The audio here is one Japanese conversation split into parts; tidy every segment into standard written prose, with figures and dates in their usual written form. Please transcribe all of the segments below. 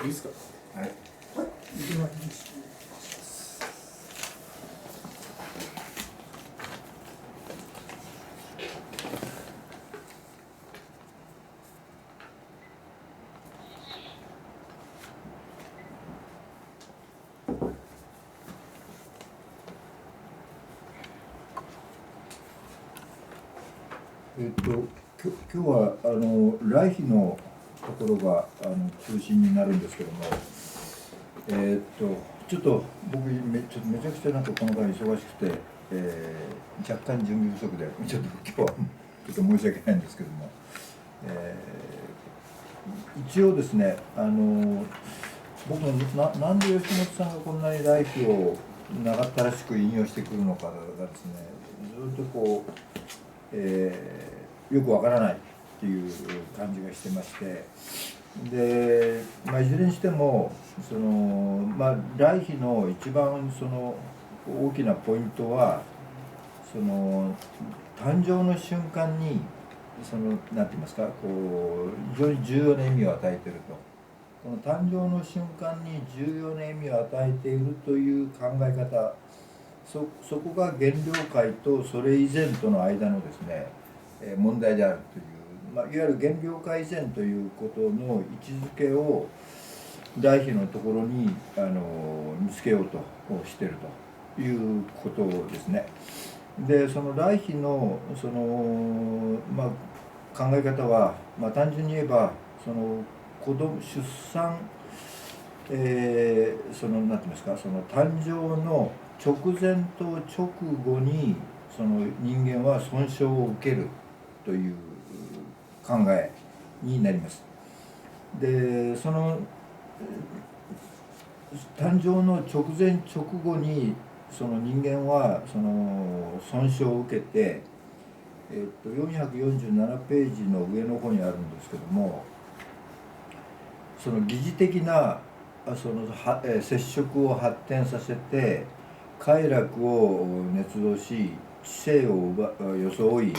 いいですか。はい。今日は来賓のところが中心になるんですけども、ちょっと僕めちゃくちゃこの回忙しくて、若干準備不足でちょっと今日はちょっと申し訳ないんですけども、一応ですね僕もなんで吉本さんがこんなに来賓を長ったらしく引用してくるのかがですね、ずっとよくわからないっていう感じがしてまして、で、いずれにしても来賓の一番大きなポイントは誕生の瞬間になんて言いますか非常に重要な意味を与えていると。この誕生の瞬間に重要な意味を与えているという考え方、そこが原料界とそれ以前との間のですね問題であるという、いわゆる原料界以前ということの位置づけを来賓のところに見つけようとしているということですね。でその来賓の考え方は、単純に言えば子供出産なんて言いますか誕生の直前と直後に人間は損傷を受けるという考えになります。で誕生の直前直後に人間は損傷を受けて、447ページの上の方にあるんですけども、疑似的な接触を発展させて快楽を捏造し知性を装い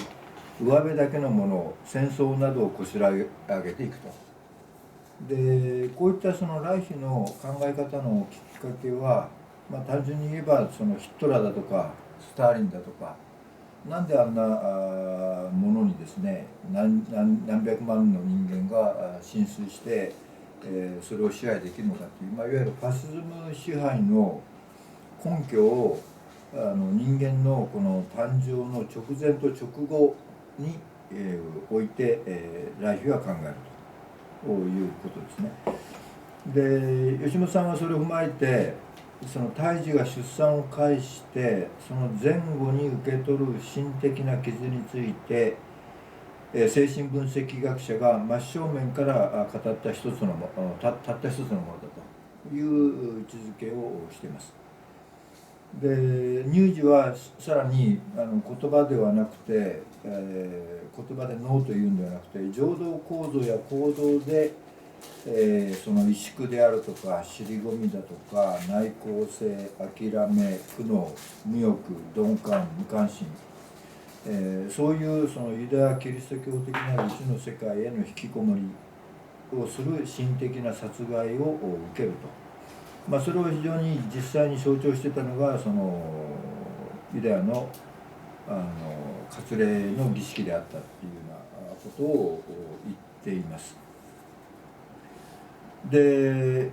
上辺だけのもの戦争などをこしらえ上げていくと。でこういった来賓の考え方のきっかけは、単純に言えばヒットラーだとかスターリンだとか、なんであんなものにですね何百万の人間が浸水してそれを支配できるのかという、いわゆるファシズム支配の根拠を人間のこの誕生の直前と直後に置いて来賓は考えるということですね。で吉本さんはそれを踏まえて胎児が出産を介してその前後に受け取る心的な傷について精神分析学者が真正面から語ったたった一つのものだという位置づけをしています。で乳児はさらに言葉ではなくて、言葉でノーというんではなくて情動構造や行動で、その萎縮であるとか尻込みだとか内向性諦め苦悩無欲鈍感無関心、そういうユダヤ・キリスト教的な宇宙の世界への引きこもりをする心的な殺害を受けると、それを非常に実際に象徴してたのがユダヤの割礼の儀式であったっていうようなことを言っています。で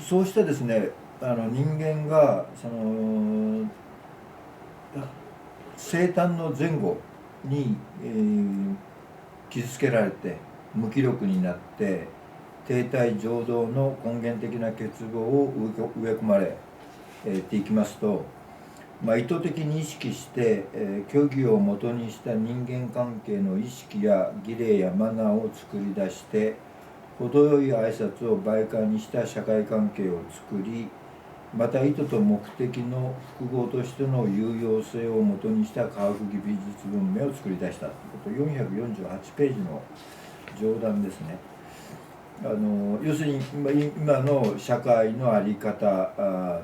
そうしてですね人間が生誕の前後に、傷つけられて無気力になって低体情動の根源的な欠乏を植え込まれていきますと、意図的に意識して、虚偽をもとにした人間関係の意識や儀礼やマナーを作り出して程よい挨拶を媒介にした社会関係を作り、また意図と目的の複合としての有用性をもとにした科学技美術文明を作り出したということ、448ページの上段ですね。要するに今の社会の在り方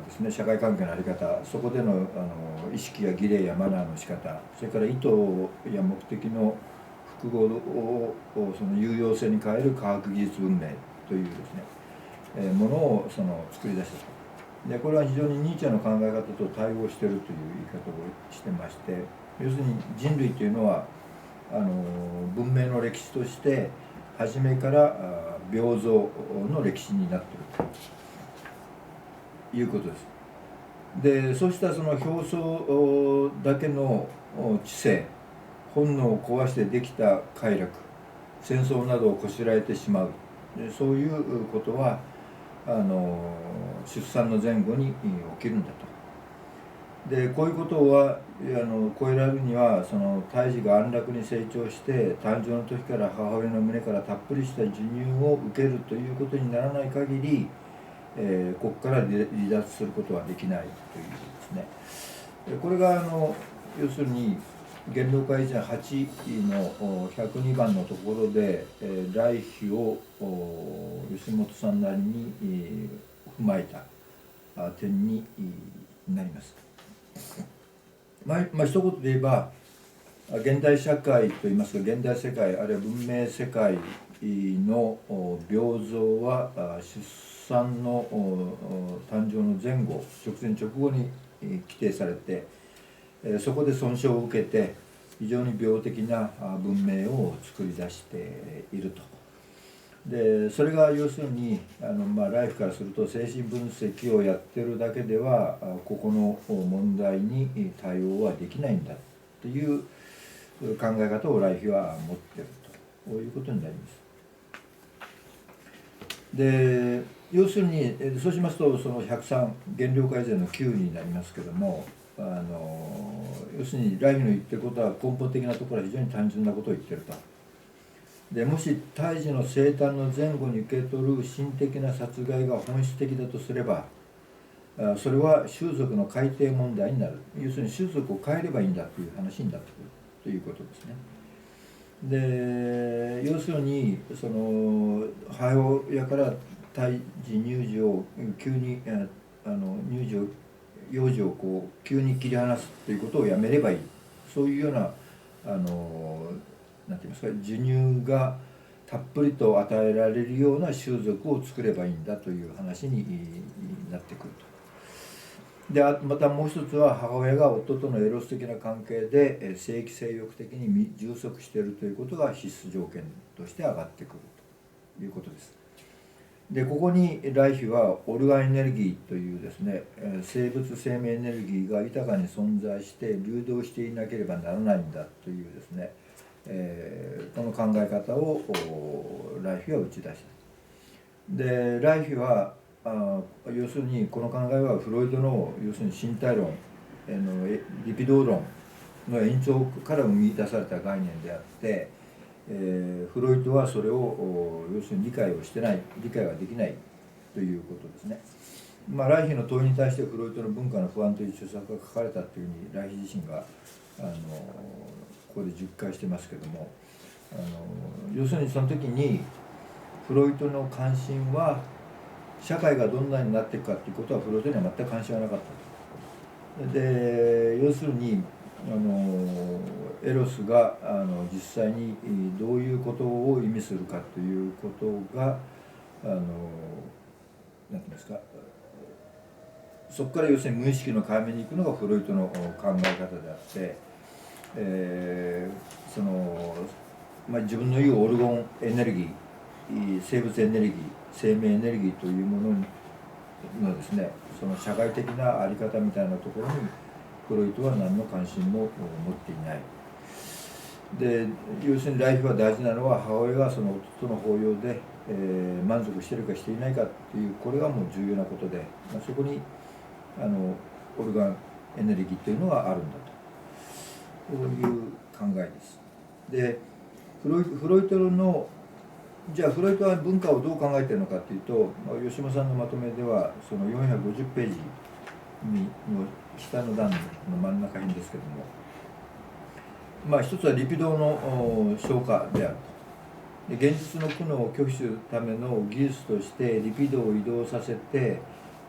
ですね、社会関係の在り方、そこでの意識や儀礼やマナーの仕方、それから意図や目的の複合をその有用性に変える科学技術文明というですね、ものを作り出したと。でこれは非常にニーチェの考え方と対応しているという言い方をしてまして、要するに人類というのは文明の歴史として初めから平等の歴史になっているということです。でそうしたその表層だけの知性、本能を壊してできた快楽、戦争などをこしらえてしまう、そういうことは出産の前後に起きるんだと。でこういうことは超えられるには胎児が安楽に成長して誕生の時から母親の胸からたっぷりした授乳を受けるということにならない限り、ここから離脱することはできないというですね。これが要するに元老会以前8の102番のところで、来妃を吉本さんなりに、踏まえた点になります。一言で言えば現代社会といいますか現代世界あるいは文明世界の平等は出産の誕生の前後直前直後に規定されて、そこで損傷を受けて非常に病的な文明を作り出していると。でそれが要するにライフからすると精神分析をやってるだけではここの問題に対応はできないんだという考え方をライフは持っているということになります。で要するにそうしますとその103原料改善の9になりますけども、要するにライフの言ってることは根本的なところは非常に単純なことを言ってると。でもし胎児の生誕の前後に受け取る心的な殺害が本質的だとすれば、それは種族の改定問題になる。要するに種族を変えればいいんだという話になってくるということですね。で要するに母親から胎児乳児を急に乳児を幼児を急に切り離すということをやめればいい、そういうようななんて言いますか、授乳がたっぷりと与えられるような種族を作ればいいんだという話になってくると。でまたもう一つは母親が夫とのエロス的な関係で性域性欲的に充足しているということが必須条件として上がってくるということです。でここにライヒはオルガンエネルギーというですね生物生命エネルギーが豊かに存在して流動していなければならないんだというですね、この考え方をライヒは打ち出した。でライヒは要するにこの考えはフロイトの要するに身体論リピドー論の延長から生み出された概念であって、フロイトはそれを要するに理解はできないということですね。ライヒの問いに対してフロイトの文化の不安という著作が書かれたというふうにライヒ自身がここで10回してますけども、要するにその時にフロイトの関心は社会がどんなになっていくかということはフロイトには全く関心はなかったと。で要するにエロスが実際にどういうことを意味するかということが何て言うんですか、そこから要するに無意識の解明に行くのがフロイトの考え方であって、自分の言うオルゴンエネルギー、生物エネルギー、生命エネルギーというもののですね、その社会的な在り方みたいなところにフロイトは何の関心も持っていない。で要するにライフは大事なのは母親がその夫との抱擁で、満足しているかしていないかっていう、これがもう重要なことで、そこにオルガンエネルギーというのがあるんだと、こういう考えです。でフロイトのじゃあフロイトは文化をどう考えているのかというと、吉間さんのまとめではその450ページの下の段の真ん中辺ですけども、一つはリピドーの消化であると。で現実の苦悩を拒否するための技術としてリピドーを移動させて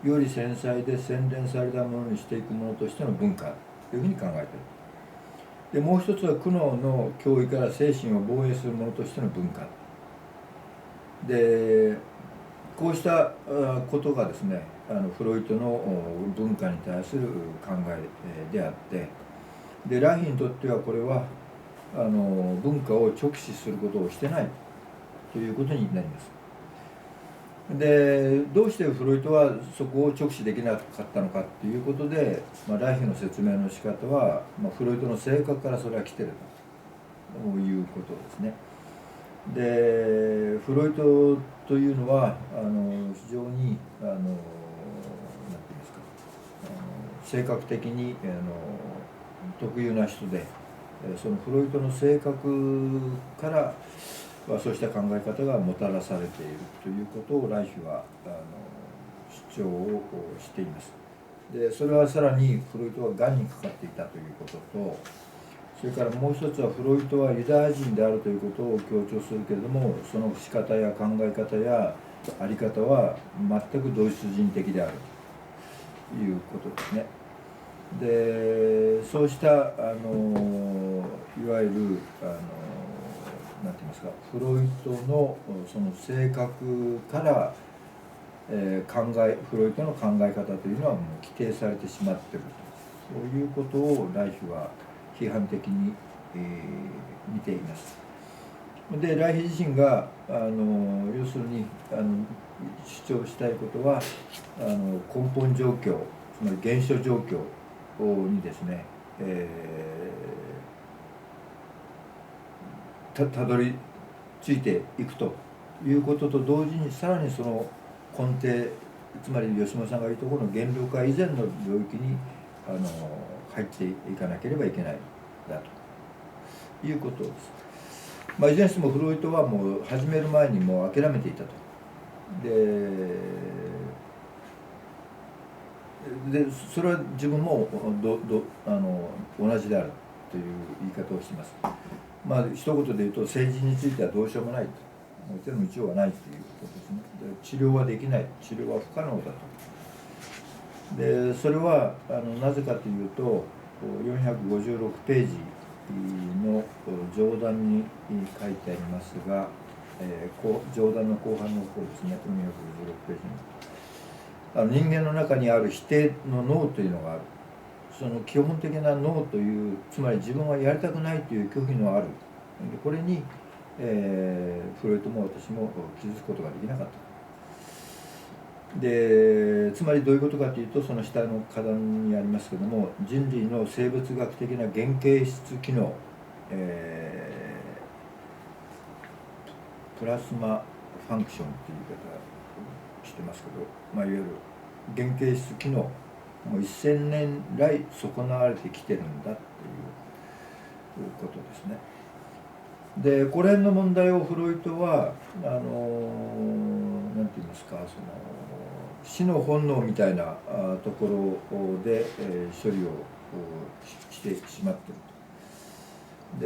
より繊細で洗練されたものにしていくものとしての文化というふうに考えている。でもう一つは苦悩の脅威から精神を防衛するものとしての文化でこうしたことがですねフロイトの文化に対する考えであって、でライヒにとってはこれは文化を直視することをしてないということになります。でどうしてフロイトはそこを直視できなかったのかということで、ライヒの説明の仕方は、フロイトの性格からそれは来てるということですね。でフロイトというのは非常になんて言いますか性格的に特有な人で、そのフロイトの性格からそうした考え方がもたらされているということをライヒは主張をしています。でそれはさらにフロイトはがんにかかっていたということと、それからもう一つはフロイトはユダヤ人であるということを強調するけれども、その仕方や考え方や在り方は全くドイツ人的であるということですね。でそうしたいわゆるなんて言いますかフロイトのその性格からフロイトの考え方というのはもう規定されてしまっていると、そういうことをライヒは批判的に、見ています。でライヒ自身が要するに主張したいことは根本状況、つまり現象状況にですね、たどり着いていくということと同時に、さらにその根底、つまり吉本さんが言うところの原料化以前の領域に入っていかなければいけないだということです。いずれにしてもフロイトはもう始める前にもう諦めていたと。でそれは自分も同じであるという言い方をしています。一言で言うと政治についてはどうしようもないと、手の道はないということですね。で治療はできない、治療は不可能だと。でそれはなぜかというと456ページの上段に書いてありますが、上段の後半の方ですね、456ページに人間の中にある否定の脳というのがある。その基本的な脳という、つまり自分はやりたくないという拒否のある、これに、フロイトも私も気づくことができなかった。でつまりどういうことかというと、その下の課題にありますけども、人類の生物学的な原型質機能、プラズマファンクションという言い方してますけど、いわゆる原型質機能、もう1000年来損なわれてきてるんだということですね。でこれの問題をフロイトはなんて言いますか、その死の本能みたいなところで処理をしてしまってい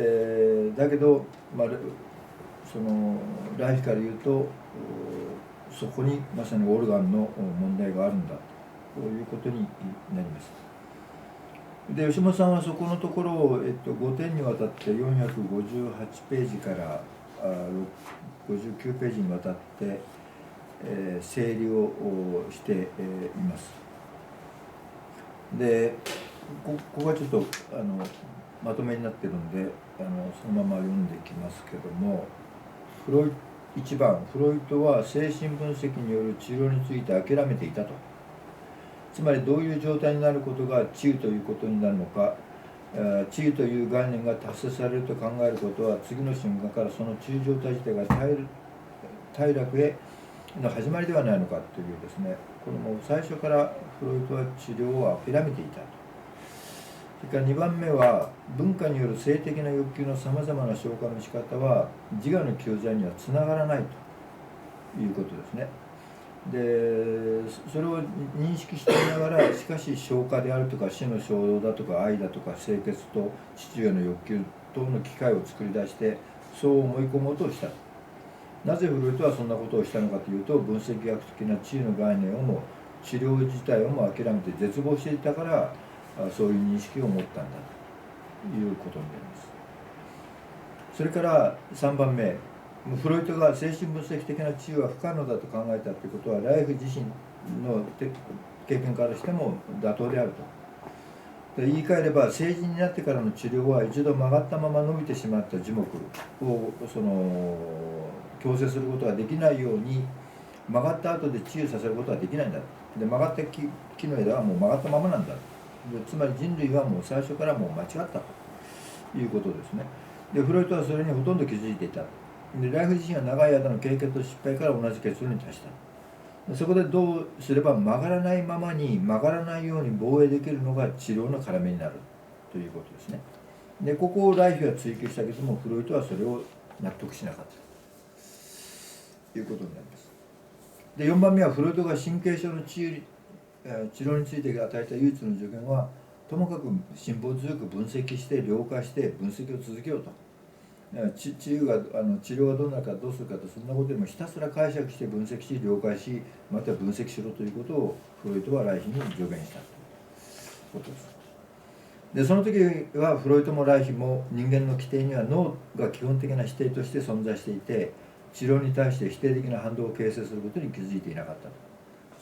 ると。だけど、そのライヒから言うとそこにまさにオルガンの問題があるんだということになります。で吉本さんはそこのところを、5点にわたって458ページから59ページにわたって、整理をしています。でここがちょっとまとめになってるんでそのまま読んでいきますけども、1番、フロイトは精神分析による治療について諦めていたと。つまりどういう状態になることが治癒ということになるのか、治癒という概念が達成されると考えることは、次の瞬間からその治癒状態自体が快楽への始まりではないのかというですね、これも最初からフロイトは治療を諦めていたと。それから2番目は、文化による性的な欲求のさまざまな消化の仕方は自我の救済にはつながらないということですね。でそれを認識していながら、しかし消化であるとか死の衝動だとか愛だとか清潔と父親の欲求等の機会を作り出してそう思い込もうとした。なぜフロイトはそんなことをしたのかというと、分析学的な治癒の概念をも治療自体をも諦めて絶望していたからそういう認識を持ったんだということになります。それから3番目、フロイトが精神分析的な治癒は不可能だと考えたということはライフ自身の経験からしても妥当であると。で言い換えれば成人になってからの治療は一度曲がったまま伸びてしまった樹木を矯正することができないように曲がった後で治癒させることはできないんだ。で曲がった木の枝はもう曲がったままなんだ。でつまり人類はもう最初からもう間違ったということですね。でフロイトはそれにほとんど気づいていた。でライフ自身は長い間の経験と失敗から同じ結論に達した。そこでどうすれば曲がらないままに曲がらないように防衛できるのが治療の要になるということですね。でここをライフは追求したけどもフロイトはそれを納得しなかったということになります。で4番目はフロイトが神経症の治療について与えた唯一の助言はともかく辛抱強く分析して了解して分析を続けようと。治療がどうなるかどうするかとそんなことよりもひたすら解釈して分析し了解しまた分析しろということをフロイトはライヒに助言したということです。でその時はフロイトもライヒも人間の規定には脳が基本的な否定として存在していて治療に対して否定的な反動を形成することに気づいていなかったと。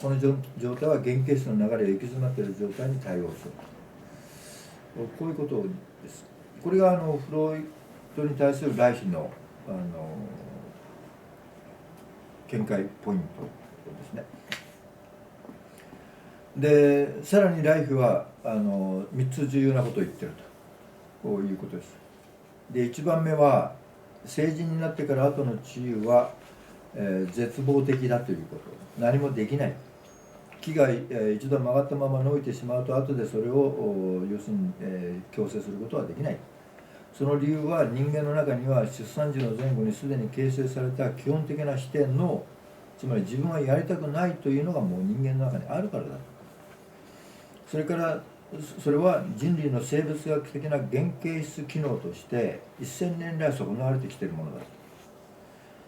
この状態は原型質の流れが行き詰まっている状態に対応すると。こういうことです。これがフロイトに対するライヒの見解ポイントですね。でさらにライフは3つ重要なことを言ってるということです。で1番目は成人になってから後の治癒は、絶望的だということ。何もできない。木が、一度曲がったまま伸びてしまうと後でそれを要するに、矯正することはできない。その理由は人間の中には出産時の前後にすでに形成された基本的な視点のつまり自分はやりたくないというのがもう人間の中にあるからだ。それからそれは人類の生物学的な原型質機能として1000年来損なわれてきているものだ。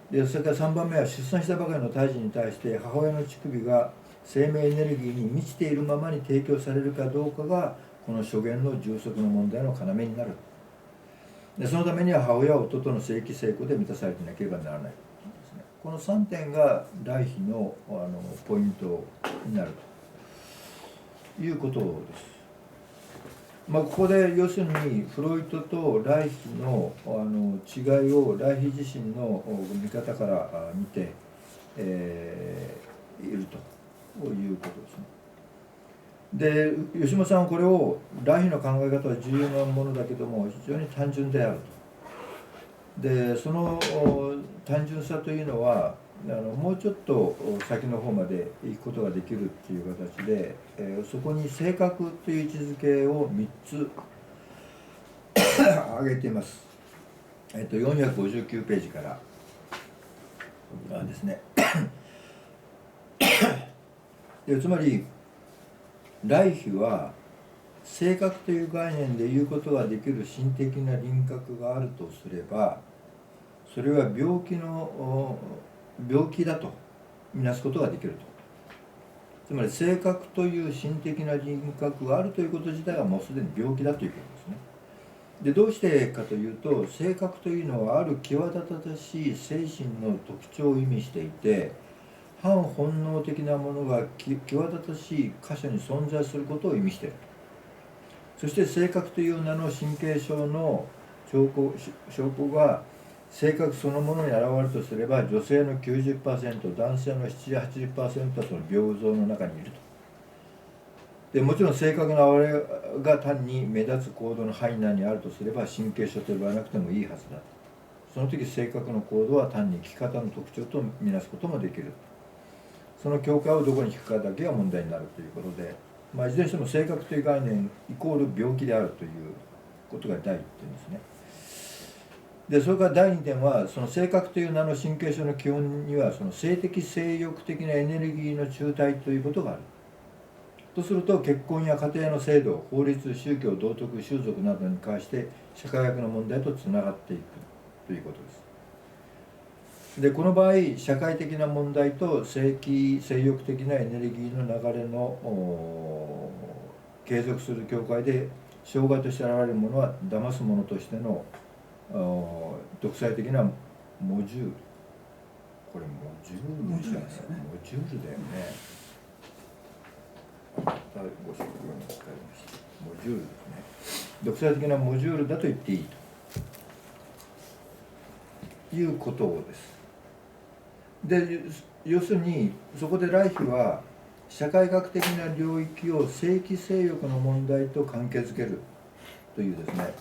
でそれから3番目は出産したばかりの胎児に対して母親の乳首が生命エネルギーに満ちているままに提供されるかどうかがこの諸言の充足の問題の要になる。でそのためには母親は夫との性器性交で満たされていなければならないですね。この3点がライヒのポイントになるということです。ここで要するにフロイトとライヒの違いをライヒ自身の見方から見て、いるということですね。で吉本さんはこれをライヒの考え方は重要なものだけども非常に単純であると。でその単純さというのはもうちょっと先の方まで行くことができるっていう形で、そこに性格という位置づけを3つ挙げています。459ページからですねでつまりライヒは性格という概念で言うことができる心的な輪郭があるとすればそれは病気だとみなすことができると。つまり性格という心的な人格があるということ自体はもうすでに病気だということですね。でどうしてかというと性格というのはある際立たしい精神の特徴を意味していて反本能的なものが際立たしい箇所に存在することを意味している。そして性格という名の神経症の証拠が性格そのものに現れるとすれば女性の 90%、男性の 70-80% はその病像の中にいると。でもちろん性格の現れが単に目立つ行動の範囲内にあるとすれば神経症と呼ばなくてもいいはずだ。その時性格の行動は単に生き方の特徴とみなすこともできる。その境界をどこに引くかだけが問題になるということで、いずれにしても性格という概念イコール病気であるということが第一点ですね。でそれから第2点はその性格という名の神経症の基本にはその性的性欲的なエネルギーの中体ということがあるとすると結婚や家庭の制度、法律、宗教、道徳、習俗などに関して社会学の問題とつながっていくということです。でこの場合社会的な問題と性欲的なエネルギーの流れの継続する境界で障害として現れるものは騙すものとしての独裁的なこれモジュールじゃないですか。モジュールだよね。またご職業に使いました。モジュールですね。独裁的なモジュールだと言っていいということです。で、要するにそこでライヒは社会学的な領域を性器性欲の問題と関係づけるというですね、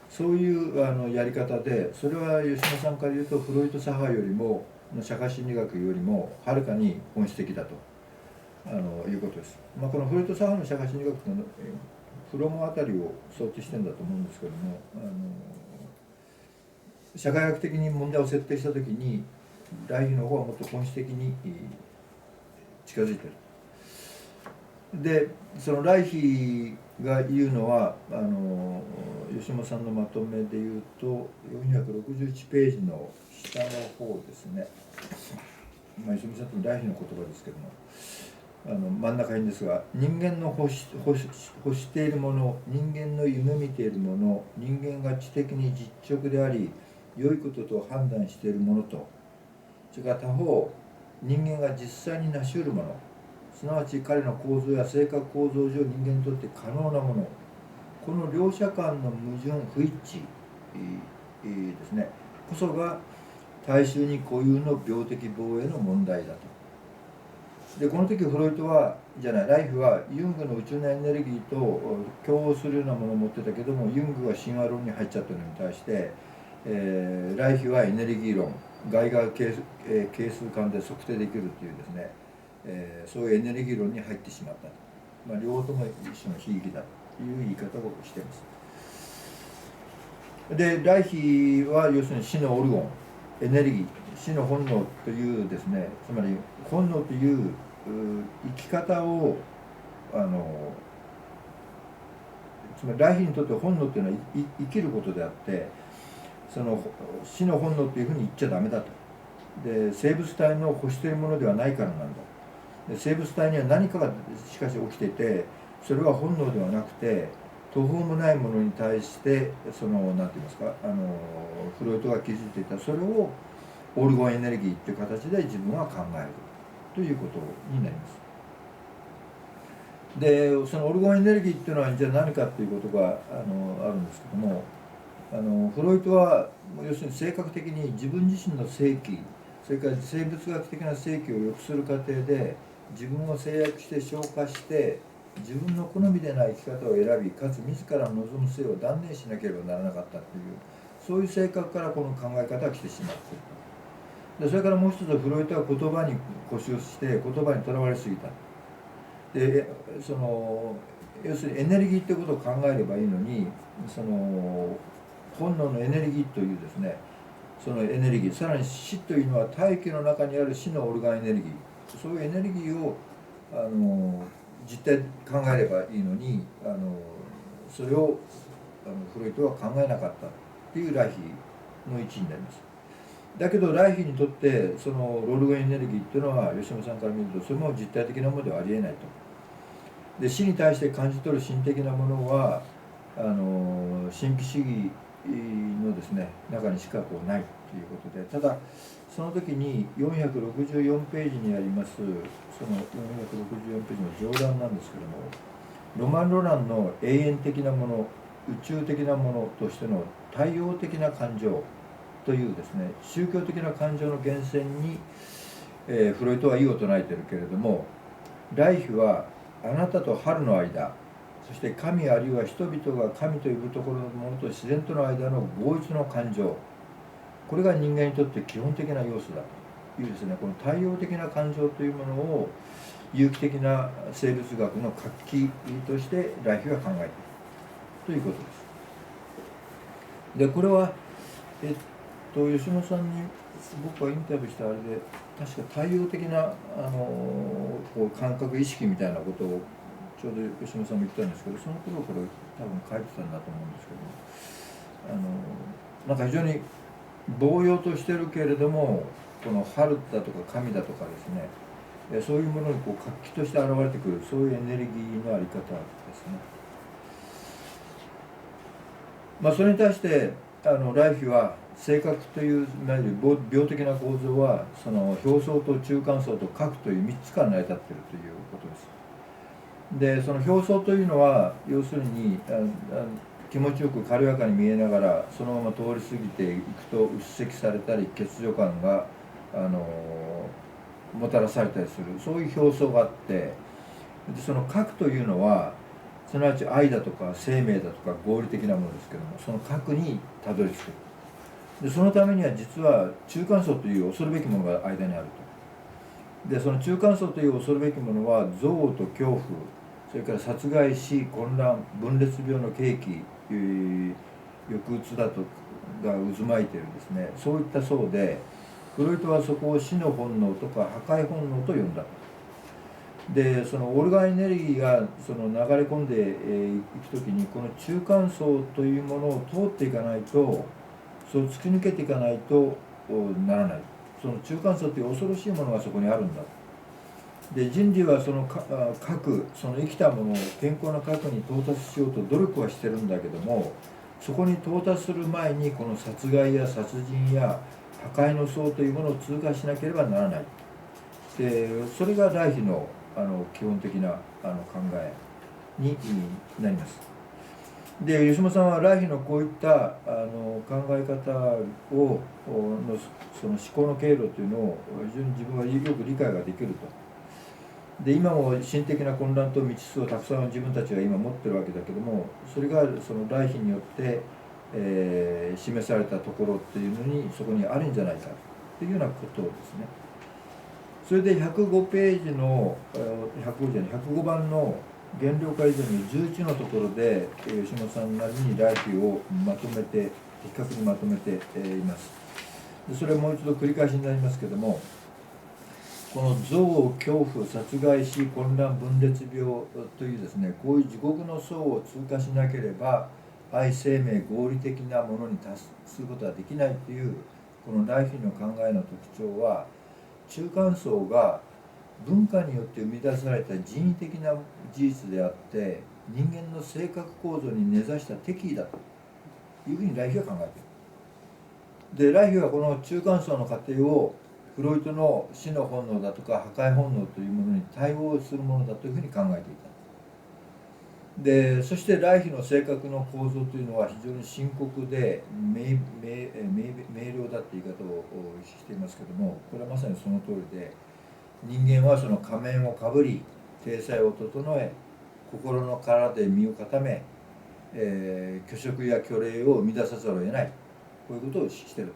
そういうやり方で、それは吉野さんから言うとフロイト左派よりも社会心理学よりもはるかに本質的だということです。このフロイト左派の社会心理学というのはフロムあたりを想定してるんだと思うんですけども、社会学的に問題を設定したときにライヒの方はもっと本質的に近づいてる。でそのライヒが言うのは吉本さんのまとめで言うと461ページの下の方ですね。吉本さんとライヒの言葉ですけども真ん中辺ですが、人間の欲しているもの、人間の夢見ているもの、人間が知的に実直であり良いことと判断しているものと、それから他方人間が実際に成し得るもの、すなわち彼の構造や性格構造上人間にとって可能なもの、この両者間の矛盾不一致ですね、こそが大衆に固有の病的防衛の問題だと。でこの時フロイトはライフはユングの宇宙のエネルギーと共応するようなものを持ってたけども、ユングが神話論に入っちゃったのに対して、ライフはエネルギー論、外が係数間で測定できるというですね、そういうエネルギー論に入ってしまったと、両方とも一種の悲劇だという言い方をしています。でライヒは要するに死のオルゴン、エネルギー、死の本能というですね、つまり本能という生き方をつまりライヒにとって本能というのは生きることであって、その死の本能というふうに言っちゃダメだと。で生物体の欲しているものではないからなんだ。で生物体には何かがしかし起きていて、それは本能ではなくて途方もないものに対して何て言いますか、フロイトが築いていたそれをオルゴンエネルギーという形で自分は考えるということになります。でそのオルゴンエネルギーっていうのはじゃあ何かということがあるんですけども、フロイトは要するに性格的に自分自身の性器、それから生物学的な性器を良くする過程で自分を制約して消化して自分の好みでない生き方を選び、かつ自らの望む性を断念しなければならなかったという、そういう性格からこの考え方が来てしまっていると。でそれからもう一つ、フロイトは言葉に固執して言葉にとらわれすぎた。で要するにエネルギーということを考えればいいのに、本能のエネルギーというですね、そのエネルギー、さらに死というのは大気の中にある死のオルガンエネルギー、そういうエネルギーを実態考えればいいのにそれをフロイトは考えなかったっていうライヒの位置になります。だけどライヒにとってそのロルゴンエネルギーっていうのは吉野さんから見るとそれも実体的なものではありえないと。で死に対して感じ取る心的なものは神秘主義のですね中にしかこうないということで、ただその時に464ページにありますその464ページの上段なんですけども、ロマン・ロランの永遠的なもの、宇宙的なものとしての対応的な感情というですね宗教的な感情の源泉に、フロイトは異を唱えているけれども、ライヒはあなたと春の間、そして神あるいは人々が神と呼ぶところのものと自然との間の合一の感情、これが人間にとって基本的な要素だというですね、この対応的な感情というものを有機的な生物学の活気としてライヒは考えているということです。でこれは吉野さんに僕がインタビューしたあれで確か対応的なこう感覚意識みたいなことをちょうど吉野さんも言ったんですけど、その頃から多分書いてたんだと思うんですけど、なんか非常に暴揚としてるけれども、この春だとか神だとかですね、そういうものにこう活気として現れてくる、そういうエネルギーのあり方ですね。それに対してライヒは性格といういわゆる病的な構造はその表層と中間層と核という3つから成り立っているということです。でその表層というのは要するに気持ちよく軽やかに見えながらそのまま通り過ぎていくとうっせきされたり欠如感がもたらされたりする、そういう表層があって、でその核というのはすなわち愛だとか生命だとか合理的なものですけども、その核にたどり着く。でそのためには実は中間層という恐るべきものが間にあると。でその中間層という恐るべきものは憎悪と恐怖、それから殺害死、混乱、分裂病の契機、抑うつだとが渦巻いているですね、そういった層で、フロイトはそこを死の本能とか破壊本能と呼んだ。でそのオルガンエネルギーがその流れ込んでいくときに、この中間層というものを通っていかないと、そう突き抜けていかないとならない。その中間層という恐ろしいものがそこにあるんだ。で人類はその核、その生きたものを健康な核に到達しようと努力はしてるんだけども、そこに到達する前にこの殺害や殺人や破壊の層というものを通過しなければならない。でそれが来妃の基本的な考えになります。で吉本さんは来妃のこういった考え方をその思考の経路というのを非常に自分はよく理解ができると。で今も心的な混乱と未知数をたくさん自分たちが今持ってるわけだけども、それがその来妃によって、示されたところっていうのにそこにあるんじゃないかというようなことですね。それで105ページの105番の原料化以前の11のところで吉本さんなりに来妃をまとめて的確にまとめています。でそれはもう一度繰り返しになりますけども、この憎悪、恐怖、殺害死、混乱、分裂病というですね、こういう地獄の層を通過しなければ愛、生命、合理的なものに達することはできないというこの来妃の考えの特徴は、中間層が文化によって生み出された人為的な事実であって、人間の性格構造に根ざした敵意だというふうに来妃は考えている。で来妃はこの中間層の過程をフロイトの死の本能だとか破壊本能というものに対応するものだというふうに考えていた。でそして来妃の性格の構造というのは非常に深刻で明瞭だって言い方をしていますけども、これはまさにその通りで、人間はその仮面をかぶり体裁を整え心の殻で身を固め、虚飾や虚礼を生み出さざるを得ない、こういうことをしている。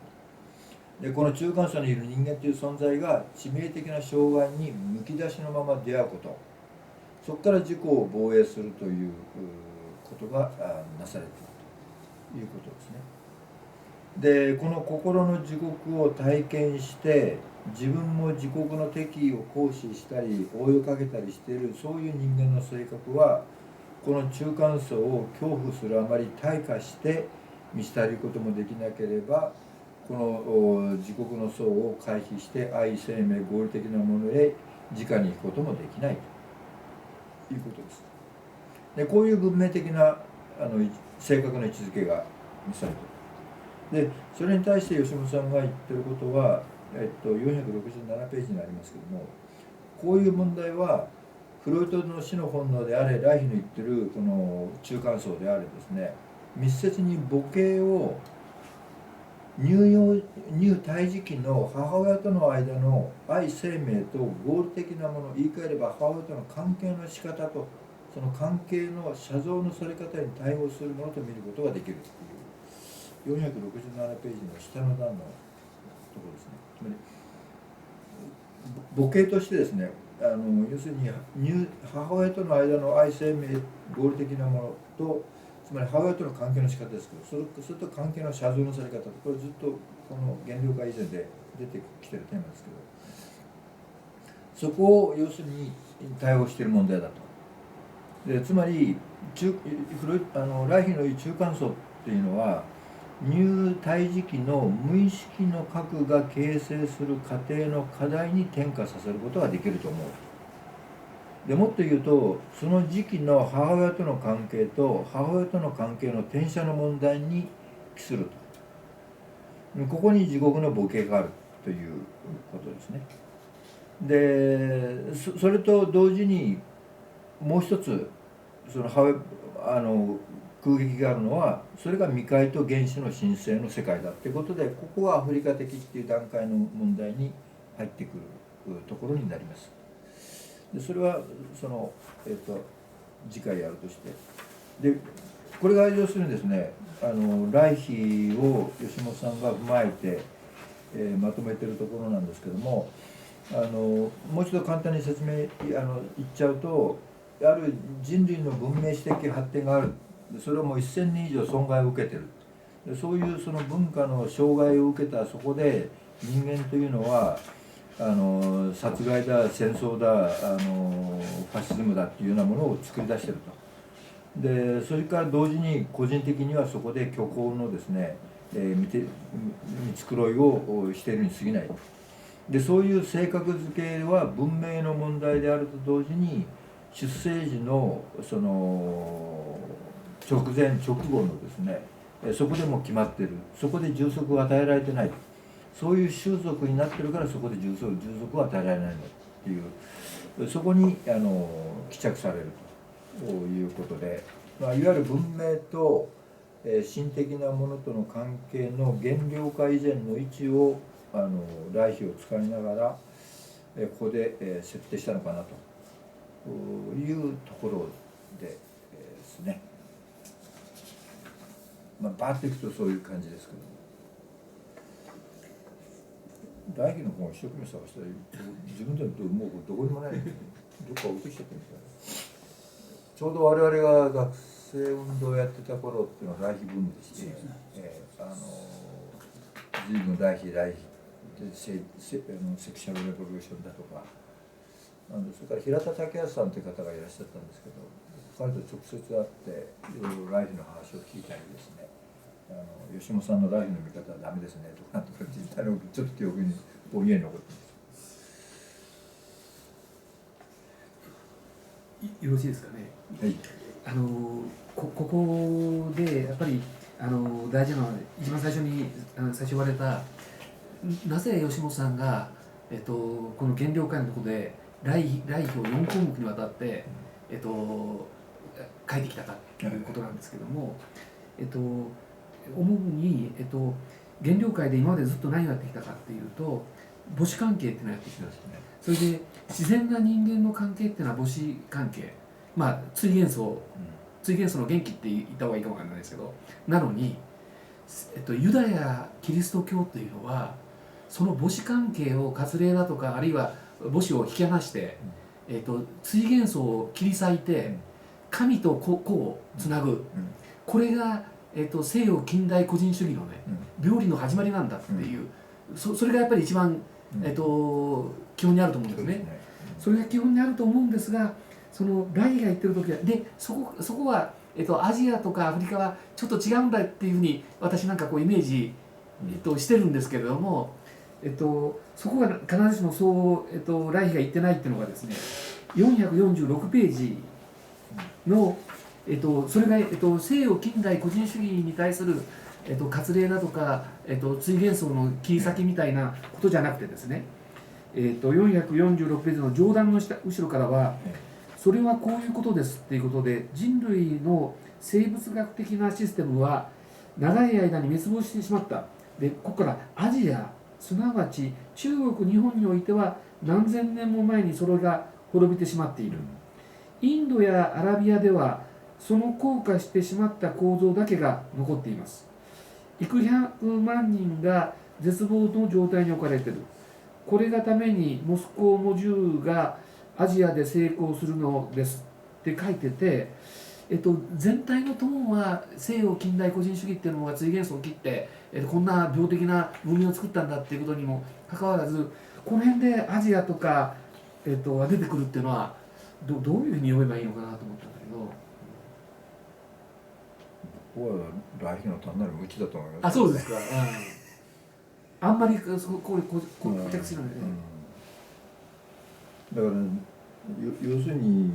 でこの中間層にいる人間という存在が致命的な障害にむき出しのまま出会うこと、そこから自己を防衛するということがなされているということですね。でこの心の地獄を体験して自分も自国の敵意を行使したり応用かけたりしている、そういう人間の性格はこの中間層を恐怖するあまり退化して見捨てることもできなければ、この自国の層を回避して愛、生命、合理的なものへ直に行くこともできないということです。でこういう文明的な性格の位置づけが見されている。でそれに対して吉本さんが言ってることは、467ページにありますけども、こういう問題はフロイトの死の本能であれ、来妃の言ってるこの中間層であれですね、密接に母系を乳胎児期の母親との間の愛、生命と合理的なもの、言い換えれば母親との関係の仕方とその関係の写像のされ方に対応するものと見ることができるという467ページの下の段のところですね。つまり母系としてですね、要するに母親との間の愛、生命、合理的なものと、つまり母親との関係の仕方ですけど、それと関係の写像のされ方、これずっとこの原料化以前で出てきてるテーマですけど、そこを要するに対応している問題だと。でつまり来妃の言う中間層っていうのは乳胎児期の無意識の核が形成する過程の課題に転化させることができると思う。でもっと言うと、その時期の母親との関係と母親との関係の転写の問題に帰すると。ここに地獄の母系があるということですね。でそれと同時にもう一つその空撃があるのは、それが未開と原子の神聖の世界だっていうことで、ここはアフリカ的っていう段階の問題に入ってくるところになります。でそれはその、次回やるとして、でこれが要するにですね、来碑を吉本さんが踏まえて、まとめてるところなんですけども、もう一度簡単に説明言っちゃうと、ある人類の文明史的発展がある、それをもう1000年以上損害を受けてる、でそういうその文化の障害を受けたそこで人間というのは殺害だ、戦争だ、ファシズムだっていうようなものを作り出してると。でそれから同時に個人的にはそこで虚構のですね、見繕いをしているに過ぎないと。でそういう性格づけは文明の問題であると同時に、出生時のその直前直後のですね、そこでも決まってる、そこで充足を与えられてない、そういう習俗になってるから、そこで充足を与えられないんだっていう、そこに帰着されるということで、いわゆる文明と心的なものとの関係の原料化以前の位置を来碑を使いながらここで設定したのかなというところでですね。バーッといくとそういう感じですけど、来碑の本を一生懸命探したら自分でもうどこにもない、どっか落としちゃったみたいな。ちょうど我々が学生運動をやってた頃っていうのは来碑ブームでして、随分来碑でセクシャルレボリューションだとか、それから平田武康さんという方がいらっしゃったんですけど、彼と直接会っていろいろ来碑の話を聞いたりですね、吉本さんの来碑の見方はダメですねとかって言ったのをちょっと記憶にぼんやり残ってます。よろしいですかね。はい。ここでやっぱり大事なのは、一番最初に言われた、なぜ吉本さんが、この原料会のところで来碑を4項目にわたって、書いてきたかということなんですけども、主に、原料界で今までずっと何をやってきたかっていうと、母子関係っていうのをやってきたんですね。それで自然な人間の関係っていうのは母子関係、追元素の元気って言った方がいいかもわからないですけど、なのに、ユダヤキリスト教というのはその母子関係を割礼だとか、あるいは母子を引き離して、追元素を切り裂いて神と子をつなぐ、これが、西洋近代個人主義のね、病理の始まりなんだっていう、それがやっぱり一番、基本にあると思うんですね。それが基本にあると思うんですが、その来が言ってる時はでそこは、アジアとかアフリカはちょっと違うんだっていうふうに私なんかこうイメージ、してるんですけれども、そこが必ずしもそう、来が言ってないっていうのがですね、446ページの、それが、西洋近代個人主義に対する、割礼だとか、追元層の切り裂きみたいなことじゃなくてですね、446ページの上段の後ろからは、それはこういうことですっていうことで、人類の生物学的なシステムは長い間に滅亡してしまった。でここからアジア、すなわち中国日本においては何千年も前にそれが滅びてしまっている。インドやアラビアではその硬化してしまった構造だけが残っています。幾百万人が絶望の状態に置かれている。これがためにモスコーモジューがアジアで成功するのですって書いてて、全体のトーンは西洋近代個人主義っていうのが追元素を切って、こんな病的な文明を作ったんだっていうことにもかかわらず、この辺でアジアとか、が出てくるっていうのはどういうふうに読めばいいのかなと思ったんだけど。ここは来碑の単なる無知だと思います、あ、そうですか。あんまりこう着するのでね。だから要するに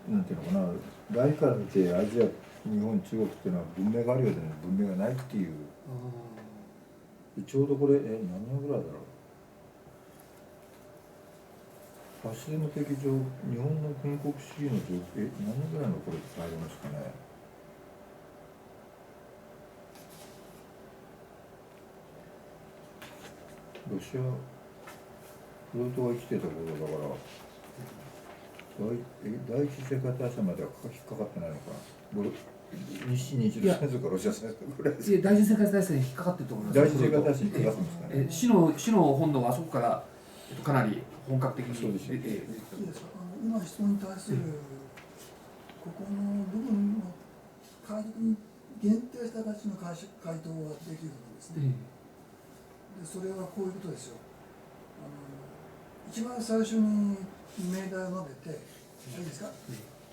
なんていうのかな、来から見てアジア、日本、中国っていうのは文明があるようで文明がないっていうちょうどこれ何年ぐらいだろう。橋の敵上、日本の軍国主義の状況、何年ぐらいのこれってありますかね。ロシアフロートが生きてた頃だから第一次世界大戦までは引っかかってないのかな。日清日露戦争かロシア戦争ぐらいです。いや、第一次世界大戦に引っかかってると思います。第一次世界大戦に引っかかってますかね。死の本能はあそこから、かなり本格的にそうですよ。いいですか。今の質問に対するここの部分の回に限定した形の回答はできるんですね。でそれはこういうことですよ。一番最初に命題を述べて、いいですか。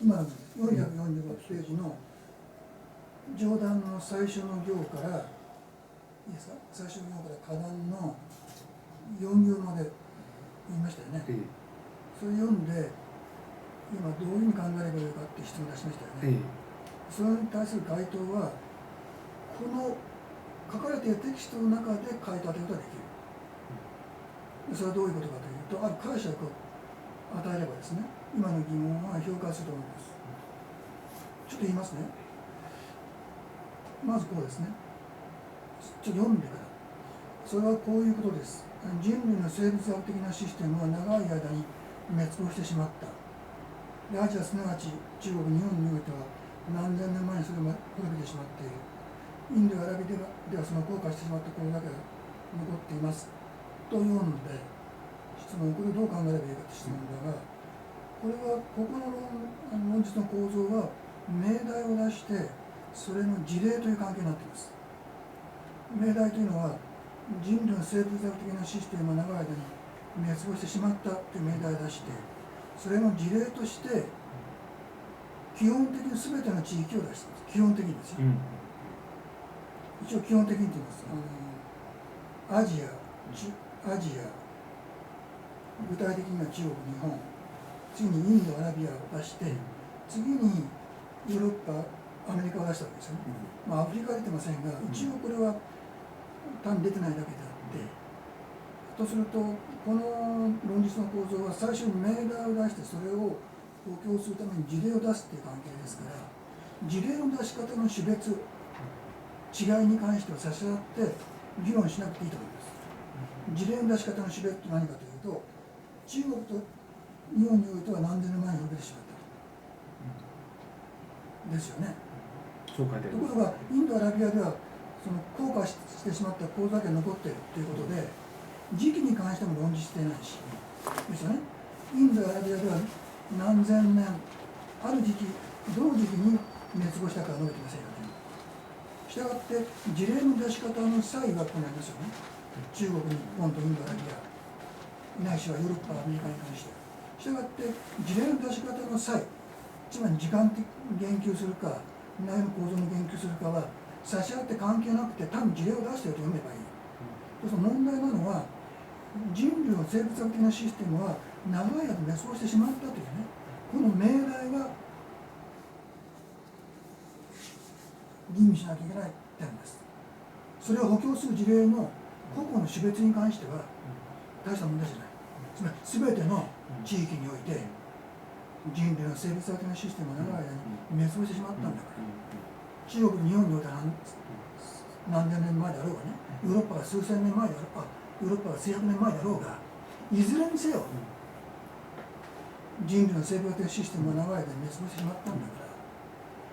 今の446ページの上段の最初の行から、いいですか。最初の行から下段の4行まで言いましたよね。それ読んで、今どういうふうに考えればいいかって質問出しましたよね。それに対する回答は、この書かれているテキストの中で回答を当てることができる。それはどういうことかというと、ある解釈を与えればですね、今の疑問は評価すると思います。ちょっと言いますね。まずこうですね。ちょっと読んでから。それはこういうことです。人類の生物学的なシステムは長い間に滅亡してしまった。でアジアすなわち中国、日本においては何千年前にそれが滅びてしまっている。インドやアラビではその後悔してしまったことだけが残っています。と読んで、質問、これをどう考えればいいかという質問だが、これは、ここの論述の構造は、命題を出して、それの事例という関係になっています。命題というのは、人類の生物学的なシステムは長い間に滅亡してしまったという命題を出して、それの事例として、基本的に全ての地域を出しています。基本的にですよ。一応基本的にと言います。アジア、具体的には中国、日本、次にインド、アラビアを出して、次にヨーロッパ、アメリカを出したわけですよね。まあ、アフリカは出てませんが、一応これは単に出てないだけであって、とすると、この論述の構造は最初に命題を出して、それを補強するために事例を出すという関係ですから、事例の出し方の種別、違いに関しては差し合って議論しなくていいと思います。事例の出し方の種別って何かというと、中国と日本においては何千年前に滅びてしまったと。ですよね。そう書いてある。ところが、インド、アラビアでは、その後悔してしまった構造だけ残っているということで、時期に関しても論じしていないし、ですよね。インド、アラビアでは何千年、ある時期、どの時期に滅亡したかは述べてませんよね。したがって、事例の出し方の差異はここにありますよね。中国、日本とインド、アラビア。ないしはヨーロッパ、アメリカに関して。したがって、事例の出し方の際、つまり時間的に言及するか、内容の構造に言及するかは、差し合って関係なくて、単に事例を出していると読めばいい。その問題なのは、人類の生物学的なシステムは、長い間滅亡してしまったというね、この命題が吟味しなきゃいけない点です。それを補強する事例の個々の種別に関しては、大した問題じゃない。つまり全ての地域において人類の生物学的なシステムが長い間に滅亡してしまったんだから、中国、日本においては何千年前だろうがね、ヨーロッパが数千年前だろうが、ヨーロッパが数百年前だろうが、いずれにせよ人類の生物学的なシステムが長い間に滅亡してしまったんだか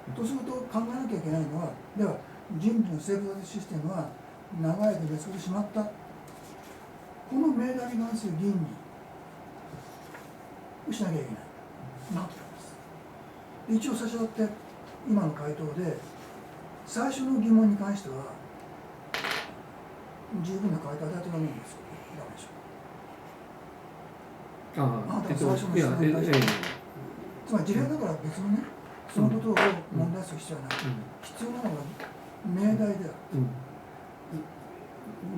ら、とすると考えなきゃいけないのは、では人類の生物学的システムは長い間に滅亡してしまった、この命題に関する倫理をしなきゃいけないなって思います。一応差し上って今の回答で最初の疑問に関しては十分な回答を与えてると思うんですけど、いかがでしょう。あなたが最初の質問に対して、つまり事例だから別にね、そのことを問題視する必要はない。必要なのは命題である。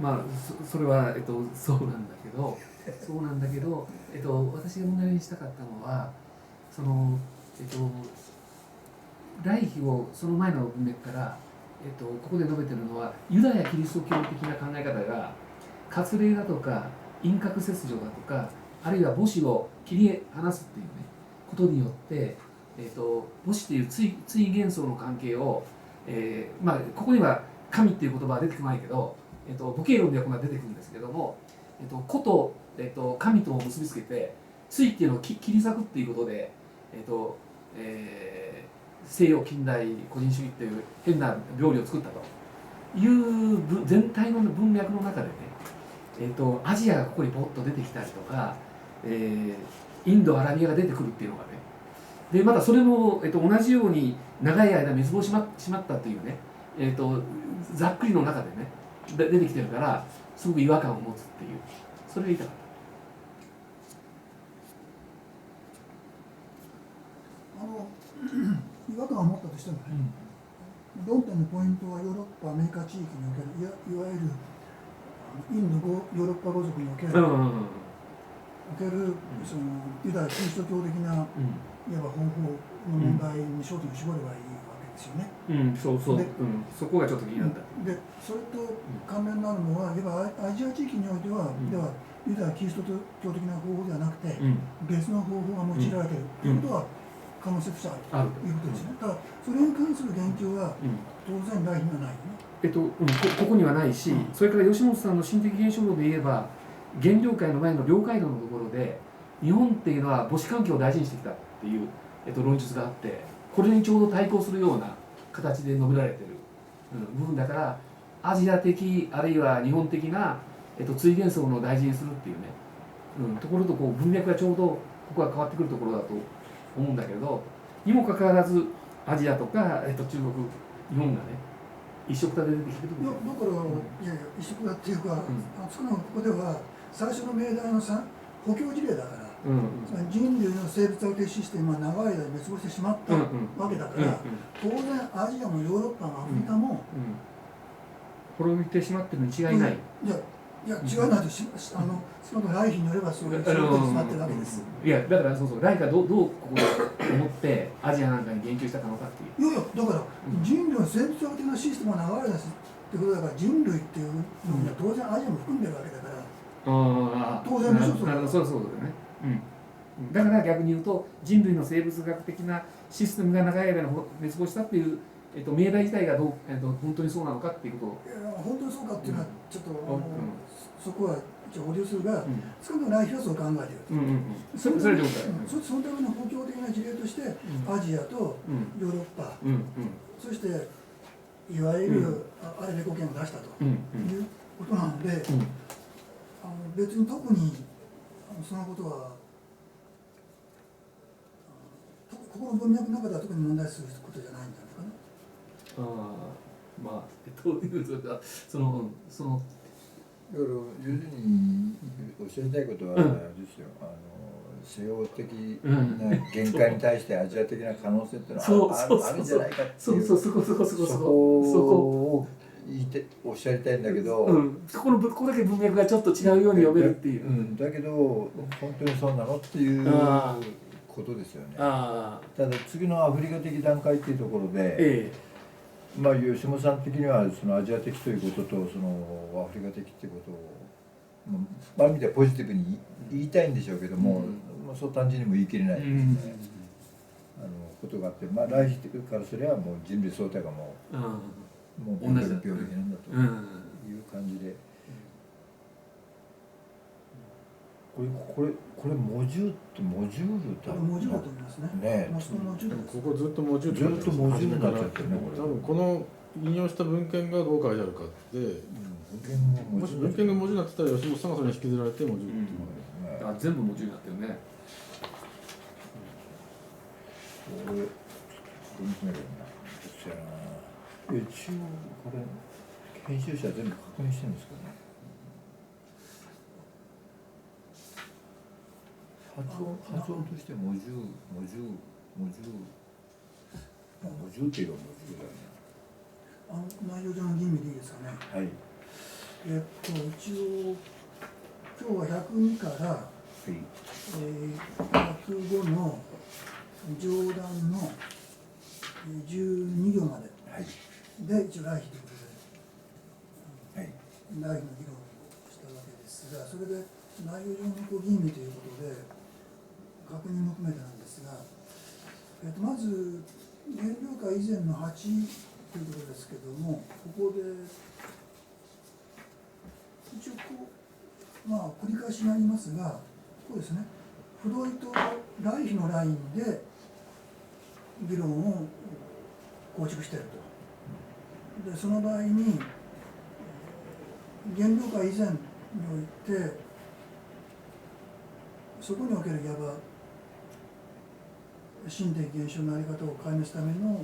まあそれは、そうなんだけど私が問題にしたかったのはその、来碑をその前の文脈から、ここで述べてるのはユダヤキリスト教的な考え方が割礼だとか陰核切除だとかあるいは母子を切り離すっていうねことによって、母子っていう対元素の関係を、ここには神っていう言葉は出てこないけど、母系論ではこんな出てくるんですけども、子と、神とを結びつけて対っていうのを切り裂くっていうことで、西洋近代個人主義っていう変な料理を作ったという全体の文脈の中でね、アジアがここにポッと出てきたりとか、インドアラビアが出てくるっていうのがね、でまたそれも、同じように長い間滅亡しまったっていうね、ざっくりの中でね出てきてるからすごく違和感を持つっていう、それが言いたかった。違和感を持ったとしてもね、論点のポイントはヨーロッパアメリカ地域におけるいわゆるインドヨーロッパ語族における、そのユダヤキリスト教的な、いわば方法の問題に焦点を絞ればいいわけですよね。そこがちょっと気になった。でそれと関連になるのは、いわばアジア地域においては、ではユダヤキリスト教的な方法ではなくて、別の方法が用いられているということは可能性としてあるということですね。ただそれに関する言及は当然来にはないよね。ここにはないし、それから吉本さんの心的現象論で言えば原領海の前の領海路のところで日本っていうのは母子関係を大事にしてきたっていう、論述があって、これにちょうど対抗するような形で述べられてる、部分だから、アジア的あるいは日本的な、追元層の大事にするっていうね、ところとこう文脈がちょうどここが変わってくるところだと思うんだけれど、にもかかわらずアジアとか、中国日本がね一緒くたで出てきてる。だからいやいや一緒くたっていうか、少なくともここでは最初の命題の補強事例だから、人類の生物学的システムは長い間滅亡してしまったわけだから、当然アジアもヨーロッパもアフリカも、滅びてしまってるに違いない。いや違いないとその来賓によればそういうことになってるわけです。いやだから来がどうここで思ってアジアなんかに言及したのかっていう。いやだから人類の生物学的なシステムは長い間ってことだから、人類っていうのには当然アジアも含んでるわけだから、当然でしょ。そうだよね。だから逆に言うと人類の生物学的なシステムが長い間の滅亡したっていう命題自体が本当にそうなのかっていうことを。いや本当にそうかっていうのはちょっと、そこは一応保留するが、少なくとも来賓はそう考えている。そのための補強的な事例として、アジアとヨーロッパ、そしていわゆるアレレコ権を出したということなので、別に特にそのことはここの文脈の中では特に問題することじゃないんじゃないかな。要するにおっしゃりたいことはあれですよ、西洋的な限界に対してアジア的な可能性っていうのはあるんじゃないかっていう、そこをおっしゃりたいんだけど、ここだけ文脈がちょっと違うように読めるっていう。だけど本当にそうなのっていうことですよね。ただ次のアフリカ的段階っていうところで、吉本さん的にはそのアジア的ということとそのアフリカ的っていうことを、ある意味ではポジティブに言いたいんでしょうけども、そう単純にも言い切れないですね。ことがあって、来日からすればもう人類総体がもう病的なんだという感じで。これモジュールだモジュールだと思いますね。ここずっとモジュールになっちゃってるね。多分この引用した文献がどう書いてあるかで、もし文献が文字になってたら吉本さんがそれに引きずられてモジュールっていう。全部モジュールになってるね。これどう見つめるんだ。一応これ編集者全部確認してるんですけどね。発音としてモジュールっていうかモジュールだね。内容上の吟味でいいですかね。はい。一応今日は102から、105の上段の12行までで一応来妃ということで、はい。来妃の議論をしたわけですが、それで内容上の吟味ということで確認も含めてなんですが、まず原料価以前の8ということですけども、ここで一応繰り返しになりますが、こうですね、フロイト来妃のラインで議論を構築していると。でその場合に原料価以前においてそこにおけるいわば心的現象の在り方を解明するための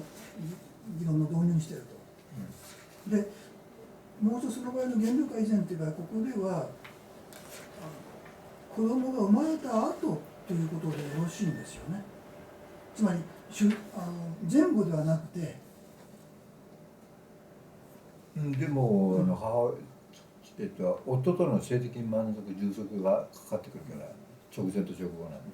議論の導入にしていると。でもう一つその場合の原料価以前という場合、ここでは子供が生まれた後ということでよろしいんですよね。つまり前後ではなくて、でも夫との性的満足充足がかかってくるから直前と直後なんで。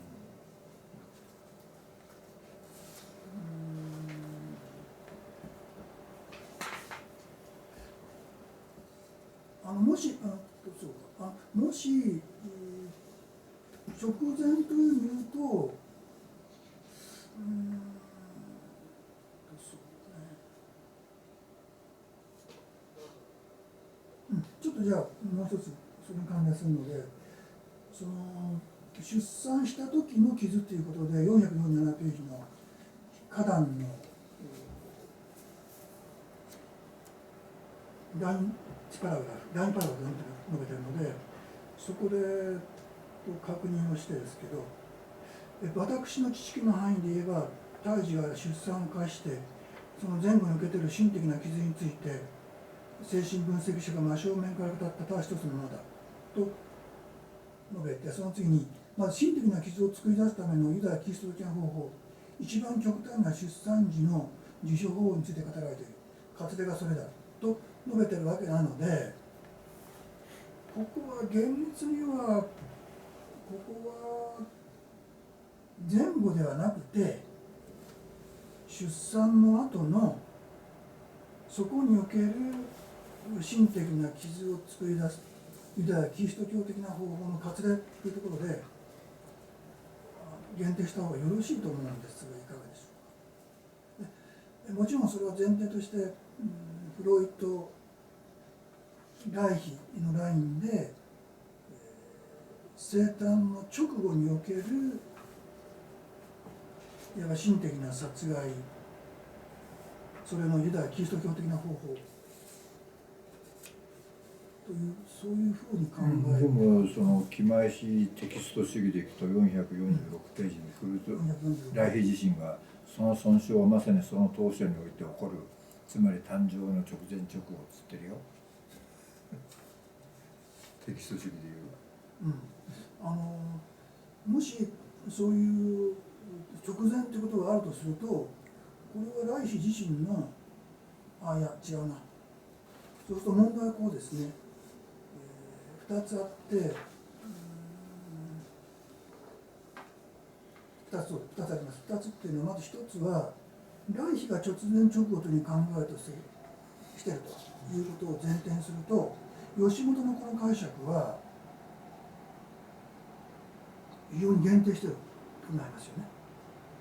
もし直前というふうに言うと、そうね、ちょっとじゃあもう一つそれに関連するので、その出産した時の傷ということで447ページの花壇の第2パラグラフで述べているので、そこで確認をしてですけど、私の知識の範囲で言えば、胎児が出産を介してその前後に受けている心的な傷について精神分析者が真正面から語ったただ一つのものだと述べて、その次にまず心的な傷を作り出すためのユダヤ・キリスト的な方法、一番極端な出産時の自処方法について語られている。割礼がそれだと述べているわけなので、ここは厳密には前後ではなくて出産の後のそこにおける心的な傷を作り出すユダヤ・キリスト教的な方法の割礼というところで限定した方がよろしいと思うんですが、いかがでしょうか。もちろんそれは前提として、フロイト来妃のラインで生誕の直後におけるいわば心的な殺害、それのユダヤ・キリスト教的な方法という、そういうふうに考える。でもその記枚史テキスト主義でいくと446ページにフルート来妃自身がその損傷はまさにその当初において起こる、つまり誕生の直前直後をつってるよテキスト主義で言うわ。もしそういう直前ということがあるとすると、これは来妃自身のいや違うな、そうすると問題はこうですね、2つあって、2つあります。2つっていうのは、まず1つは来妃が直前直後という考えとしているということを前提にすると、吉本のこの解釈は非常に限定しているとなりますよね。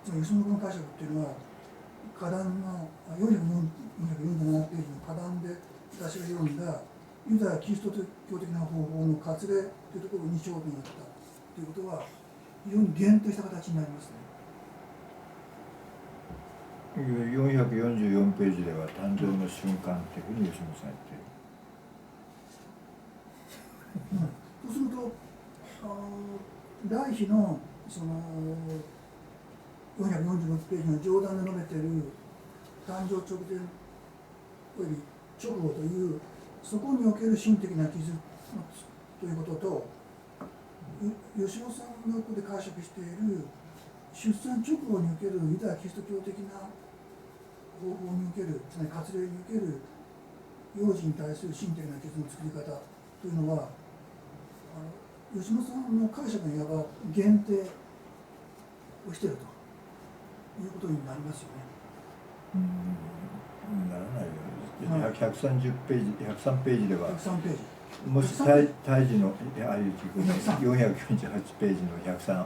つまり吉本の解釈っていうのは、花壇の447ページの花壇で私が読んだユダヤ・キリスト教的な方法の割礼というところに焦点があったということは非常に限定した形になりますね。444ページでは誕生の瞬間っていうふうに吉本さん言ってる。そうすると来妃のその446ページの上段で述べている誕生直前および直後というそこにおける心的な傷ということと、吉本さんがここで解釈している出産直後におけるユダヤ・キリスト教的な方法における、つまり割礼における幼児に対する心的な傷の作り方というのは、吉本さんの解釈にいわば限定をしているということになりますよね。ならないよ。130ページ、103ページでは、 103ページ。もし胎児の448ページの103、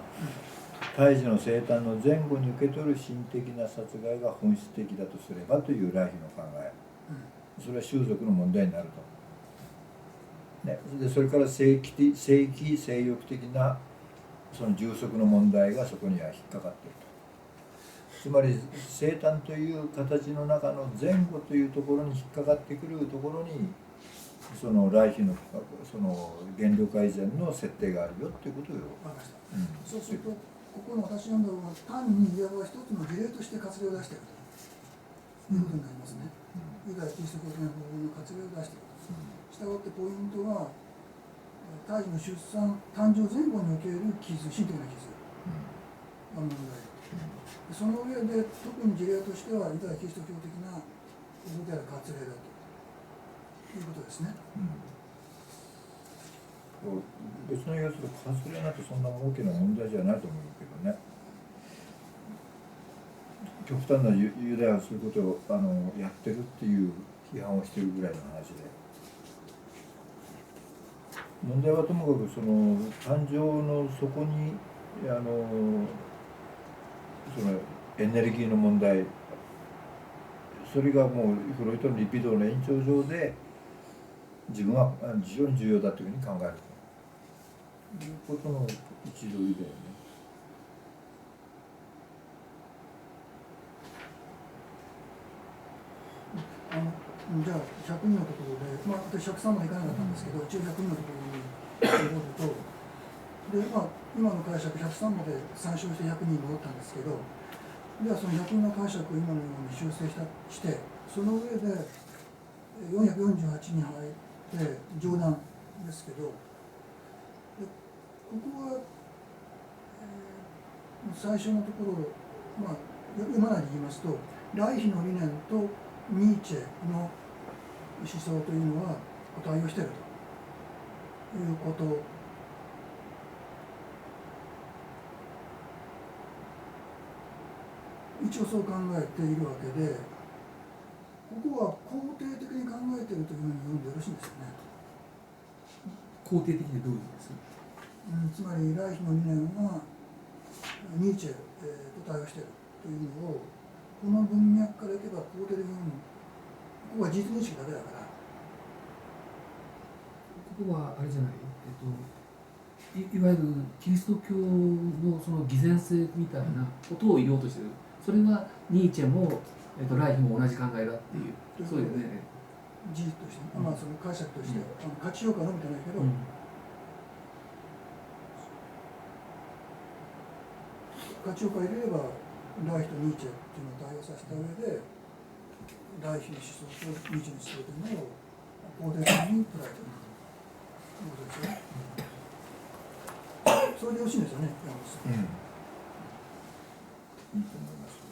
胎児の生誕の前後に受け取る心的な殺害が本質的だとすればという来妃の考え、それは習俗の問題になると、ね、でそれから性器性欲的なその充足の問題がそこには引っかかっていると。つまり生誕という形の中の前後というところに引っかかってくるところにその来妃のその原料改善の設定があるよっていうことよ。わかりました。そうするとここの私の読んだのは単にいわば一つの事例として活例を出しているということになりますね。ユダヤキリスト教的な方法の活例を出していると。したがってポイントは胎児の出産誕生前後における傷、心的な傷が問題。その上で特に事例としてはユダヤキリスト教的な方法である活例だということですね。別の言い方すると活例なんてそんな大きな問題じゃないと思うけどね。極端なユダヤはそういうことをやってるっていう批判をしてるぐらいの話で、問題はともかくその誕生の底にそのエネルギーの問題、それがもうフロイトのリピドの延長上で自分は非常に重要だというふうに考えるということの一例だよね。じゃあ102のところで、私103までいかなかったんですけど、一応102のところに戻ると、で今の解釈103まで参照して102に戻ったんですけど、ではその102の解釈を今のように修正して、その上で448に入って上段ですけど、でここは、最初のところ、読まないで言いますと、来妃の理念とニーチェの思想というのは対応しているということ。一応そう考えているわけで、ここは肯定的に考えているというふうに読んでよろしいんですよね。肯定的でどういうことですか？つまり来妃の理念はニーチェと対応しているというのをこの文脈からいけば肯定的に読む。ここは事実認識だけだから。ここはあれじゃない、いわゆるキリスト教のその偽善性みたいなことを言おうとしている。それがニーチェも、来妃も同じ考えだっていう、そういうね。事実として、その解釈として、価値評価は述べてないけど、価値評価を入れれば、来妃とニーチェっていうのを対応させた上で、来妃の思想とニーチェの思想というのを肯定的に捉えているということですよね。それでよろしいんですよね、山本さん。いいと思いますね。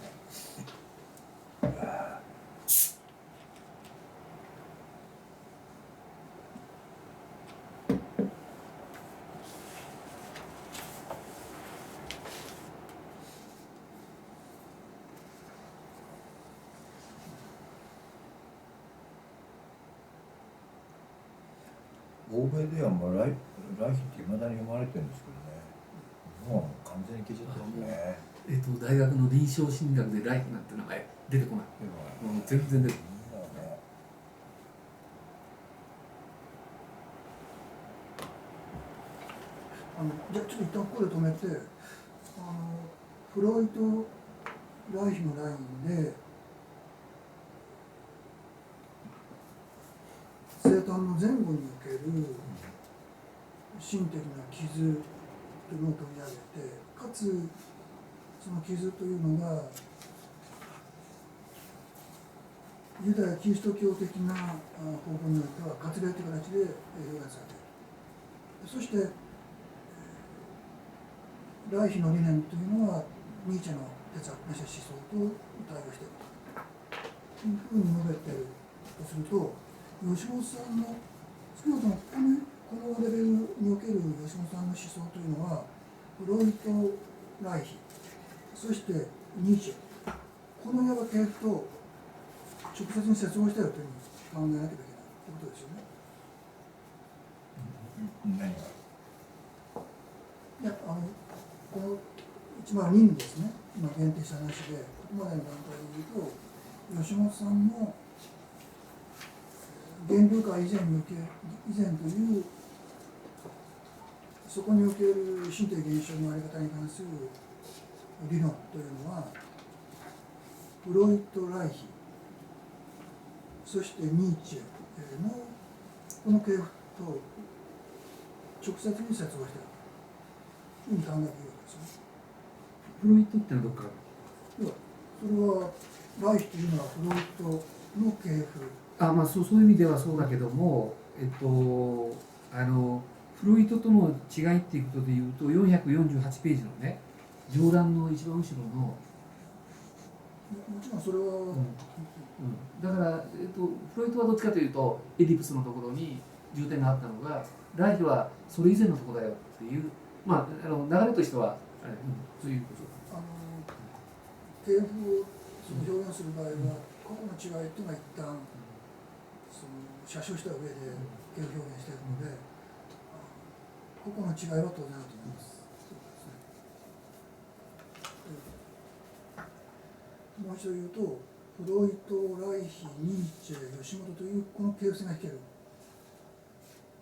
欧米ではもう来妃っていまだに読まれてるんですけどね、もう完全に消えちゃったですね。大学の臨床心理学で来妃なんて名前出てこない。もう全然出てこない。じゃあちょっと一旦ここで止めて、フロイト・来妃のラインで生誕の前後における心的な傷というのを取り上げて、かつその傷というのがユダヤ・キリスト教的な方法においては割礼という形で表現されている。そして来妃の理念というのはニーチェの哲学なし思想と対応しているというふうに述べているとすると、吉本さんの少なくともこのレベルにおける吉本さんの思想というのはフロイト・来妃、そしてニーチェ、このいわば系と直接に接合しているというふうに考考えなきゃいけないってことですよね。何がいやこの102にですね、今限定した話で、ここまでの段階で言うと、吉本さんの原料化以前という、そこにおける身体現象のあり方に関する理論というのは、フロイト・ライヒ、そしてニーチェのこの系譜と直接に接合しているというふうに考えているわけですよね。フロイトってのはどっから？要はそれはライヒというのはフロイトの系譜。まあそういう意味ではそうだけども、フロイトとの違いっていうことでいうと448ページのね、上段の一番後ろの、もちろんそれは、だから、フロイトはどっちかというとエディプスのところに重点があったのが、ライヒはそれ以前のところだよっていう、まあ、流れとしてはそういうこと。系譜を表現する場合は、個々の違いというのは一旦写真した上で系譜表現しているので、個々の違いは当然あると思います。もう一度言うと、フロイト、ライヒ、ニーチェ、吉本というこの系譜線が引ける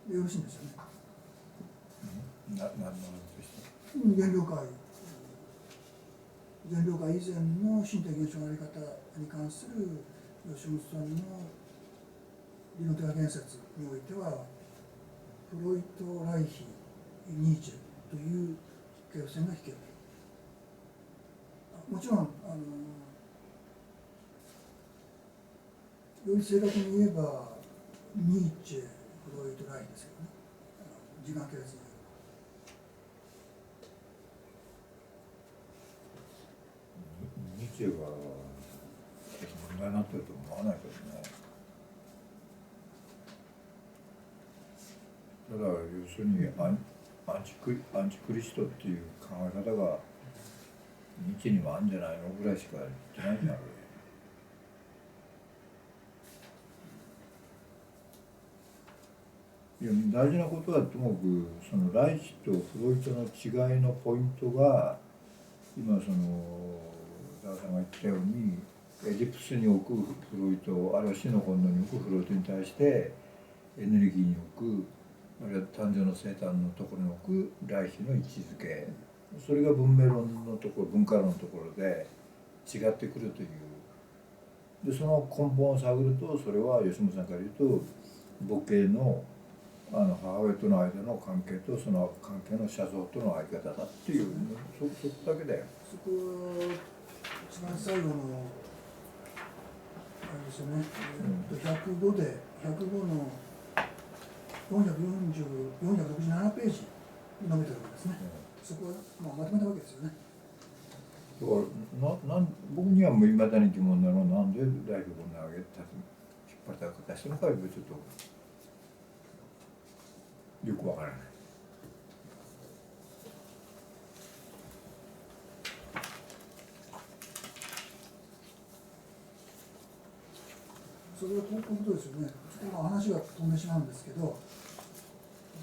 でよろしいんですよね。何の話でした？原料化以前の身体現象のあり方に関する吉本さんの理論的な言説においては、フロイト、ライヒ、ニーチェという系譜線が引ける。もちろんより正確に言えばニーチェ、フロイト、ライヒですけどね、時間系列に。ニーチェが問題になってると思わないけどね。ただ要するにアンチクリストっていう考え方がニーチェにもあるんじゃないのぐらいしか言ってないんだろう。いや大事なことはともかくそのライヒとフロイトの違いのポイントが今その田中さんが言ったようにエジプスに置くフロイトあるいは死の本能に置くフロイトに対してエネルギーに置くあるいは誕生の生誕のところに置くライヒの位置づけ、それが文明論のところ文化論のところで違ってくるという。でその根本を探るとそれは吉本さんから言うと母系の母親との間の関係とその関係の写像との相方だっていう、そこだけだよ。そこは一番最後のあれですよね、105の467ページに述べてるわけですね。そこはまとめたわけですよね。だから僕にはもういまだに疑問なのはなんで大学こんな上げた引っ張った形したのかちょっとよくわからない。それはこういうことですよね。今話が飛んでしまうんですけど、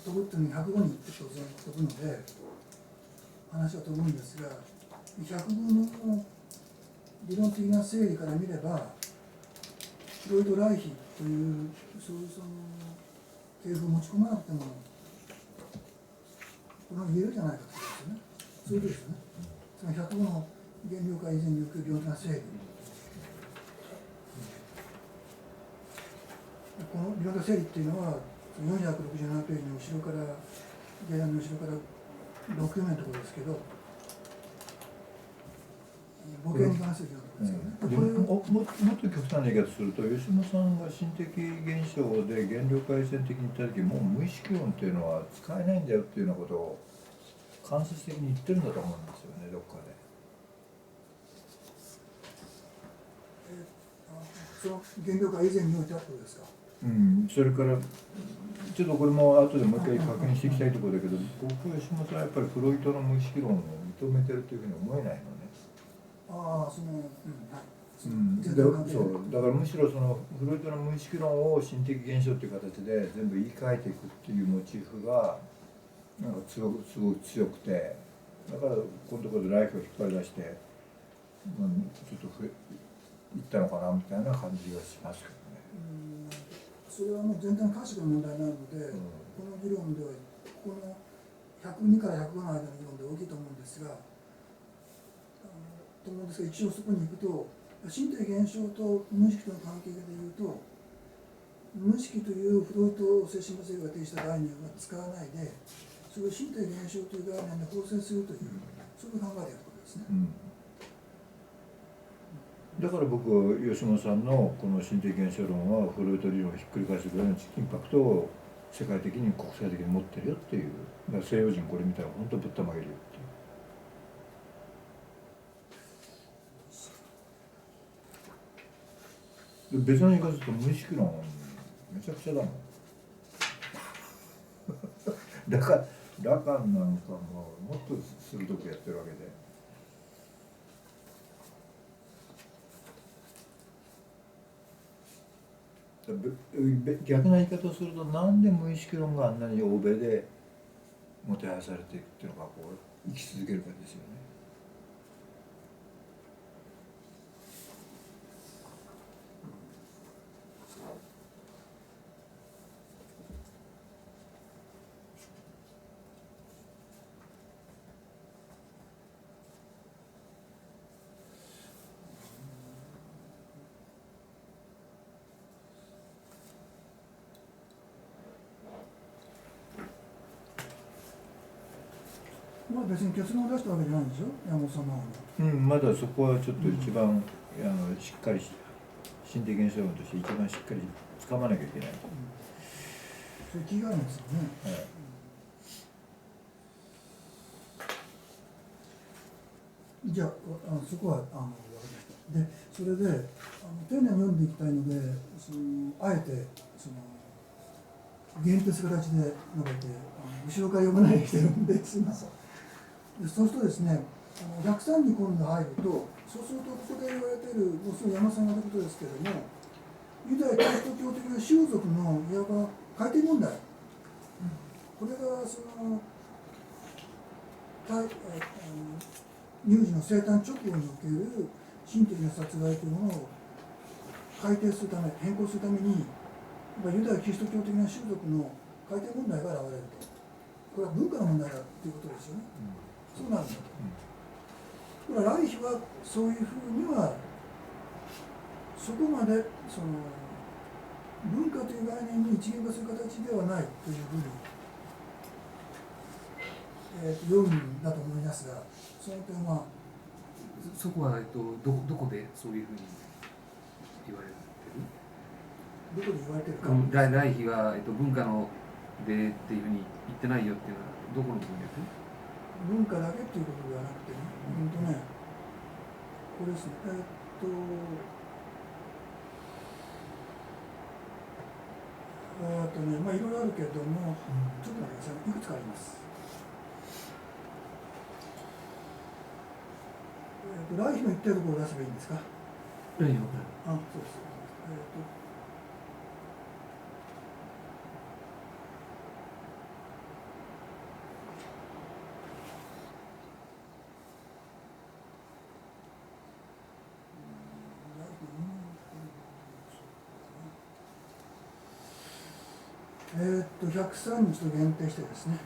飛ぶっていうのに105に当然飛ぶので話が飛ぶんですが、105の理論的な整理から見ればフロイト・ライヒというそういう系譜を持ち込まなくてもこれは言えるじゃないかということですよね。そういうことですよね。その105の原料化以前における理論的な整理、この理論的整理っていうのは467ページの後ろから原案の後ろから6行目のところですけど、母系に関する理論とかですよね。もっと極端な言い方すると吉野さんが心的現象で原料改善的に言った時もう無意識論っていうのは使えないんだよっていうようなことを間接的に言ってるんだと思うんですよね、どっかで。その原料化以前においてはことですか。それからちょっとこれも後でもう一回確認していきたいところだけど、僕は吉本はやっぱりフロイトの無意識論を認めてるというふうに思えないのね。はい、全然関係ない。そうだからむしろそのフロイトの無意識論を心的現象という形で全部言い換えていくっていうモチーフがなんかすごく強くて、だからこのところでライフを引っ張り出して、ちょっといったのかなみたいな感じがしますけどね。それはもう全体の解釈の問題なので、この議論ではこの102から105の間の議論で大きいと思うんですが、一応そこに行くと身体現象と無意識との関係でいうと、無意識というフロイト精神分析が提した概念は使わないで、それを身体現象という概念で構成するという、そういう考えでやることですね。だから僕吉本さんのこの心的現象論はフロイト理論をひっくり返すぐらいのインパクトを世界的に国際的に持ってるよっていう、だから西洋人これ見たら本当ぶったまげるよっていう。別の言い方すると無意識論めちゃくちゃだもんラカンなんかもっと鋭くやってるわけで、逆な言い方をするとなんで無意識論があんなに欧米でもてはやされていくっていうのがこう生き続けるかですよね。まあ別に結論を出したわけじゃないんでしょ、山本さんの方に。まだそこはちょっと一番、しっかり心的現象論として一番しっかり掴まなきゃいけない。それ気があるんですよね。じゃあそこは分かりました。でそれで丁寧に読んでいきたいので、あえて限定する形で述べて後ろから読まないようにしてるんですいません。でそうするとですね、103に今度入ると、そうするとここで言われている、もうすぐ山さんが言ったことですけれども、ユダヤキリスト教的な習俗のいわば改定問題、これが乳児の生誕直後における身的な殺害というものを改定するため、変更するために、ユダヤキリスト教的な習俗の改定問題が現れると。これは文化の問題だということですよね。そうなんだと。これはライヒはそういうふうにはそこまで文化という概念に一元化する形ではないというふうに、読むんだと思いますが、その点はそこは、どこでそういうふうに言われてる？どこで言われてるか。来妃は、文化のでっていうふうに言ってないよっていうのはどこの部分です？文化だけっていうことではなくてね、これですね、いろいろあるけれども、ちょっと待ってください、いくつかあります。来妃の言ってるところを出せばいいんですか？来妃の、そうです。103にちょっと限定してですね。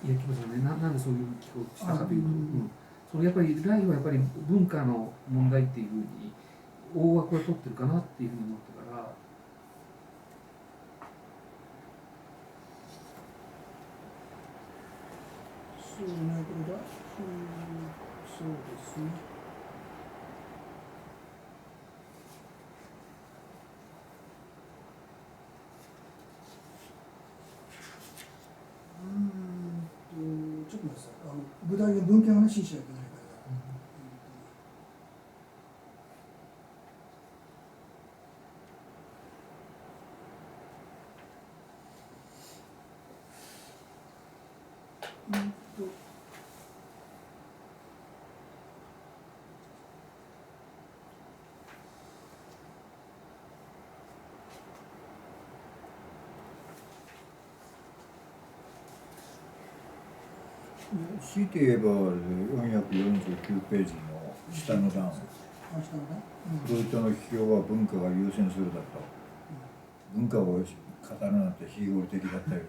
いや、木村さんね、なんでそういう気をしたかというと、やっぱり来はやっぱり文化の問題っていうふうに大枠は取ってるかなっていうふうに思ったから。そうね、これだ。そうですね。きます。具体的に文献をね、信じちゃいけないから。強いて言えば449ページの下の段、フロイトの批評は文化が優先するだと、文化を語るなんて非合理的だったよ、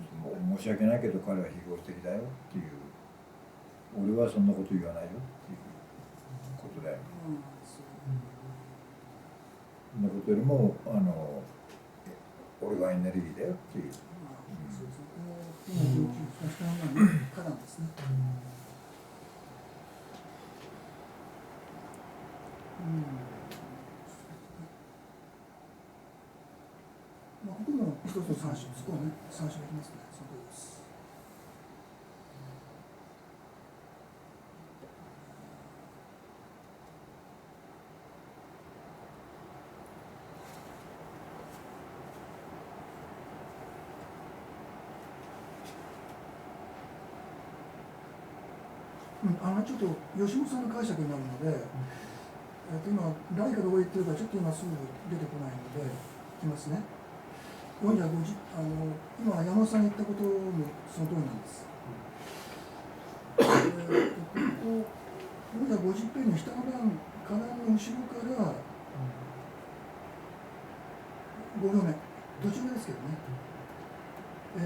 申し訳ないけど彼は非合理的だよっていう、俺はそんなこと言わないよっていうことだよ。そんなことよりも俺はエネルギーだよっていう。からですね。まあ、ここも一つの参照、そこはね、参照できますね。その通りです。ちょっと吉本さんの解釈になるので、今、誰がどう言ってるか、ちょっと今すぐ出てこないので、いきますね。450、今、山本さんが言ったこともその通りなんです。ここ、450ページの下の段、課題の後ろから5行目、途中目ですけどね。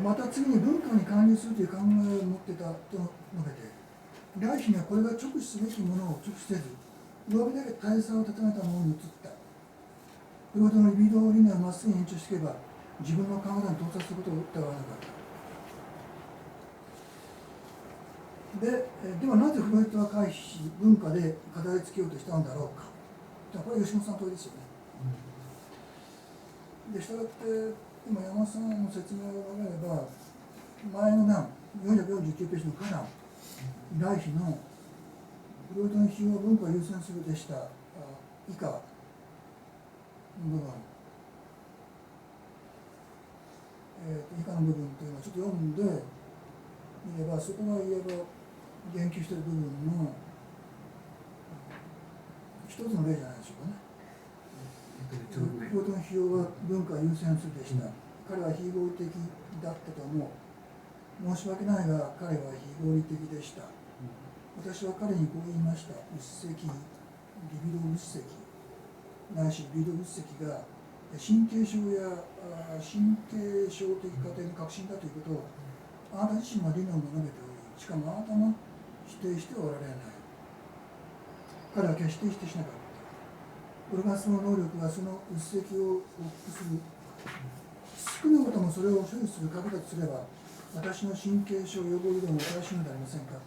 また次に文化に関連するという考えを持ってたと述べて、来賓がこれが直視すべきものを直視せず、上辺だけ大差を立てたものに移った。フロイトのリビドー理念をまっすぐに延長していけば、自分の考えに到達することを疑わなかった。ではなぜフロイトは回避し、文化で語りつけようとしたのだろうか。これは吉本さんの問いですよね。で、したがって、今山本さんの説明を挙げれば、前の段、449ページの下段、来賓のフロイトの批評は文化を優先するでした以下の部分、以下の部分というのをちょっと読んでみれば、そこが言えば言及している部分の一つの例じゃないでしょうかね。フロイトの批評は文化を優先するでした。彼は非合理的だったと思う。申し訳ないが彼は非合理的でした。私は彼にこう言いました。うっせき、リビドうっせき、ないしリビドうっせきが神経症や神経症的過程の革新だということをあなた自身の理論も述べており、しかもあなたも否定しておられない。彼は決して否定しなかった。俺がその能力はそのうっせきを克服する。少なくともそれを所有する鍵だとすれば、私の神経症予防理論を正しいのでありませんか。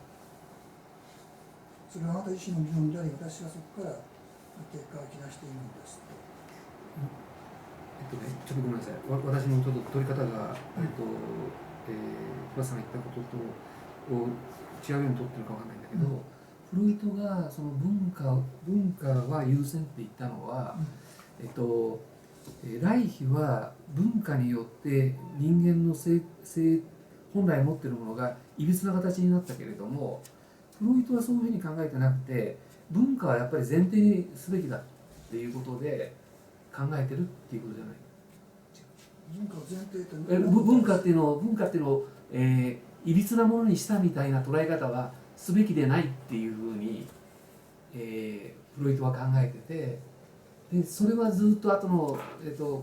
それはあなた自身の理論であり、私はそこから結果を引き出しているのです。ちょっとごめんなさい。私のちょっと取り方が、桑田さんが言ったことと違うように取ってるかわかんないんだけど、フロイトがその文化は優先って言ったのは、来妃は文化によって人間の本来持っているものがいびつな形になったけれども、フロイトはそういうふうに考えてなくて、文化はやっぱり前提にすべきだっていうことで考えてるっていうことじゃない。文化を前提と文化っていうのを、いびつなものにしたみたいな捉え方はすべきでないっていうふうに、フロイトは考えてて、でそれはずっと後の、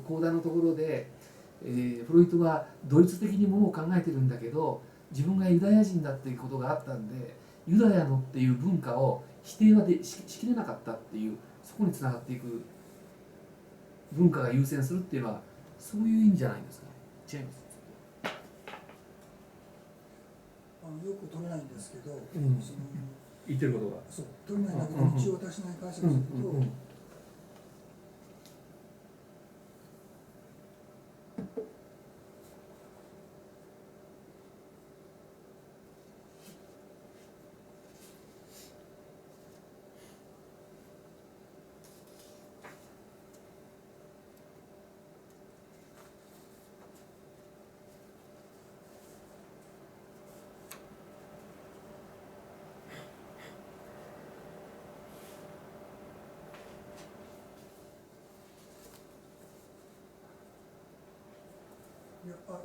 講談のところで、フロイトはドイツ的にものを考えてるんだけど、自分がユダヤ人だっていうことがあったんで、ユダヤのっていう文化を否定はしきれなかったっていう、そこにつながっていく、文化が優先するっていうのはそういう意味じゃないんですかね。違います。よく取れないんですけど、言ってることがそう取れないんだけど、一応私の解釈すると、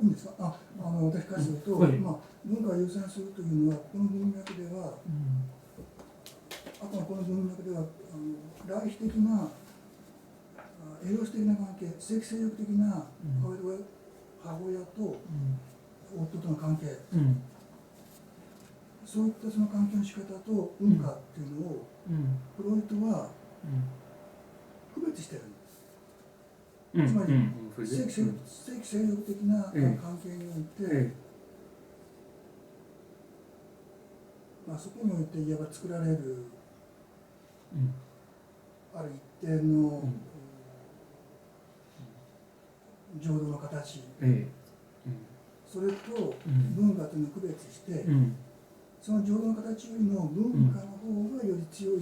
いいんですか。私からすると、はい文化を優先するというのは、この文脈では、あとはこの文脈では、来比的な、エロス的な関係、性的性欲的な母親と夫との関係、そういったその関係の仕方と文化っていうのを、フロイトは区別してるんです。つまり、性的性欲的な関係において、そこにおいていわば作られる、ある一定の、浄土の形、それと文化というのを区別して、その浄土の形よりも文化の方がより強い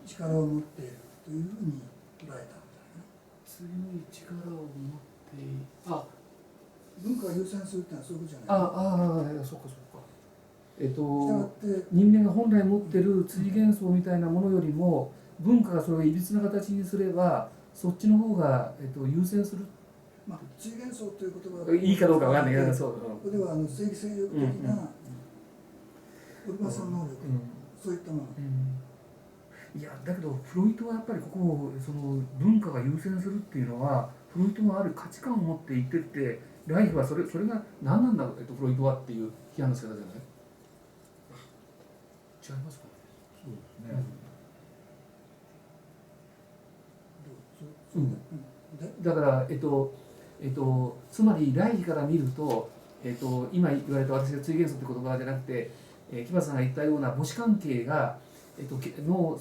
力を持っているというふうに捉えたんだよね。強い力を持っている。文化を優先するってのはそういうことじゃない。そうかそうか。したがって人間が本来持ってる追元素みたいなものよりも文化がそれをいびつな形にすればそっちの方が、優先する。追元素という言葉がいいかどうかわかんないけど、ここでは正義性欲的なオルバスの能力、そういったもの。いやだけどフロイトはやっぱりここその文化が優先するっていうのはフロイトはある価値観を持って言っててライフはそれが何なんだ、フロイトはっていう批判の仕方じゃない。違いますか。そうですね。だからつまり来から見ると、今言われた私が追元素って言葉じゃなくて、木場さんが言ったような母子関係が、そ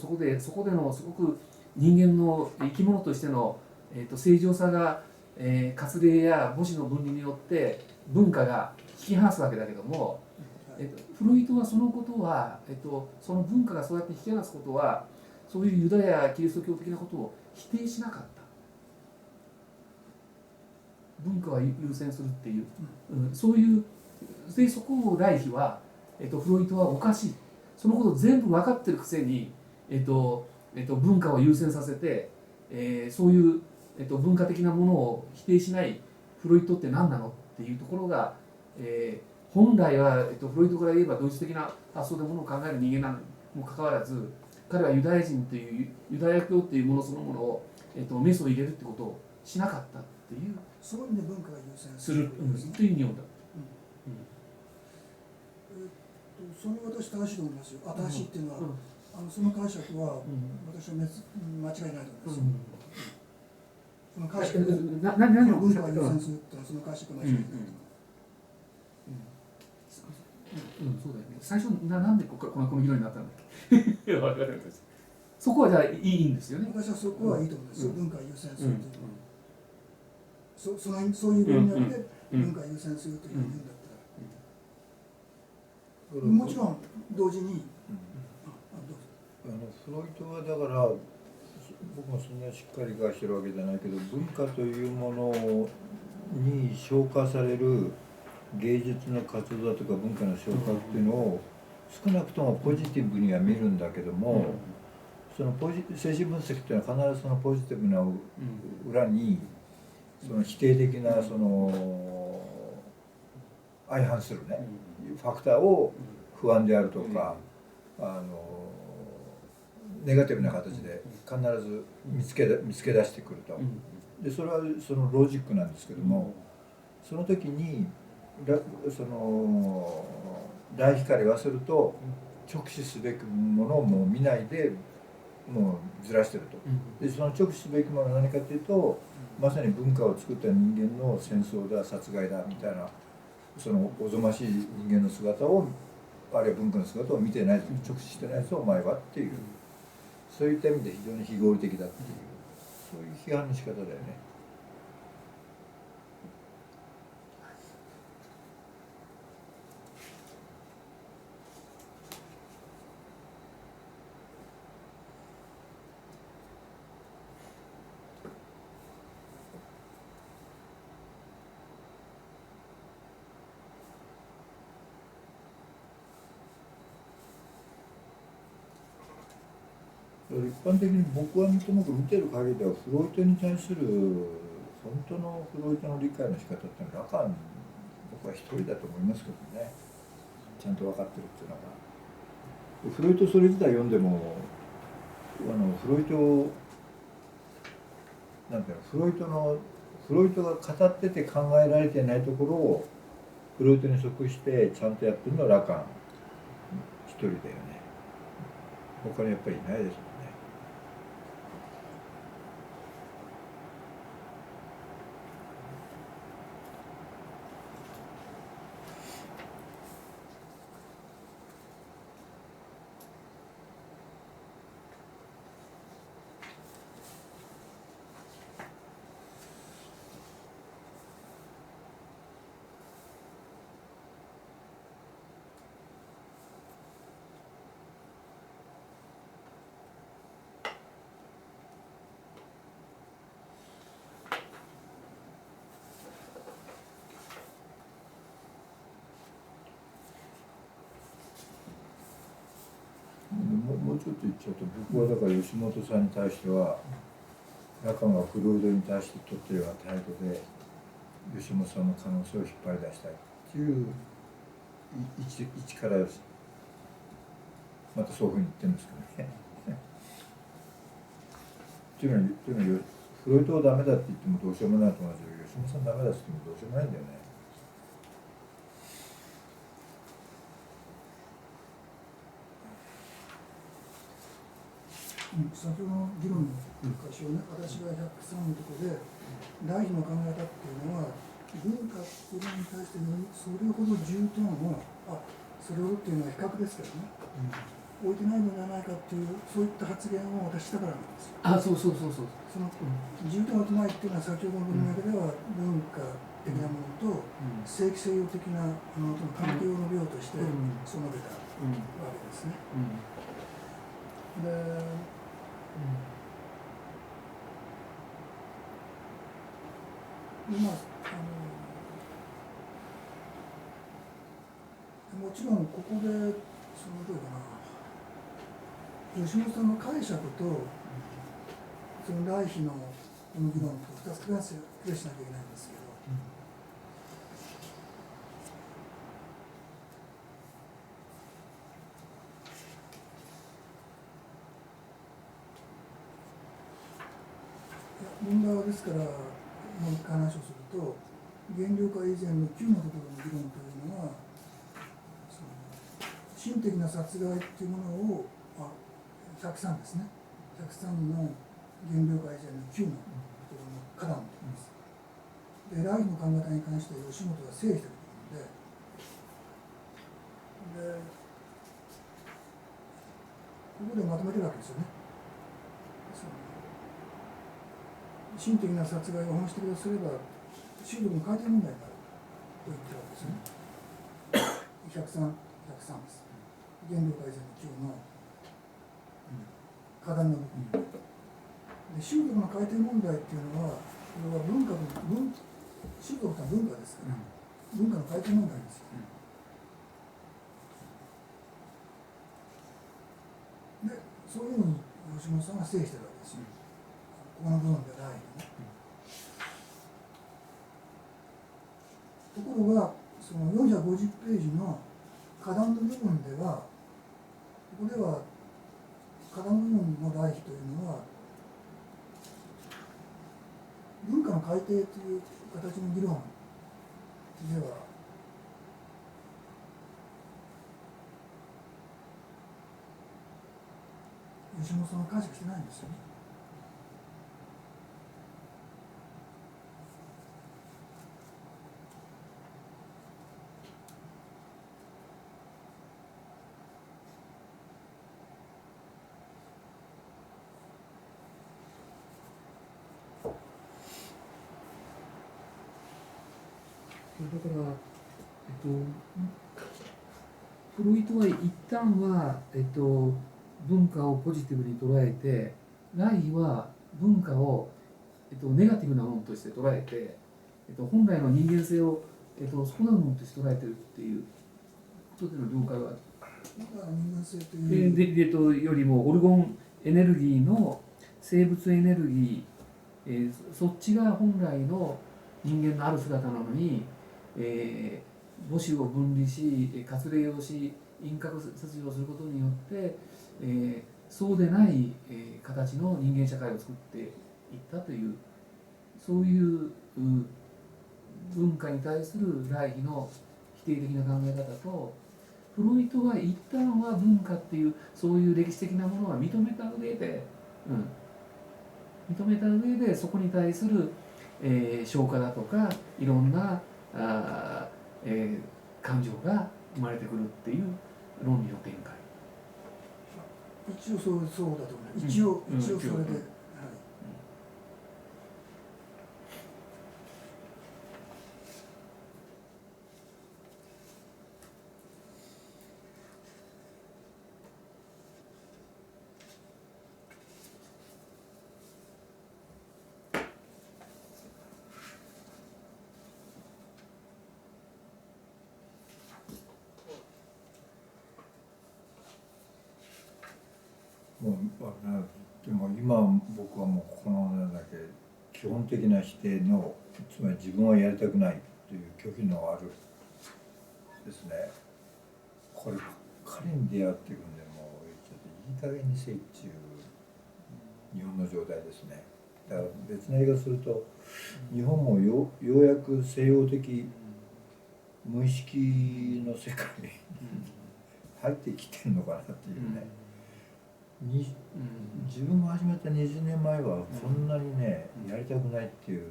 こでのすごく人間の生き物としての、正常さが、割礼や母子の分離によって文化が引き離すわけだけども、フロイトはそのことは、その文化がそうやって引き離すことはそういうユダヤキリスト教的なことを否定しなかった。文化は優先するっていう、そういうでそこを来比は、フロイトはおかしい、そのことを全部分かってるくせに、文化を優先させて、そういう、文化的なものを否定しないフロイトって何なのっていうところが、本来は、フロイトから言えば同一的な発想でものを考える人間なのにもかかわらず彼はユダヤ人というユダヤ教っていうものそのものを、メスを入れるってことをしなかったっていう。そういう意味で文化が優先するっていうふうに読んだ。それは私正しいと思いますよ。正しいっていうのは、その解釈は私は間違いないと思います。その解釈で文化が優先するっていうのはその解釈は間違いないと思います。そうだよね。最初なんでこの議論になったんだっけ。わかるんです。そこはじゃあいいんですよね。私はそこはいいと思いますよ。文化を優先するというのは。そういう分野で文化を優先するというふうに言うんだったら、もちろん同時に、フロイトはだから僕もそんなしっかり理解してるわけじゃないけど、文化というものに昇華される芸術の活動だとか文化の昇華っていうのを少なくともポジティブには見るんだけども、その精神分析っていうのは必ずそのポジティブな裏にその否定的なその相反するねファクターを不安であるとかネガティブな形で必ず見つけ出してくると。でそれはそのロジックなんですけども、その時にその来比から言わせると直視すべきものをもう見ないでもうずらしてると。でその直視すべきものは何かというと、まさに文化を作った人間の戦争だ殺害だみたいなそのおぞましい人間の姿をあるいは文化の姿を見てない直視してないぞお前はっていう、そういった意味で非常に非合理的だっていうそういう批判の仕方だよね。一般的に僕はともかく見てる限りではフロイトに対する本当のフロイトの理解の仕方っていうのはラカン僕は一人だと思いますけどね。ちゃんと分かってるっていうのが。フロイトそれ自体読んでもフロイトなんていうのフロイトが語ってて考えられてないところをフロイトに即してちゃんとやってるのはラカン一人だよね。他にやっぱりいないですもんね。もうちょっと言っちゃうと、僕はだから吉本さんに対してはラカンがフロイドに対して取ってるような態度で吉本さんの可能性を引っ張り出したいっていう位置からまたそういうふうに言ってるんですけどね。っていうのはフロイトはダメだって言ってもどうしようもないと同じで、吉本さんダメだって言ってもどうしようもないんだよね。先ほどの議論の箇所ね、私が103のところで大事な考え方っていうのは文化っていうのに対してそれほど重点をそれほどっていうのは比較ですけどね、置いてないのではないかっていうそういった発言を私したからなんですよ。そうその重点を置いてないっていうのは先ほどの文脈では文化的なものと正規西洋的なものとの関係の量としてそう述べたわけですね。でもちろんここでどうかな、吉本さんの解釈とその来賓のこの議論と2つクラスしなきゃいけないんですけど、問題はですから、もう一回話をすると、原料化以前の9のところの議論というのは、心的な殺害っていうものを、103ですね、103の原料化以前の9のところの花壇と言います。で、来賓の考え方に関して吉本が整理しているところで、ここでまとめてるわけですよね。心的な殺害を本質的とすれば、宗教の改定問題になると言ってるわけですよね。103です。原料改善の9の課題の部分で、宗教の改定問題っていうのは、これは宗教とは文化ですから、文化の改定問題ですよ。で、そういうふうに吉本さんが整理してるわけですよ。この部分ではないね。ところが、その450ページの花壇の部分では、ここでは花壇部分の来賓というのは、文化の改定という形の議論では、吉本さんは解釈してないんですよね。だから、フロイトは一旦は、文化をポジティブに捉えて、来賓は文化を、ネガティブなものとして捉えて、本来の人間性を、損なうものとして捉えてるっていうことでの了解は、人間性というよりもオルゴンエネルギーの生物エネルギー、そっちが本来の人間のある姿なのに、母子を分離し割礼をし陰核切除をすることによって、そうでない、形の人間社会を作っていったというそういう文化に対する来妃の否定的な考え方と、フロイトは一旦は文化っていうそういう歴史的なものは認めた上で、認めた上でそこに対する、消化だとかいろんな感情が生まれてくるっていう論理の展開。一応そうだと思います。一応それで、はい。でも今僕はもうこのなんだっけ基本的な否定のつまり自分はやりたくないという拒否のあるですね、こればっかりに出会っていくんで、もうちょっといい加減にせいっていう日本の状態ですね。だから別な言い方すると日本もようやく西洋的無意識の世界に入ってきてるのかなっていうね。自分が始めた20年前はそんなにね、やりたくないっていうふう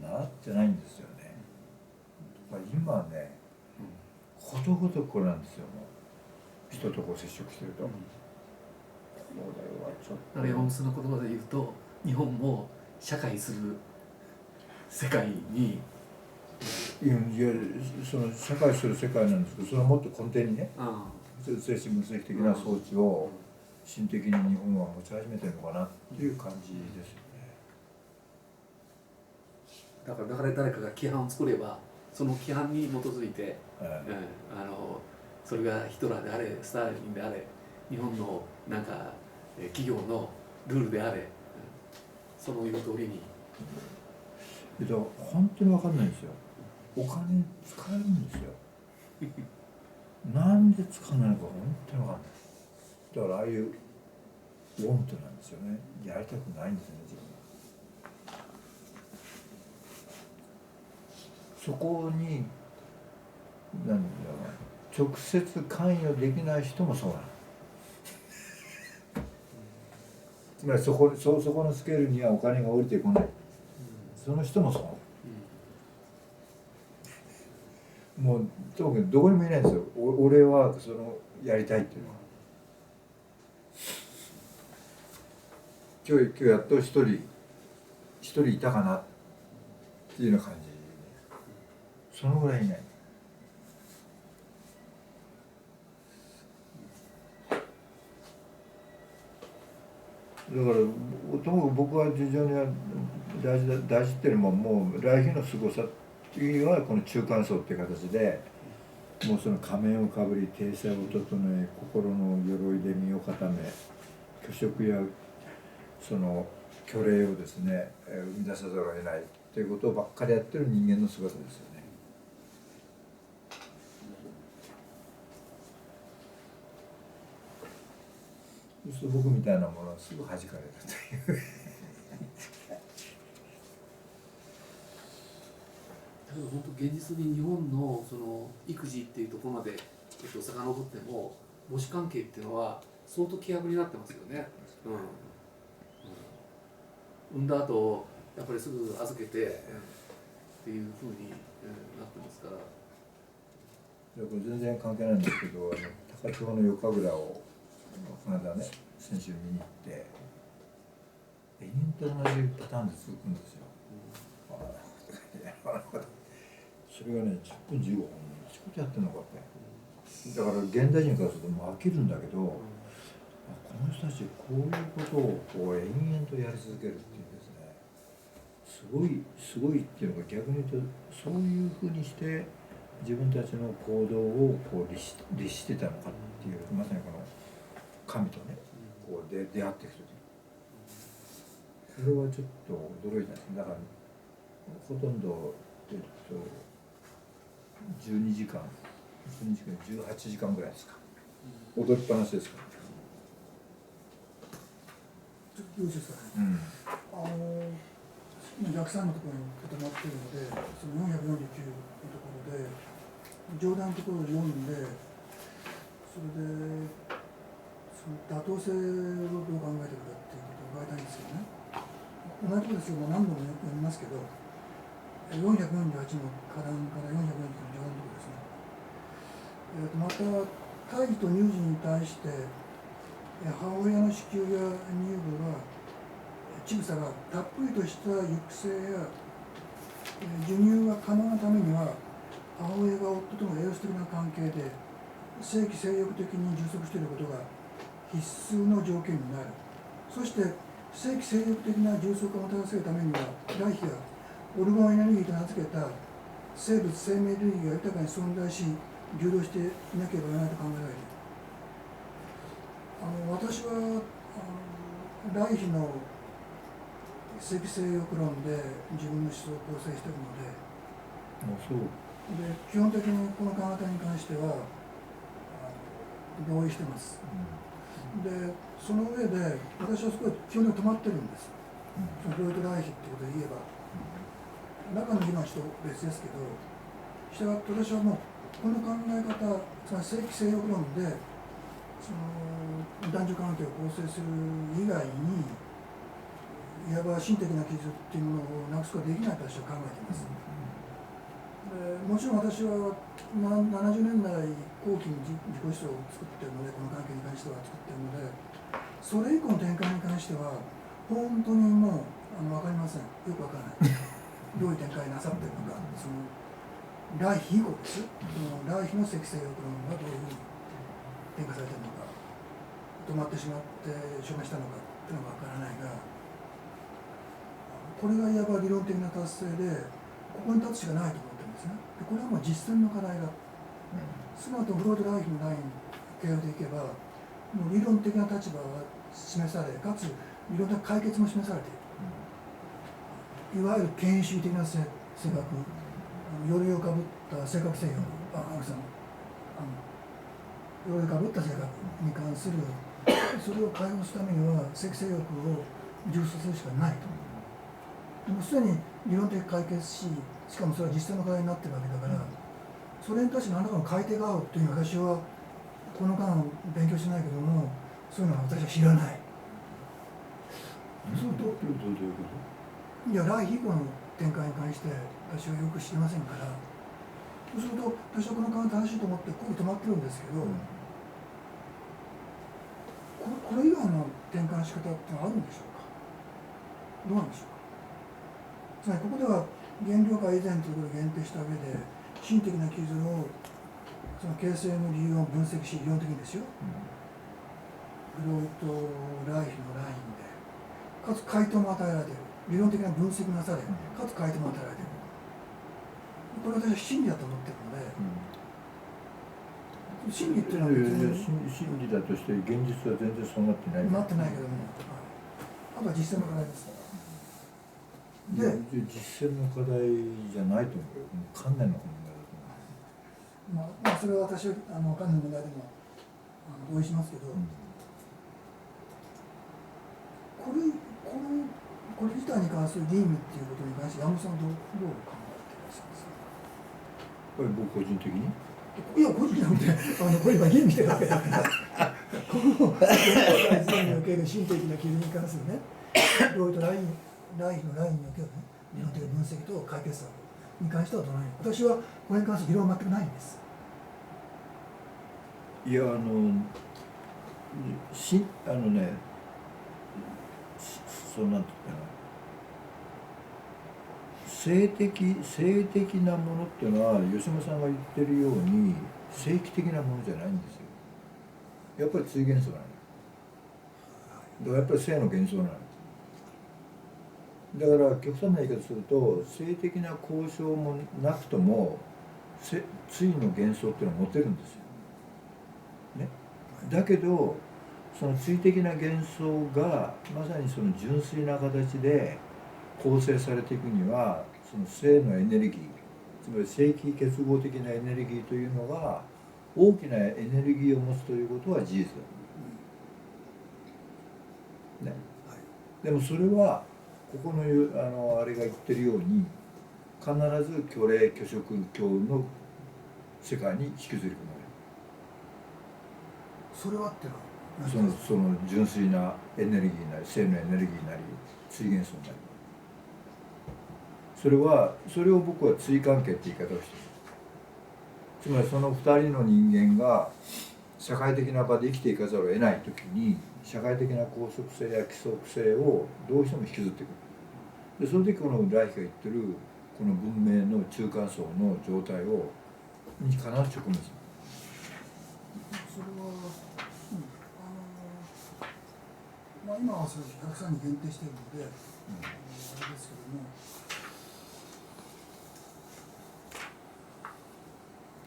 にはなってないんですよね。今はね、ことごとくこれなんですよ。もう人とこう接触してると、これはちょっと山本さんの言葉で言うと、日本も社会する世界にいやその社会する世界なんですけど、それはもっと根底にね、精神分析的な装置を心的に日本は持ち始めてるのかなっていう感じですよね。だから誰かが規範を作ればその規範に基づいて、それがヒトラーであれスターリンであれ日本のなんか企業のルールであれ、その言う通りに。本当に分かんないんですよ。お金使えるんですよ。なんで使わないのか本当に分かんない。だからああいうウォントなんですよね。やりたくないんですよね、自分は。そこに何だろう、直接関与できない人もそうなの。つまりそこのスケールにはお金が降りてこない、その人もそうなの。もうとにかくどこにもいないんですよ。俺はそのやりたいっていうのは。今日やっと一人いたかなっていうような感じ。そのぐらいいない。だからともかく僕は非常に大事っていうのも、もう来妃のすごさっていうのはこの中間層っていう形で、もうその仮面をかぶり体裁を整え心の鎧で身を固め虚飾やその虚礼をですね生み出さざるを得ないということをばっかりやってる人間の姿ですよね。そうすると僕みたいなものはすぐ弾かれるという本当現実に日本のその育児っていうところまで遡っても母子関係っていうのは相当希薄になってますよね。産んだ後やっぱりすぐ預けて、っていうふうに、なってますから。これ全然関係ないんですけど、高千穂の夜神楽をこの間ね先週見に行って延々と同じパターンで続くんですよ。それがね10分15分仕事やってるのかって。だから現代人からするともう飽きるんだけど、この人たちこういうことをこう延々とやり続けるっていうですね、すごいっていうのが逆に言うとそういうふうにして自分たちの行動をこう律してたのかっていう、まさにこの神とねこう出会っていくとき、これはちょっと驚いたんです。だからほとんど12時間18時間ぐらいですか。踊りっぱなしですか。ちょっとよろしいですかね。逆算のところに固まっているので、その449のところで上段のところを読んで、それでその妥当性をどう考えているかっていうことを伺いたいんですけどね。同じことですけど、何度も読みますけど、448の下段から449の上段のところですね。また胎児と乳児に対して母親の子宮や乳房は乳房がたっぷりとした育成や授乳が可能なためには、母親が夫との栄養的な関係で性器性欲的に充足していることが必須の条件になる。そして性器性欲的な充足をもたらせるためには、ライヒがオルゴンエネルギーと名付けた生物生命エネルギーが豊かに存在し流動していなければならないと考えられる。私はライヒの性器性欲論で自分の思想を構成しているので、そうで基本的にこの考え方に関しては同意してます。でその上で私はすごい基本に止まってるんです。そのフロイト・ライヒってことで言えば、中の議論はちょっと別ですけど、したがって私はもうこの考え方、つまり性器性欲論でその男女関係を構成する以外に、いわば心的な傷っていうものをなくすことができないと私は考えています。でもちろん私は70年代後期に自己思想を作っているので、この関係に関しては作っているので、それ以降の展開に関しては本当にもう分かりません。よく分からない。どういう展開なさっているのか、その来妃以降です。来妃の積性欲論がどういうふうに展開されているのか、止まってしまって証明したのかっていうのは分からないが、これがいわば理論的な達成で、ここに立つしかないと思ってるんですね。でこれはもう実践の課題だ。スマート・フロード・ライフのライン経由でいけば、もう理論的な立場が示され、かつ理論的な解決も示されている。いわゆる権威主義的な性格、鎧をかぶった性格性欲、鎧をかぶった性格に関する、それを解放するためには性性欲を重視するしかないと。もうすでに理論的に解決し、しかもそれは実践の課題になっているわけだから、それに対して何らかの改定が合うというのは私はこの間勉強しないけども、そういうのは私は知らない。そうすると、いや来妃以降の展開に関して私はよく知りませんから、そうすると私はこの考え正しいと思ってここに止まってるんですけど、これ以外の展開の仕方ってのはあるんでしょうか。どうなんでしょうか。つまりここでは原料化以前ということを限定した上で、心的な傷をその形成の理由を分析し、理論的にですよ、フロイト・ライヒのラインで、かつ回答も与えられている、理論的な分析もなされ、かつ回答も与えられている。これは私は真理だと思っているので、真理っていうのは別に真理だとして現実は全然そうなってない。なってないけども、あとは実践の課題ですから。で実践の課題じゃないと思うよ。観念の問題だと思う。まあそれは私は観念の問題でも同意しますけど、これ自体に関する吟味っていうことに関して山本さんはどう考えていらっしゃいますか。これ僕個人的にいや個人じゃなくてこれ今吟味してるわけだからこの現代における心的な傷に関するね、ロイとラインのラインにおけるね、理論的な分析と解決策に関してはどのように、私はこれに関する議論は全くないんです。いやそうなんて言ったら、性的なものっていうのは吉野さんが言ってるように正規的なものじゃないんですよ。やっぱり対元素なの。だからやっぱり性の幻想なの。だから極端な言い方すると、性的な交渉もなくとも対の幻想っていうのは持てるんですよ。ね。だけどその対的な幻想がまさにその純粋な形で構成されていくには、その性のエネルギー、つまり正規結合的なエネルギーというのが大きなエネルギーを持つということは事実だ、ね、はい、でもそれはここのあれが言ってるように必ず虚霊虚色教の世界に引きずり込まれる。それはっていうのはその純粋なエネルギーなり生のエネルギーなり追元素なり、それを僕は対関係って言い方をしている。つまりその2人の人間が社会的な場で生きていかざるを得ない時に社会的な拘束性や規則性をどうしても引きずってくる。でその時このライヒが言ってるこの文明の中間層の状態に必ず直面する。それは、まあ、今はそれ103に限定しているので、あれですけども、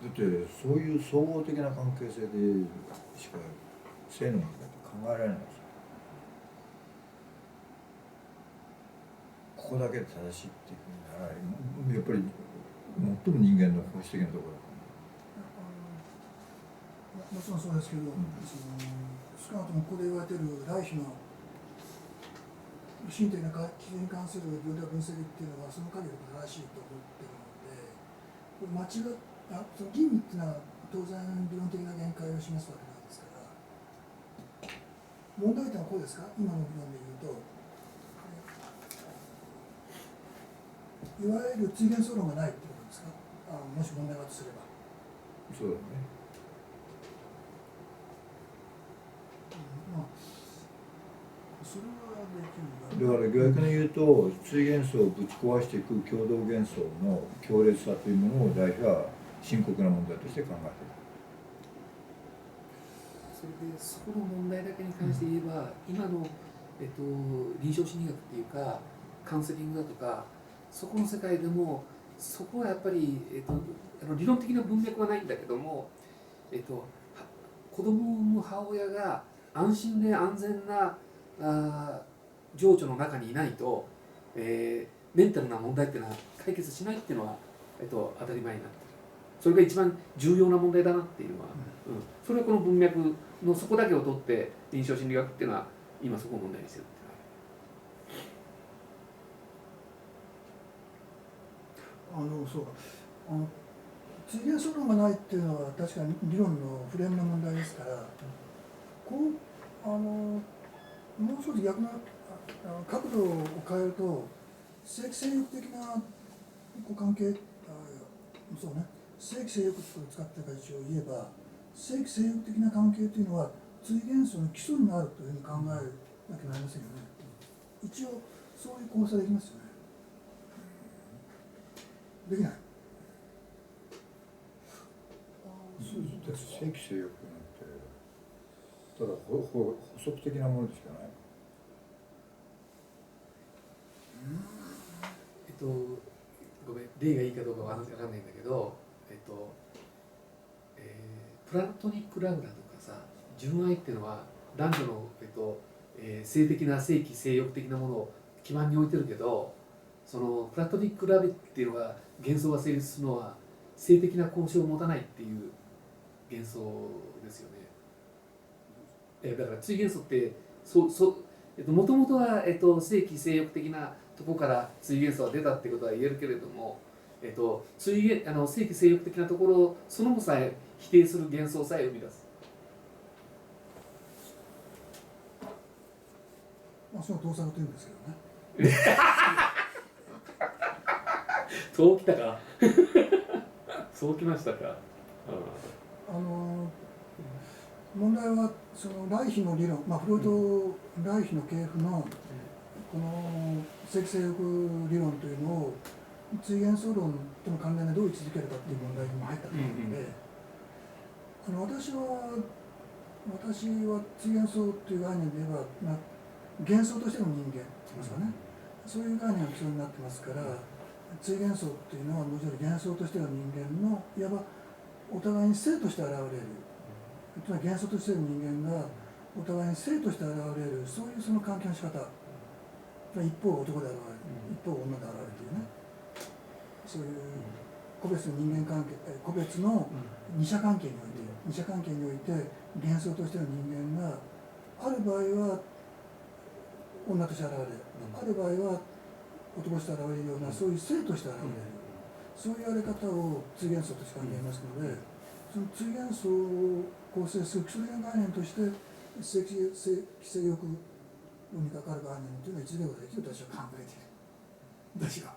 だってそういう総合的な関係性でしか性の問題って考えられないですよ。ここだけで正しいっていうふうにならない。やっぱり最も人間の本質的なところだと思う。もちろんそうですけど、少なくともここで言われているライヒの身体の基準に関する分類分析っていうのはその限り正しいと思っているので、間違その吟味っていうのは当然理論的な限界を示すわけなんですから、問題点はこうですか、今の理論で言うと、いわゆる追元総論がないってことですか、もし問題があるとすれば。そうだね。まあそれはできるだから逆に言うと追元素をぶち壊していく共同元素の強烈さというものを大表は深刻な問題として考えている。それでそこの問題だけに関して言えば、今の、臨床心理学っていうかカウンセリングだとかそこの世界でもそこはやっぱり、理論的な文脈はないんだけども、子供を産む母親が安心で安全な情緒の中にいないと、メンタルな問題っていうのは解決しないっていうのは、当たり前になってる。それが一番重要な問題だなっていうのは、それはこの文脈のそこだけを取って臨床心理学っていうのは今そこを問題にしてるっていうのは。そうか、追元総論がないっていうのは確かに理論のフレームの問題ですから、こうもう少し逆な角度を変えると正規性欲的な関係、そうね、正規性欲と使ってるから一応言えば、正規性欲的な関係というのは追元素の基礎になるというふうに考えなきゃなりませんよね。一応そういう構成できますよね。できない。正規性欲なんてただ補足的なものでしかない。ごめん、例がいいかどうかわかんないんだけど、プラトニックラブだとかさ、純愛っていうのは男女の、性的な性器性欲的なものを基盤に置いてるけど、そのプラトニックラブっていうのが幻想が成立するのは性的な交渉を持たないっていう幻想ですよね。だから追元素ってもともとは、性器性欲的なところから追元素は出たってことは言えるけれども、性器性欲的なところをそのもさえ否定する幻想さえ生み出す。まあそれはどうされてるんですけどね。そうきたかそうきましたか。問題はそのライヒの理論、フロイト、ライヒの系譜のこの正規性欲理論というのを追元素論との関連でどう位置づけるかっていう問題にも入ったと思うので、私は追元素という概念で言えば、幻想としての人間ですかね、そういう概念が基礎になってますから、追元素っていうのはもちろん幻想としての人間のいわばお互いに性として現れる、つまり幻想としての人間がお互いに性として現れる、そういうその関係の仕方、一方男で現れる、一方女で現れるというね、そういう個別の人間関係、個別の二者関係において幻想としての人間がある場合は女として現れる、ある場合は男として現れるような、そういう性として現れる、そういうやり方を追元素として考えますので、その追元素を構成する基礎的な概念として性欲にかかる概念というのは一例ができると私は考えている。私が。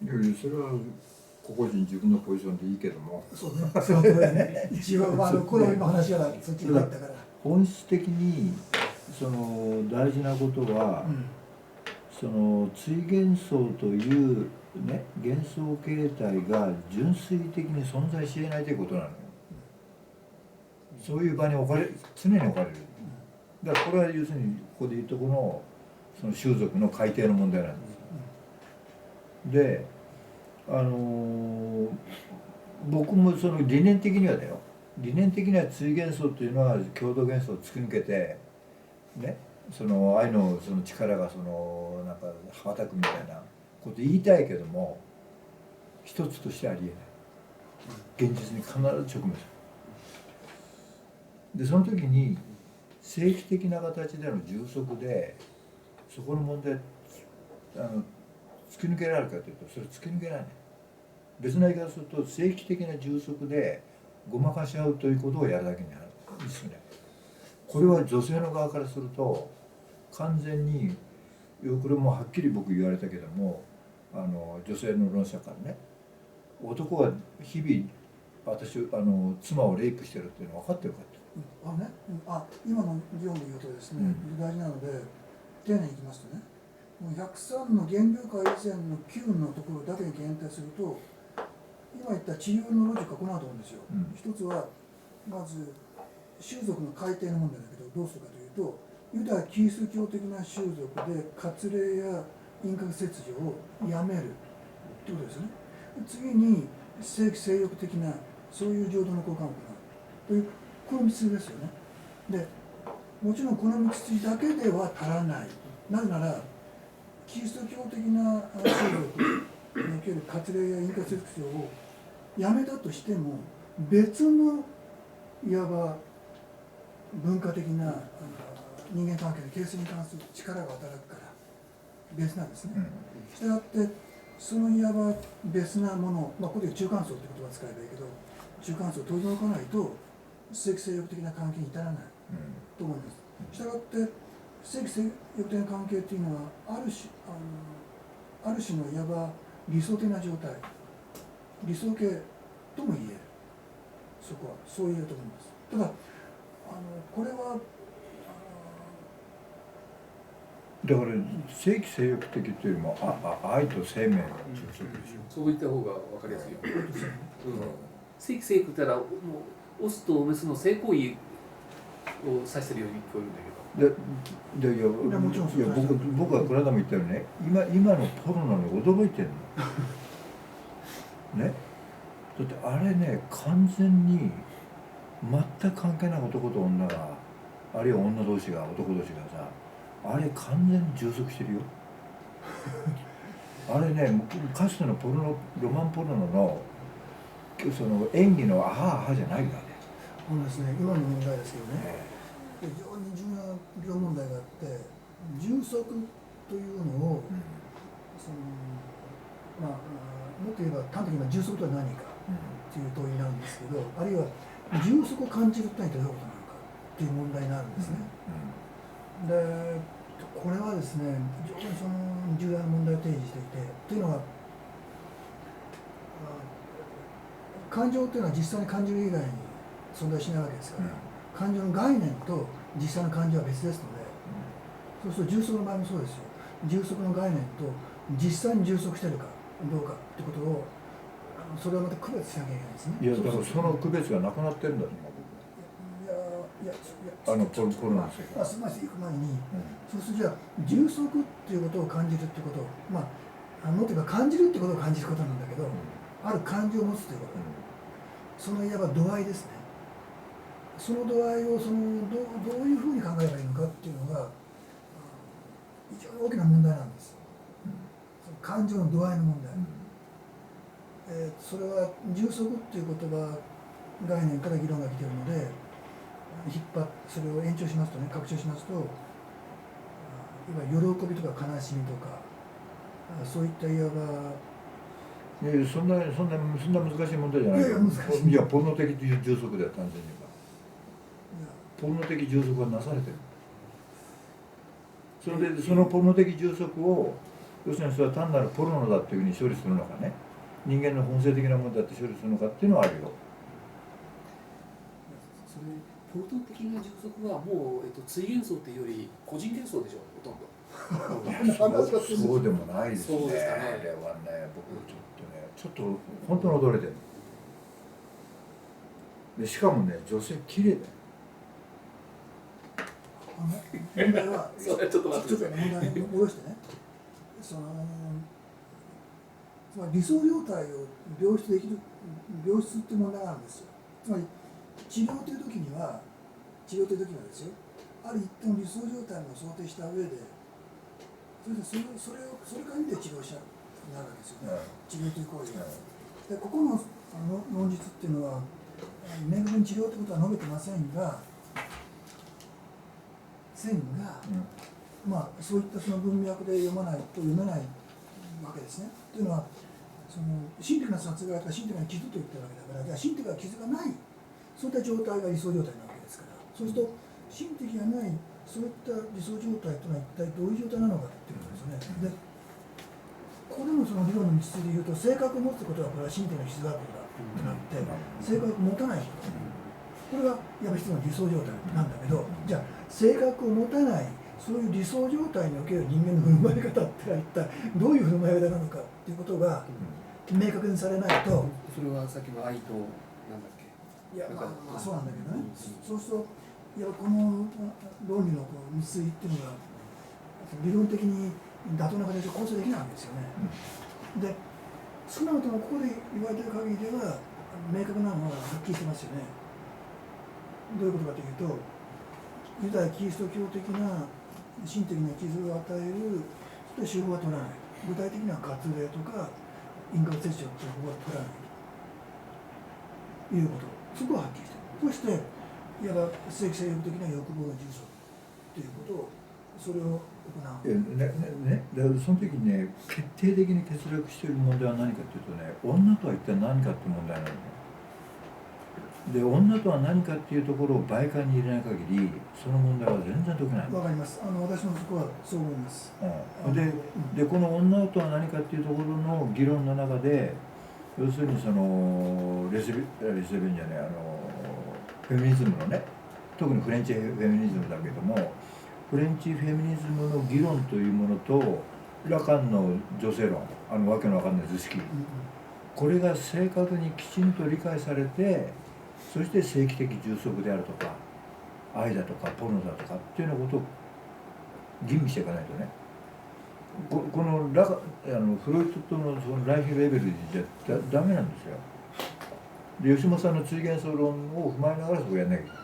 いやいや、それは個々人自分のポジションでいいけども、そうね、その通りね。一応好みの話はそっちに入ったから。本質的にその大事なことは、その追元素というね幻想形態が純粋的に存在し得ないということなのよ。そういう場に常に置かれる。だからこれは要するにここで言うとこのその習俗の改定の問題なんです。で、僕もその理念的にはだよ。理念的には追元素というのは共同元素を突き抜けてね、その愛のその力がそのなんか羽ばたくみたいなこと言いたいけども、一つとしてありえない。現実に必ず直面する。でその時に正規的な形での充足でそこの問題突き抜けられるかというと、それ突き抜けられない。別な言い方をすると正規的な充足でごまかし合うということをやるだけになるんですね。これは女性の側からすると完全に、これもはっきり僕言われたけども、女性の論者からね、男は日々妻をレイプしてるっていうの分かってるかって。今の議論で言うとですね、大事なので丁寧にいきますとね、103の原料界以前の9のところだけに限定すると、今言った治療のロジックはこの後なんですよ。一つはまず習俗の改定の問題だけど、どうするかというと、ユダヤキリスト教的な習俗で割礼や陰核切除をやめるということですね。次に正規性欲的なそういう浄土の交換を行うという、この道筋ですよね。でもちろんこの道筋だけでは足らない。なぜならキリスト教的な習俗における割礼や陰核切除をやめたとしても、別のいわば文化的な人間関係の形成に関する力が働くから別なんですね。したがってそのいわば別なもの、ここで中間層という言葉を使えばいいけど、中間層を取り除かないと正規性欲的な関係に至らないと思います。したがって正規性欲的な関係というのはある種のいわば理想的な状態、理想形とも言える。そこはそう言えると思います。ただこれはだから正規性欲的というよりも愛と生命の充足でしょ。そう言った方が分かりやすいよ。正規性欲って言ったらもうオスとメスの性行為を指してるように聞こえるんだけど。僕はこの間も言ったよね、今のポルノに驚いてるのね。だってあれね、完全に全く関係ない男と女が、あるいは女同士が男同士がさ、あれ完全に充足してるよ。あれね、かつてのロマンポルノのその演技のアハアハじゃないわね。ですね、今の問題ですけどね、非常に重要な両問題があって、充足というのを、もっと言えば端的には充足とは何かという問いになるんですけど、あるいは充足を感じるとはどういうことなのかという問題になるんですね。でこれはですね、非常にその重要な問題を提示していて、というのは感情というのは実際に感じる以外に存在しないわけですから、感情の概念と実際の感情は別ですので、そうすると充足の場合もそうですよ。充足の概念と実際に充足しているかどうかということを、それをまた区別しなきゃいけないですね。いや、だからその区別がなくなってるんだと思う。ポルノの世界。すみません、行く前に、そうするとじゃあ充足っていうことを感じるっていうことを、もっと言えば感じるってことを感じることなんだけど、ある感情を持つということ、そのいわば度合いですね。その度合いをどういうふうに考えればいいのかっていうのが非常に大きな問題なんです。感情の度合いの問題、それは充足っていう言葉概念から議論が来ているので、それを延長しますとね、拡張しますと、いわゆる喜びとか悲しみとか、そういったいわばそんな難しい問題じゃない。いや難しい。いや、ポルノ的充足だよ、単純に言えば。ポルノ的充足はなされてる。それでそのポルノ的充足を、要するにそれは単なるポルノだっていうふうに処理するのかね、人間の本性的なものだって処理するのかっていうのはあるよ。それポルノ的な充足はもう、追幻想っていうより個人幻想でしょ、ほとんど。そうでもないですね。そうですかね。あれはね、僕ちょっと本当に驚いてる。でしかもね、女性綺麗だよ。問題はそれちょっと待ってください。問題に戻してね、つまり理想状態を病出できる病出っていう問題があるんですよ。つまり治療という時にはですよ、ある一定の理想状態を想定した上で、それから見て治療者になるわけですよね、治療という行為が。でここの論述っていうのは明確に治療ということは述べてませんが、まあそういったその文脈で読まないと読めないわけですね。というのはその心的な殺害か心的な傷といったわけだから、じゃあ心的な傷がないそういった状態が理想状態なわけですから、そうすると心的がないそういった理想状態というのは一体どういう状態なのかっていうことですよね。でここでもその理論の道筋で言うと、性格を持つことはこれは心的な傷があることだってなって、性格を持たないこと、これがやっぱり一つの理想状態なんだけど、じゃあ性格を持たないそういう理想状態における人間の振る舞い方ってのは一体どういう振る舞い方なのかっていうことが明確にされないと、それはさっきの愛となんだっけ。いやまあそうなんだけどね、そうするといやこの論理の道筋っていうのが理論的に妥当な形で構成できないわけですよね。で少なくともここで言われている限りでは明確なのははっきりしてますよね。どういうことかというと、ユダヤキリスト教的な心的な傷を与える手法は取らない、具体的には割礼とか因果切除という方法は取らないということ、そこははっきりしている。そしていわば性欲的な欲望の充足ということを、それを行う。だからその時にね、決定的に欠落している問題は何かというとね、女とは一体何かっていう問題なのね。で、女とは何かっていうところを媒介に入れない限り、その問題は全然解けない。わかります。私もそこはそう思います。で、この女とは何かっていうところの議論の中で、要するにそのレズビアンじゃない、フェミニズムのね、特にフレンチフェミニズムだけども、フレンチフェミニズムの議論というものとラカンの女性論、わけのわかんない図式、これが正確にきちんと理解されて、そして正規的充足であるとか愛だとかポルノだとかっていうようなことを吟味していかないとね、このフロイトとのそのライフレベルじゃダメなんですよ。で、吉本さんの追幻想論を踏まえながらそこをやんなきゃいけない。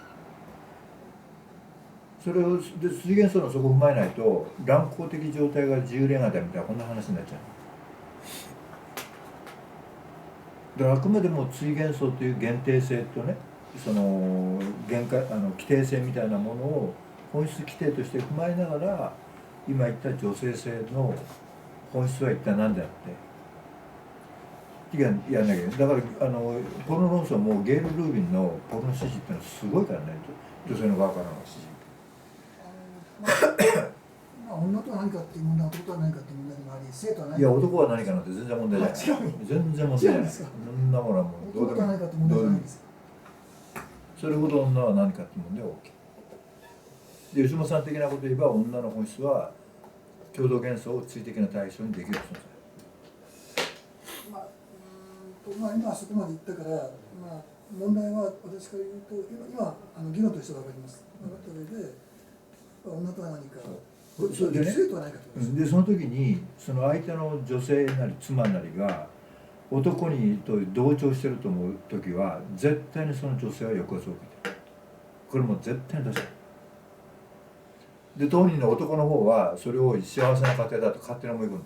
それをで追幻想論をそこを踏まえないと乱行的状態が自由恋愛だみたいなこんな話になっちゃう。だからあくまでも追幻想という限定性とね、その規定性みたいなものを本質規定として踏まえながら、今言った女性性の本質は一体何であってやんなきゃいけない。だからポルノ論争もゲール・ルービンのポルノ支持っていうのはすごいからね、女性の側からの支持。女とは何かっていう問題、男とは何かっていう問題もあり、性とは何か。いや、男は何かなんて全然問題じゃない。全然問題じゃない。そんなものはもう男とは何かって問題じゃないんですよ。それほど女は何かっていう問題は大きい。で、吉本さん的なことを言えば、女の本質は共同幻想を追的な対象にできる存在。今そこまで言ったから、問題は私から言うと、今議論としては分かります。分かった上で、女とは何か、それでね、性とは何かってことです。でその時にその相手の女性なり妻なりが男にと同調してると思う時は、絶対にその女性は抑圧を受けてる。これも絶対に出せない。で当人の男の方はそれを幸せな家庭だと勝手に思い込む。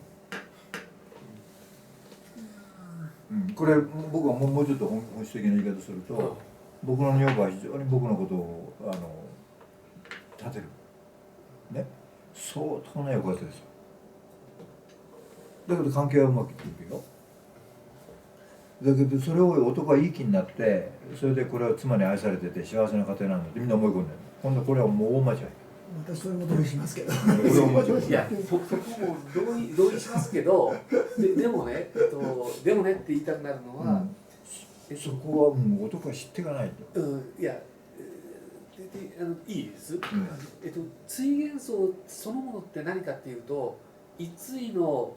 これ僕はもうちょっと本質的な言い方すると、僕の女房は非常に僕のことを立てるね、相当な横方ですよ。だけど関係はうまくいっていくよ。だけどそれを男はいい気になって、それでこれは妻に愛されてて幸せな家庭なんだってみんな思い込んでる。今度これはもう大間違い。私それも同意しますけど。これは大間違い。いや、そこも同意しますけど、でもね、でもねって言いたくなるのは、そこはもう男は知っていかないと。いや、いいです。追元層そのものって何かっていうと、一対の、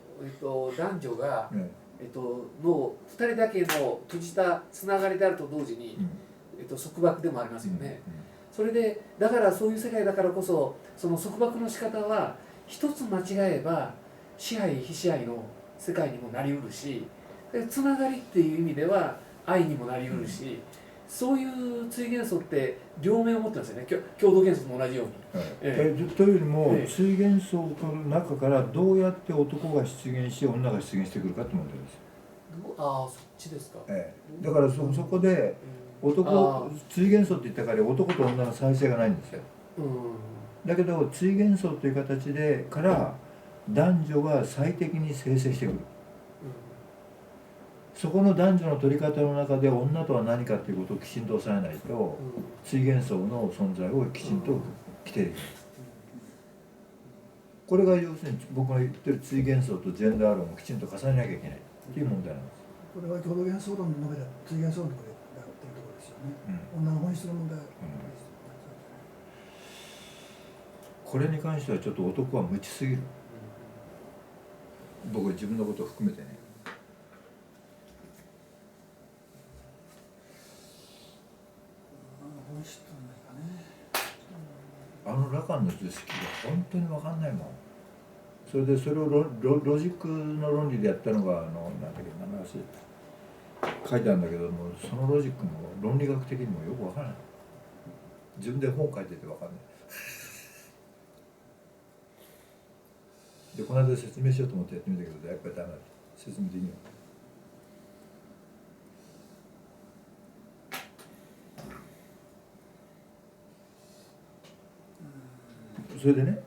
男女が、の2人だけの閉じたつながりであると同時に、束縛でもありますよね。それでだからそういう世界だからこそ、その束縛の仕方は一つ間違えば支配非支配の世界にもなりうるし、つながりっていう意味では愛にもなりうるし、そういう追元素って両面を持ってますよね。共同元素も同じように。というよりも、追元素の中からどうやって男が出現し女が出現してくるかって問題です。ああ、そっちですか。だからそこで追元素って言ったから男と女の再生がないんですよ。だけど追元素という形でから男女が最適に生成してくる。そこの男女の取り方の中で女とは何かということをきちんと抑えないと、追元素の存在をきちんと規定できる。これが要するに僕が言ってる追元素とジェンダー論をきちんと重ねなきゃいけないっていう問題なんです。これは共同元素論の述べた追元素論の述べたっていうところですよね。女の本質の問題。これに関してはちょっと男は無知すぎる。僕は自分のことを含めてね。ラカンの図式が本当に分かんないもん。それでそれをロジックの論理でやったのがなんだっけ、名前忘れた、書いてあるんだけども、そのロジックも論理学的にもよく分からない。自分で本書いてて分かんないで、この間説明しようと思ってやってみたけどやっぱりダメだった。説明できない。それでね、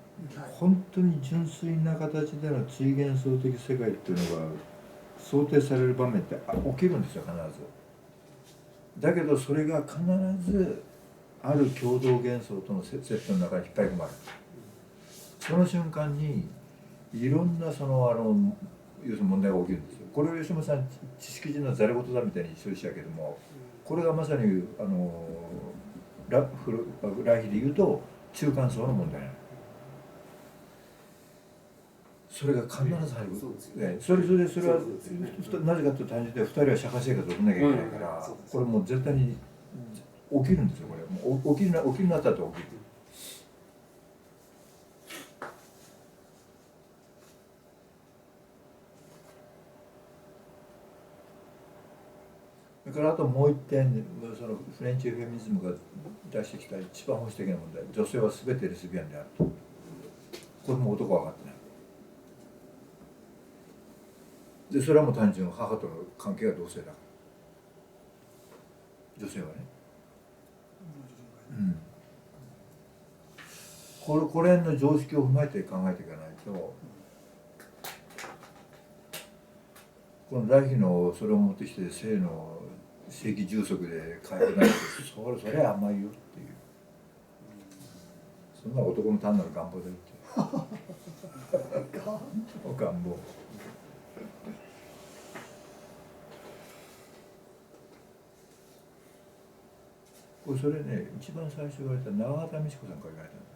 本当に純粋な形での追元素的世界っていうのが想定される場面って起きるんですよ、必ず。だけどそれが必ずある共同幻想とのセットの中に引っ張り込まれる。その瞬間にいろんな要するに問題が起きるんですよ。これを吉本さん知識人のざれ言だみたいに一緒でしたけども、これがまさにライヒで言うと中間層の問題なの。それが必ず入る。それはなぜかというと単純で2人は社会生活を送らなきゃいけないから、これもう絶対に起きるんですよ。これもう起きるなったって起きる。それからあともう一点、そのフレンチフェミニズムが出してきた一番本質的な問題、女性は全てレズビアンであると。これも男は分かってない。でそれはもう単純に母との関係が同性だから、女性はね。これの常識を踏まえて考えていかないと、この来妃のそれを持ってきて性の正規充足で解放ないってそれは甘いよっていう、そんな男の単なる願望だよっていう願望。それね、一番最初言われた永畑美智子さんから言われたんだ。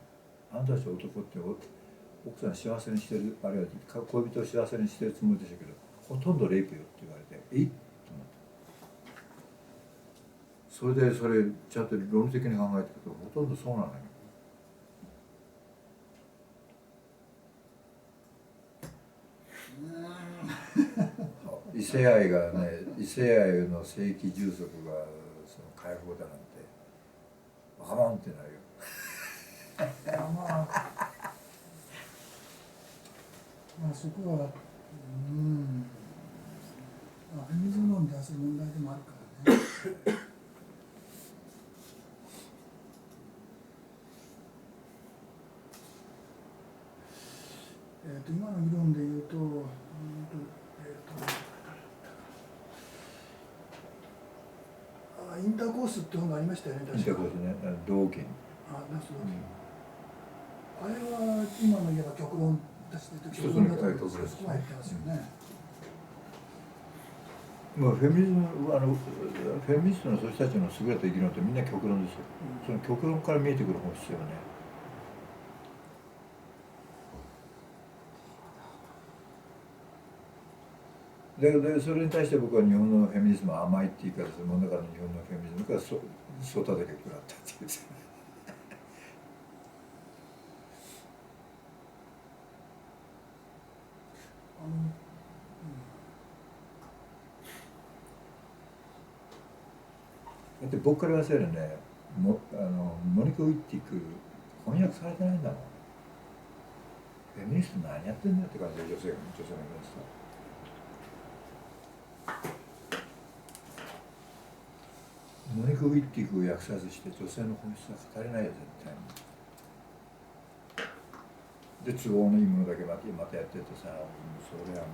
あなたたち男って奥さん幸せにしてる、あるいは恋人を幸せにしてるつもりでしたけど、ほとんどレイプよって言われて、と思って。それちゃんと論理的に考えていくとほとんどそうなのよ。異性愛がね、異性愛の正規充足がその解放だなんてわからんってなるよ。そこはフェミニズム論ではする問題でもあるからね。今の議論でいうと、インターコースって本がありましたよね、インターコースね、道県。あれは今の言えば極論として極論だと思うんですけど、そこは言ってますよね。もうフェミニストのそういう人たちの優れた議論ってみんな極論ですよ。その極論から見えてくる本質よね。だけどそれに対して僕は日本のフェミニズムは甘いって言い方するものだから、日本のフェミニズムからそうたたけ食らったっていうですね。だって僕から言わせるね、モニカ・ウィッティク翻訳されてないんだもん。フェミニスト何やってんだよって感じで女性のフェミニスト。モニカ・ウィッティクを訳さずして女性の本質は語れないよ、絶対に。で、都合のいいものだけまたやってるとさ、それはも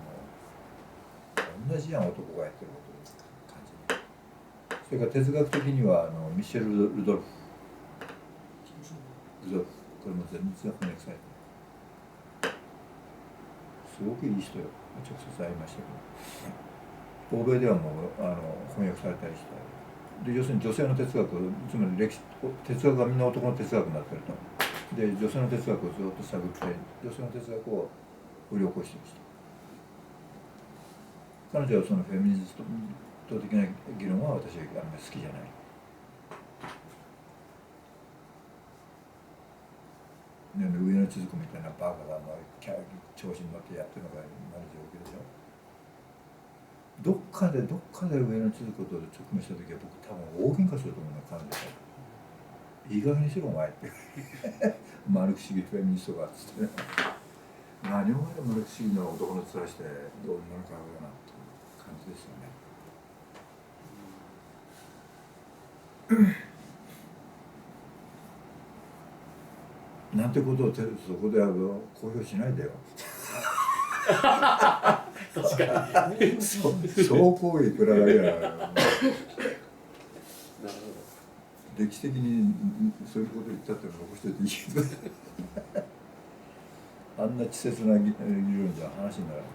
う同じやん、男がやってることです感じ。それから哲学的にはミシェル・ルドルフ。これも全然翻訳されてない。すごくいい人よ。直接会いましたけど。欧米ではもう翻訳されたりして。で要するに女性の哲学、つまり哲学がみんな男の哲学になってると。で女性の哲学をずっと探って女性の哲学を掘り起こしてきた。彼女はそのフェミニスト的な議論は私はあんまり好きじゃない。上野千鶴子みたいなバカが調子に乗ってやってるのが今の状況でしょ。どっかで上野千鶴子と直面した時は僕多分大喧嘩すると思うの、彼女が。いい加減にしろお前ってマルク主義フェミニストがっつって何をマルク主義の男の面してどうになるかよなっていう感じですよね。なんてことをそこで公表しないでよ。確かに。そう行為いくらだけだから。なるほど。歴史的にそういうこと言ったって残しておいていいけどあんな稚拙な議論じゃ話にならない。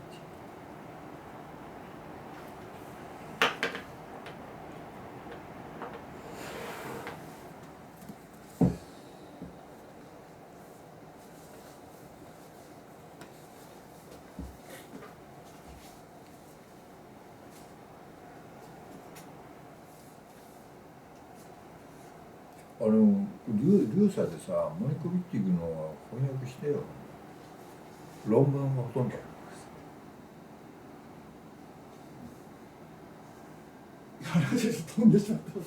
リューサでさ、モニカ・ウィッティグの翻訳してよ。論文はほとんど。いや、飛んでしまったの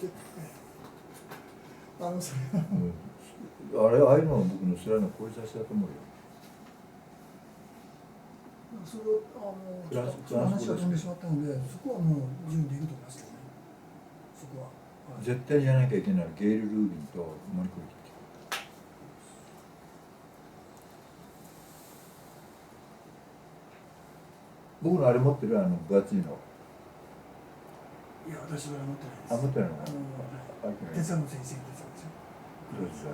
でそれはああいうのは僕の辛いの志だと思うよ。それをその話が飛んでしまったので、そこはもう自由にできると思いますけどね。そこは。絶対にやらなきゃいけないゲイル・ルービンとモニカ・ウィッティグ。僕のあれ持ってる分厚いの。いや、私は持ってないです。持ってないの。哲学の先生哲学ですよ。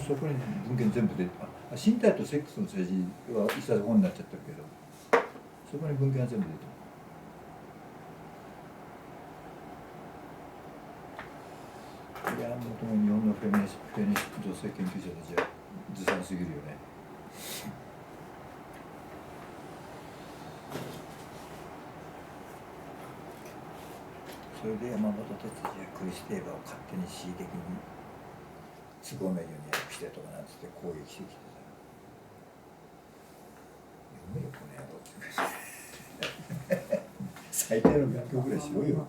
そこに文献全部出て、身体とセックスの政治は一冊本になっちゃってるけど、そこに文献が全部出てる。いや、もとも日本のフェミニスト女性研究者たちはずさんすぎるよね。それで山本哲司やクリス・テーバーを勝手に恣意的に都合のいいように訳してとかなんつって攻撃してきてさ、読めよこの野郎って最低の勉強ぐらいしろよ。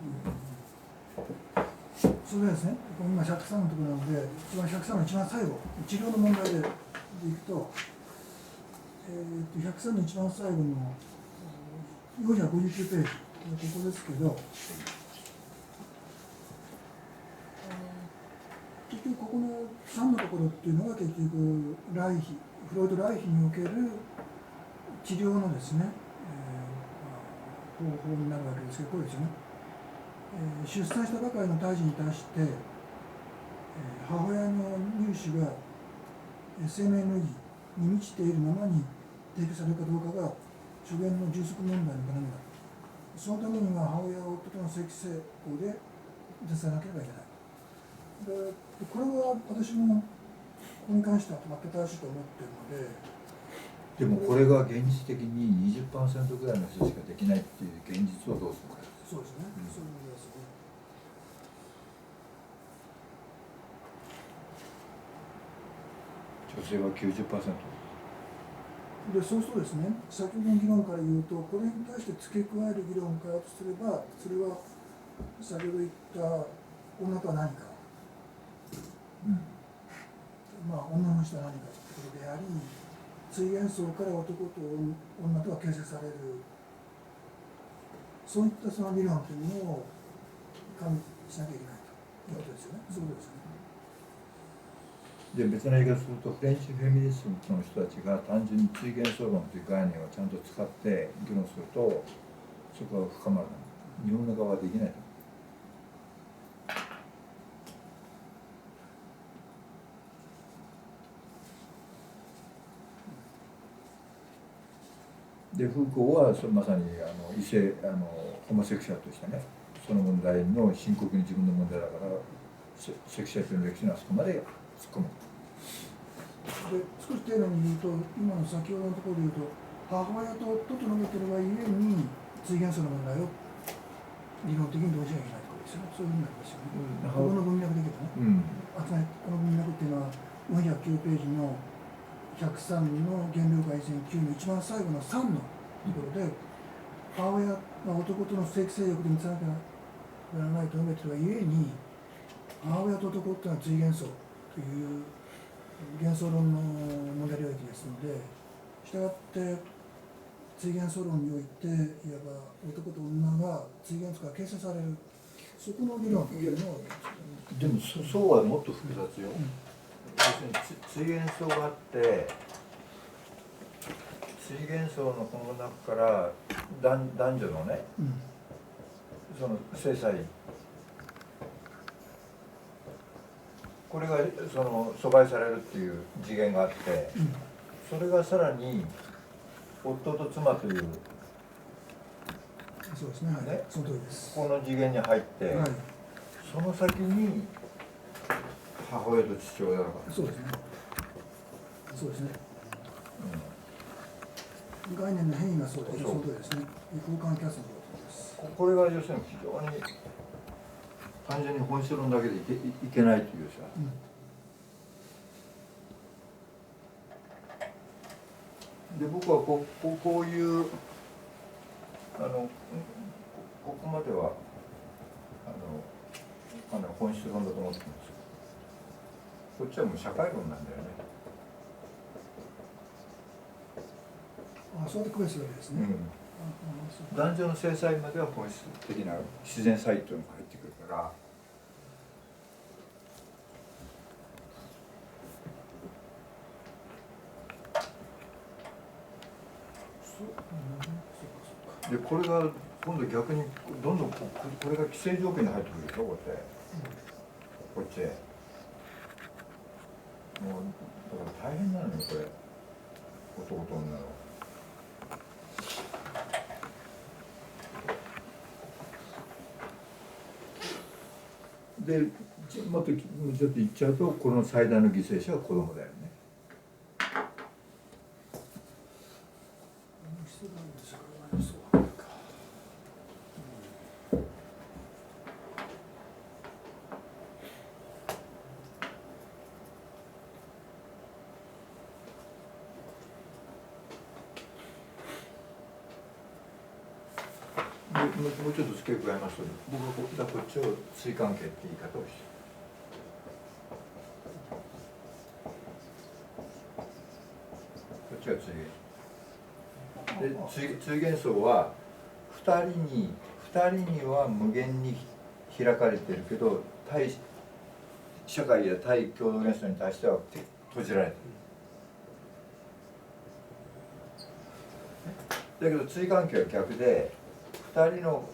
それですね、今103のところなので、103の一番最後、治療の問題でいくと、103の一番最後の459ページ、ここですけど、局ここの3のところっていうのが結局フロイト・ライヒにおける治療のですね、方法になるわけですけど、これですよね。出産したばかりの胎児に対して、母親の乳歯が生命エネルギーに満ちているままに提供されるかどうかが初言の充足問題の要だ。そのためには母親は夫との性器成功で出さなければいけない。でこれは私もここに関しては全く正しいと思っているので。でもこれが現実的に 20% ぐらいの人しかできないっていう現実をどうするか。そうですね。そういう問題ですね。女性は 90%。でそうするとですね、先ほどの議論から言うと、これに対して付け加える議論からとすれば、それは先ほど言った女とは何か、まあ女の人は何かということであり、追元層から男と女とは形成される、そういったその理論というのを加味しなきゃいけないということですよね。そういうことですよね。で別な言い方するとフレンチフェミニストの人たちが単純に追元層論という概念をちゃんと使って議論するとそこは深まる。日本の側はできないと。でフーコーはまさに異性ホモセクシャルとしてね、その問題の深刻に自分の問題だからセクシャリティの歴史のあそこまで突っ込む。で少し丁寧に言うと、今の先ほどのところで言うと、母親と夫と述べてるがゆえに追元層の問題を理論的に同時にはいけないところですよね。そういうふうになりますよね。ここの文脈で言うとね、つまりこの文脈っていうのは409ページの103の原料改善9の一番最後の3のところで、母親が男との性器性欲で満たなきゃならないと述べてるがゆえに、母親と男っていうのは追元層という元素論の問題領域ですので、したがって追元素論においていわば男と女が追元素から形成される、そこの理論というのをでもそうはもっと複雑よ。要するに追元層があって追元層のこの中から男女のね、その性差異、これがその阻害されるっていう次元があって、それがさらに夫と妻というそうですね、はい、ね、その通りです。この次元に入って、はい、その先に母親と父親だから。そうですね。そうですね。概念の変異がそうです。その通りですね。交換キャストのことです。これが要するに非常に単純に本質論だけでいけないというさ。で僕はこういうここまでは本質論だと思ってます。こっちはもう社会論なんだよね。そうやって区別するわけですね。男女の性差異までは本質的な自然差異というのが入ってくるから。でこれが今度逆にどんどんこれが規制条件に入ってくるでしょ、こうやって、こっちへ。もうだから大変なのよこれ、男と女の。でもっとちょっと言っちゃうと、この最大の犠牲者は子供だよね。もうちょっと付け加えますと、僕はこっちを対関係って言い方をして、こっちが追元。で追元層は2人には無限に開かれてるけど、社会や対共同幻想に対しては閉じられてる。だけど対関係は逆で、2人の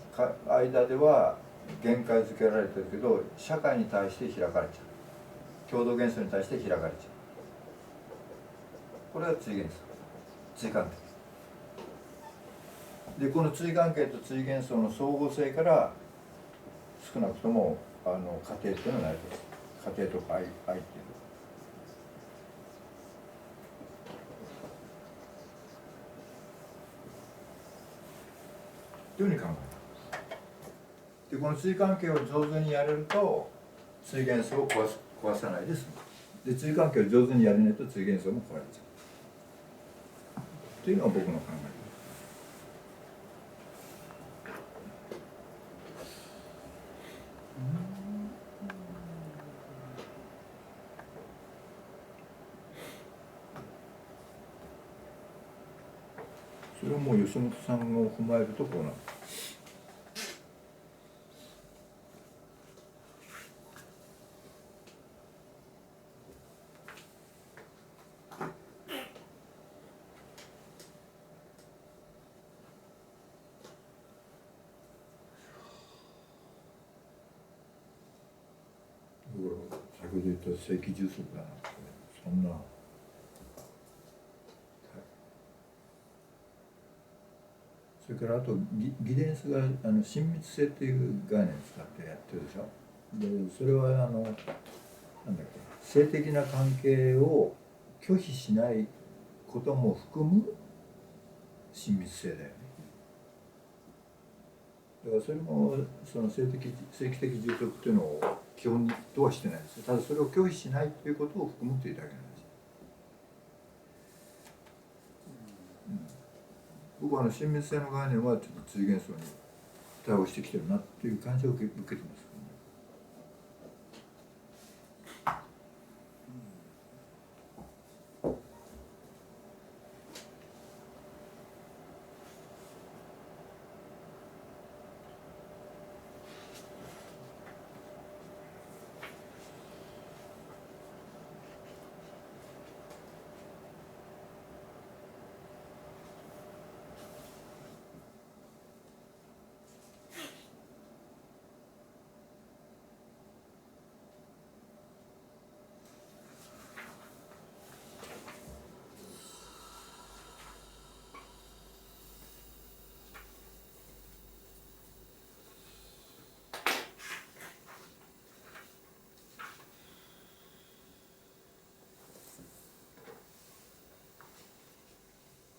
間では限界づけられてるけど、社会に対して開かれちゃう、共同幻想に対して開かれちゃう。これが対幻想、対関係で、この対関係と対幻想の相互性から少なくとも家庭っていうのは成り立つ。家庭とか愛っていうの。というふうに考える。でこの対関係を上手にやれると対幻想を壊さないで済む。で対関係を上手にやれないと対幻想も壊れちゃうというのが僕の考え。それはもう吉本さんを踏まえるとこうなる。先ほど言った正規充足だな、そんな。それからあとギデンスが親密性っていう概念を使ってやってるでしょ。でそれはなんだっけ、性的な関係を拒否しないことも含む親密性だよね。だからそれもその正規的充足っていうのを基本とはしてないんですよ。ただそれを拒否しないっていうことを含むというだけなんです。僕は親密性の概念はちょっと対幻想に対応してきてるなっていう感じを受けてます。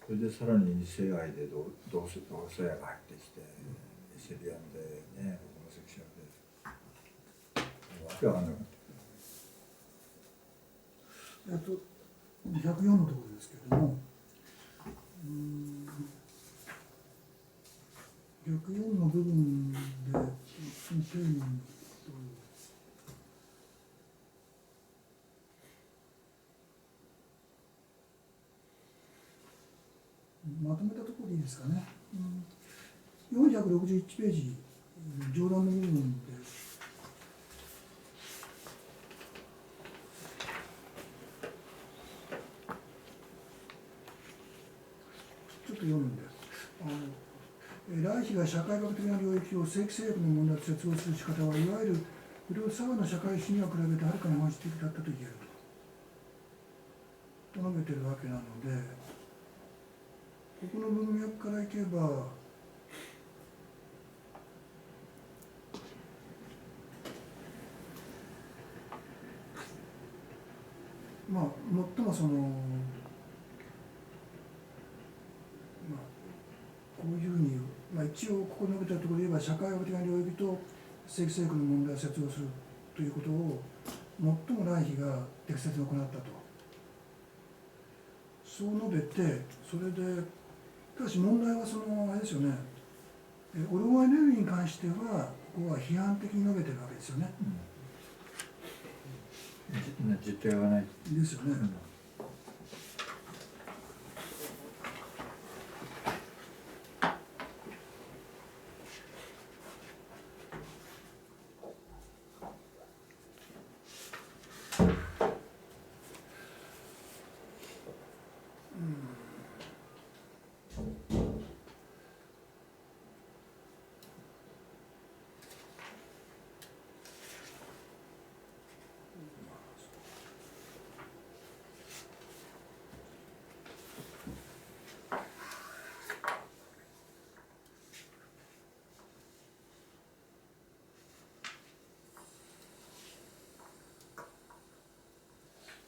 それでさらに二世愛で同性愛が入ってきて、レスビアンでね、ホモセクシャルで、わけわかんなかった。104のところですけれども、104の部分で丁寧にまとめたところでいいですかね。461ページ上段の部分でちょっと読むんです。来妃が社会学的な領域を正規制約の問題と接合する仕方はいわゆる不良左派の社会史には比べてはるかに本質的だったと言えると述べてるわけなので、ここの文脈からいけば最もそのこういうふうに、一応ここに述べたところで言えば社会学的な領域と正規制約の問題を接合するということを最も来妃が適切に行ったと、そう述べて、それでただし問題はあれですよね、オルゴエネルギーに関してはここは批判的に述べてるわけですよね。実態はないですよね。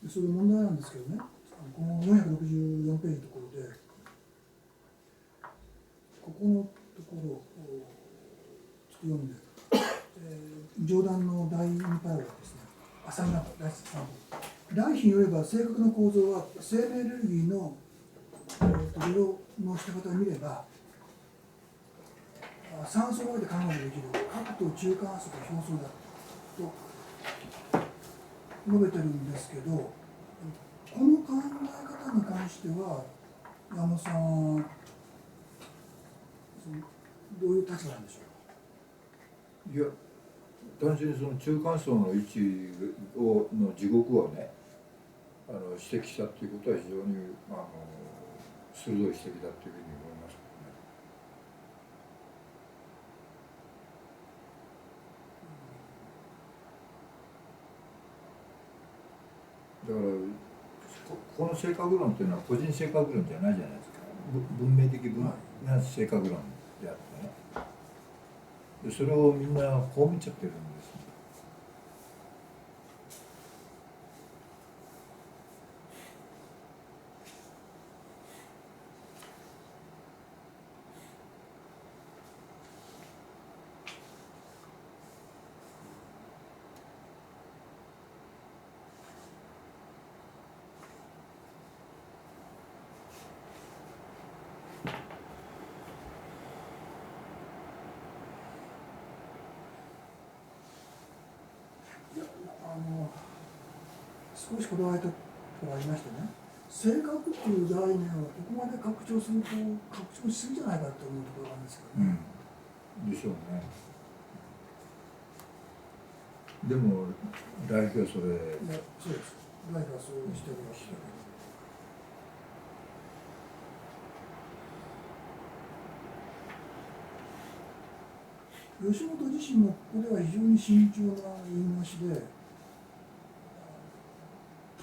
でそういう問題なんですけどね、この464ページのところで、ここのところをちょっと読んで、上段の第2パラグラフですね、3段第3番。来賓によれば正確な構造は生命エネルギーの利用の仕方を見れば、酸素をで考えできる核と中間圧と表層だと述べてるんですけど、この考え方に関しては山本さん、どういう立場なんでしょう。いや、単純にその中間層の位置の地獄をね、指摘したっていうことは非常に鋭い指摘だというふうに思いますけどね。だからこの性格論っていうのは個人性格論じゃないじゃないですか。文明的な性格論であってね。でそれをみんなこう見ちゃってるんです。少しこだわりとがありましてね、性格っていう概念をここまで拡張すると拡張しすぎじゃないかと思うところなんですけどね。でしょうね。でもライフはそれ。いや、そうです。ライフはそうしておりましたけど。吉本自身もここでは非常に慎重な言い回しで、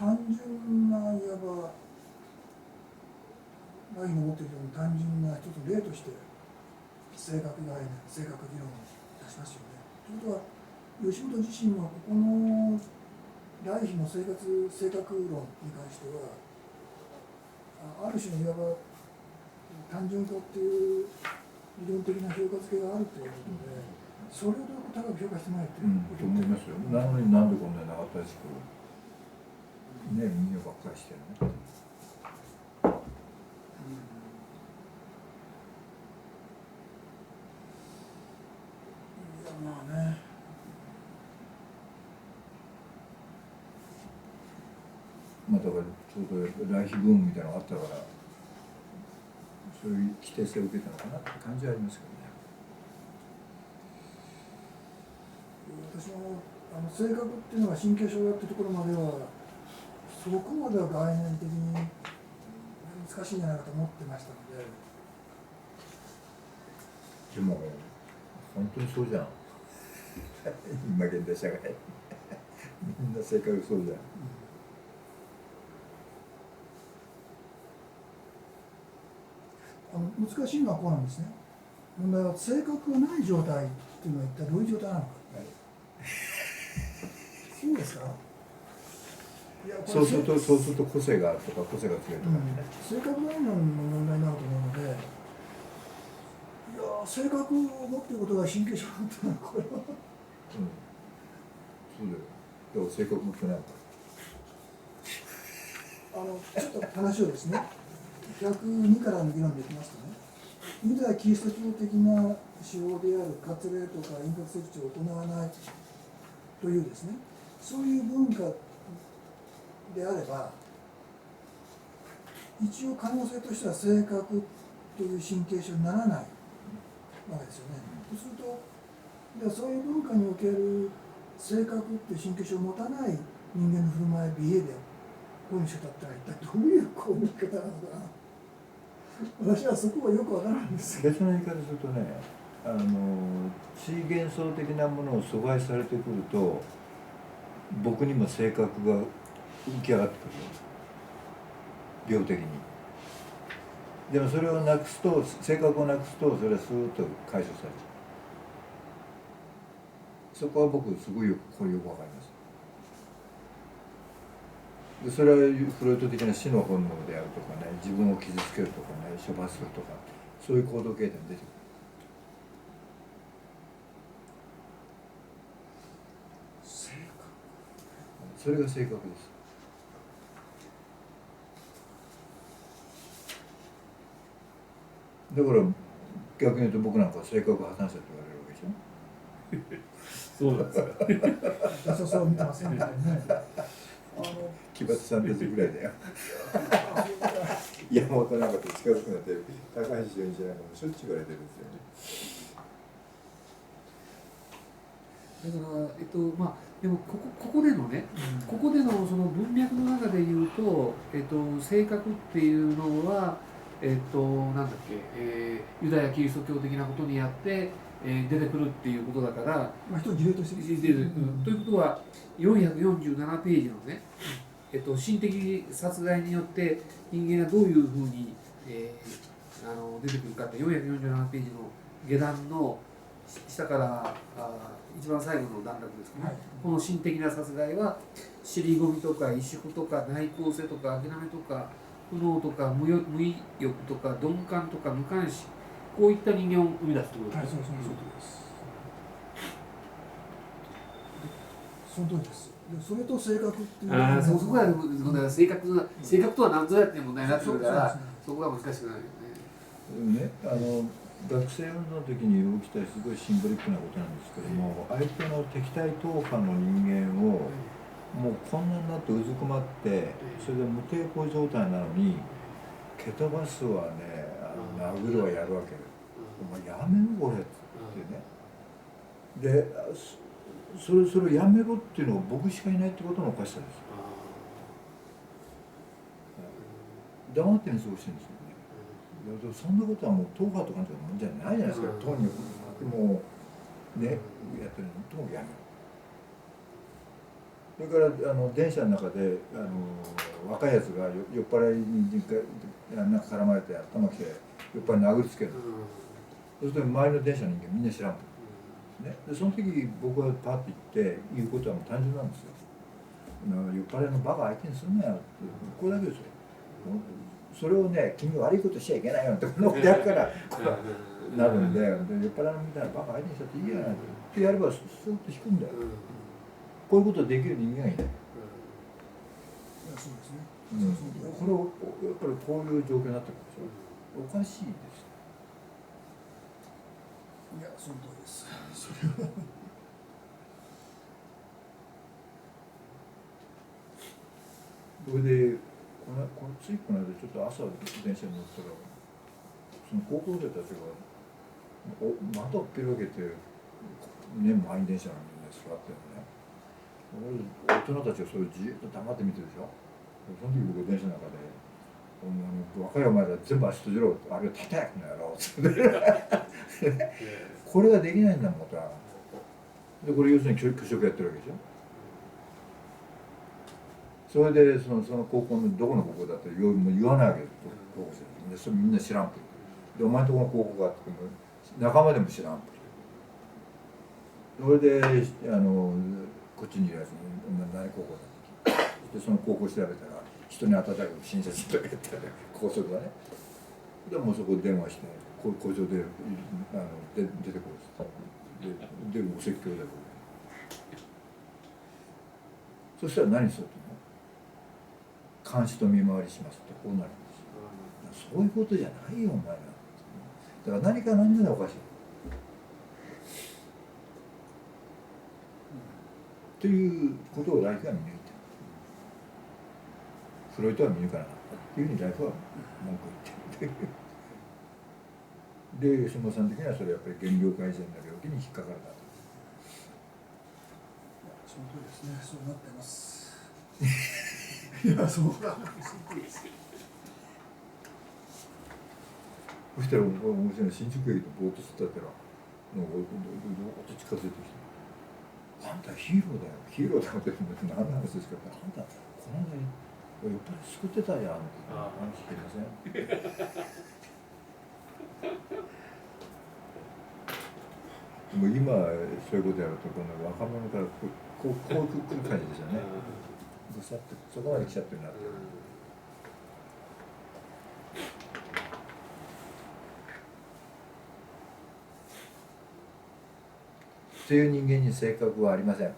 単純ないわばラインの持っているように単純な一つの例として性格概念、性格理論を出しますよね。ということは吉本自身はここの来賓の性格論に関してはある種のいわば単純化っていう理論的な評価付けがあるということで、それをどう高く評価してないということと思いますよ。なのになんでこんなに長ったらしくね、民謡ばっかりしてるね。いや、まあね。だからちょうど来賓ブームみたいなのがあったからそういう規定性を受けたのかなって感じはありますけどね。私も性格っていうのが神経症だってところまではそこまでは概念的に難しいんじゃないかと思ってましたので。でも本当にそうじゃん今現代社会みんな性格そうじゃん。難しいのはこうなんですね。問題は性格がない状態っていうのは一体どういう状態なのか。そうですか。いや、そうすると個性があるとか個性が強いとかね、性格概念の問題になると思うので、いや性格を持っていることが神経症だったのはこれは。そうだよ。だから性格持ってないからちょっと話をですね、102からの議論でいきますとね、ユダヤキリスト教的な手法である割礼とか陰格設置を行わないというですね、そういう文化であれば、一応可能性としては性格という神経症にならないわけですよね。そうすると、ではそういう文化における性格っていう神経症を持たない人間の振る舞い、ビヘイビア、こういう仕方って一体どういうこう見方なのかな。私はそこはよくわからないんですけど。別の言い方するとね、地幻想的なものを阻害されてくると僕にも性格が浮き上がってくる病的に。でもそれをなくすと、性格をなくすとそれはスーッと解消される。そこは僕すごいよくこれよくわかります。でそれはフロイト的な死の本能であるとかね、自分を傷つけるとかね、処罰するとか、そういう行動形態に出てくる。性格。それが性格です。だから逆に言うと僕なんかは性格破綻者と言われるわけでしょ。そうなんですか。そう見てませんみたいなね。奇抜さんたちぐらいだよ。山本なんかと近づくなって高橋純一なんかもしょっちゅう言われてるんですよね。だからまあでもここでのね、ここでのその文脈の中で言うと、性格っていうのはなんだっけ、ユダヤキリスト教的なことにあって、出てくるっていうことだから、まあ人を事例として出てくるということは447ページのね、心的殺害によって人間がどういうふうに、出てくるかって447ページの下段の下から一番最後の段落ですけどね、はい、この心的な殺害は尻込みとか萎縮とか内向性とか諦めとか不能とか無欲とか鈍感とか無関心、こういった人間を生み出すということはい、です。そういうことです。その通りです。でそれと性格っていうのは、そこが性格とは何ぞやっていう問題になってくるから、そこが難しくなるよね。学生運動の時に起きたすごいシンボリックなことなんですけども、相手の敵対党派の人間をもうこんなになってうずくまって、それで無抵抗状態なのに蹴飛ばすはね、殴るはやるわけよ。お前やめろこれってね。でそれをやめろっていうのは僕しかいないってことのおかしさですよ。黙って過ごしてるんですよね。そんなことはもう党派とかの問題じゃないじゃないですか。党にもうねやってるのともやめろ。それから電車の中で若いやつが酔っ払いになんか絡まれて頭きて酔っ払い殴りつける。そうすると周りの電車の人間みんな知らんと。ね、でその時僕はパッと言って言うことはもう単純なんですよ。酔っ払いのバカ相手にすんなよってこれだけですよ。それをね、君悪いことしちゃいけないよってこんなことやるからなるんで、酔っ払いみたいなバカ相手にしたっていいやないってやればスーッと引くんだよ。こういうことできる人間がいない。そうですね。これをやっぱりこういう状況になってるんでしょ。おかしいです。いや、その通りです。それはそれでついこの間ちょっと朝電車に乗ったらその高校生たちが窓を開けてね、満員電車のみんな座ってるのね。大人たちがそれをじっと黙って見てるでしょ。その時僕電車の中で若いお前ら全部足閉じろ、あれを叩くのやろってこれができないんだもんまた。でこれ要するに教職やってるわけでしょ。それでその高校のどこの高校だって言わないわけです。高校生でそれみんな知らんぷりで、お前のところの高校があっても仲間でも知らんぷり。それでこっちにいるやつに「お前何高校だ」ってでその高校調べたら人に温かく親切とか言ったら校則がね。でもうそこ電話して校長で出てこいでお説教でそしたら何すると監視と見回りしますってこうなるんですよ。そういうことじゃないよお前ら。だから何か何がおかしい。ということをライフは見抜いてる。フロイトは見抜かなかったっていうふうにライフは文句言ってる。で吉本さん的にはそれはやっぱり減量改善の領域に引っかかるなと。その通りですね。そうなってます。いや、そうだ。そしたら面白い新宿駅とぼーっとしてたらどーっと近づいてきて「あんたヒーローだよヒーローだよ」って何の話ですかって「あんたこの間やっぱり救ってたやん」って話聞きませんもう今そういうことやるとこの若者からこう来る感じですよね。ぐさってそこまで来ちゃってるなって。という人間に性格はありません。いや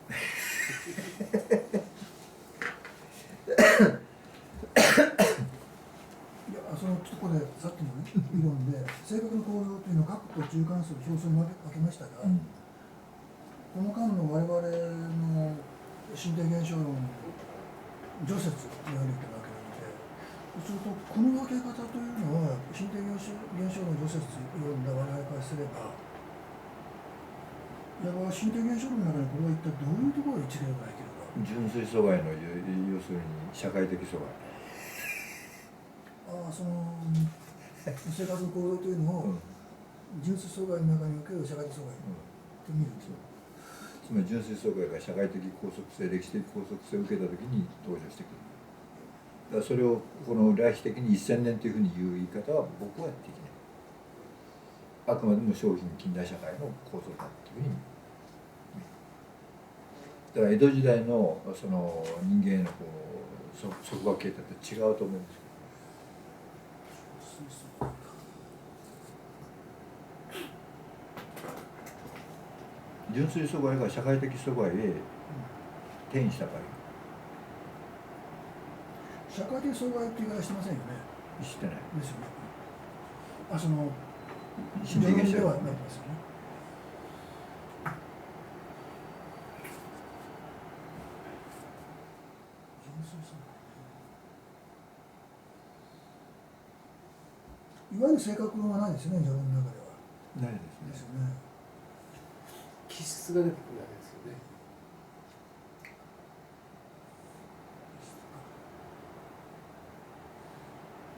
そのちょっとこれさっきの、ね、理論で性格の構造というのを核と中間層表層に分けましたが、この間の我々の身体現象論除説によるってわけなので、そうするとこの分け方というのは身体現象論除説を読んだ我々からすれば、いわば身体現象論の中にこれは一体どういうところに一例ができるか。純粋阻害の要するに社会的阻害。その生活の構造というのを、純粋阻害の中における社会的阻害と見るんですよ。つまり純粋阻害が社会的拘束性、歴史的拘束性を受けたときに登場してくる。だからそれをこの来史的に1000年というふうに言う言い方は僕はできない。あくまでも商品近代社会の構造だというふうに。だから江戸時代のその人間へのこう束縛形態と違うと思うんですよ。純粋阻害が社会的阻害へ転移した場合、社会的阻害って言い方してませんよね。してない。ですよね。その心理現象ではなってますよね。いわゆる性格論はないですよね、序論の中では。ないですね。ですよね。気質が出てくるわけですよね。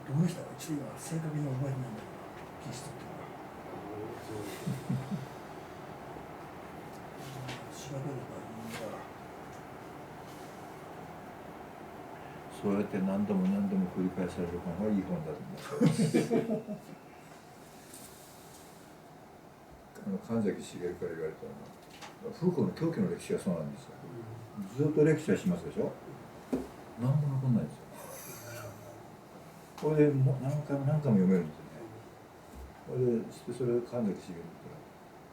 どうでしたか、一応は正確には覚えてないんだけど、気質っていうのは。調べればいいんだ。そうやって何度も何度も繰り返される本がいい本だと思います。神崎茂から言われたのは、フーコーの狂気の歴史がそうなんですよ。ずっと歴史はしますでしょ。何も残んないんですよ。これでもう何回も何回も読めるんですよね。それを神崎茂から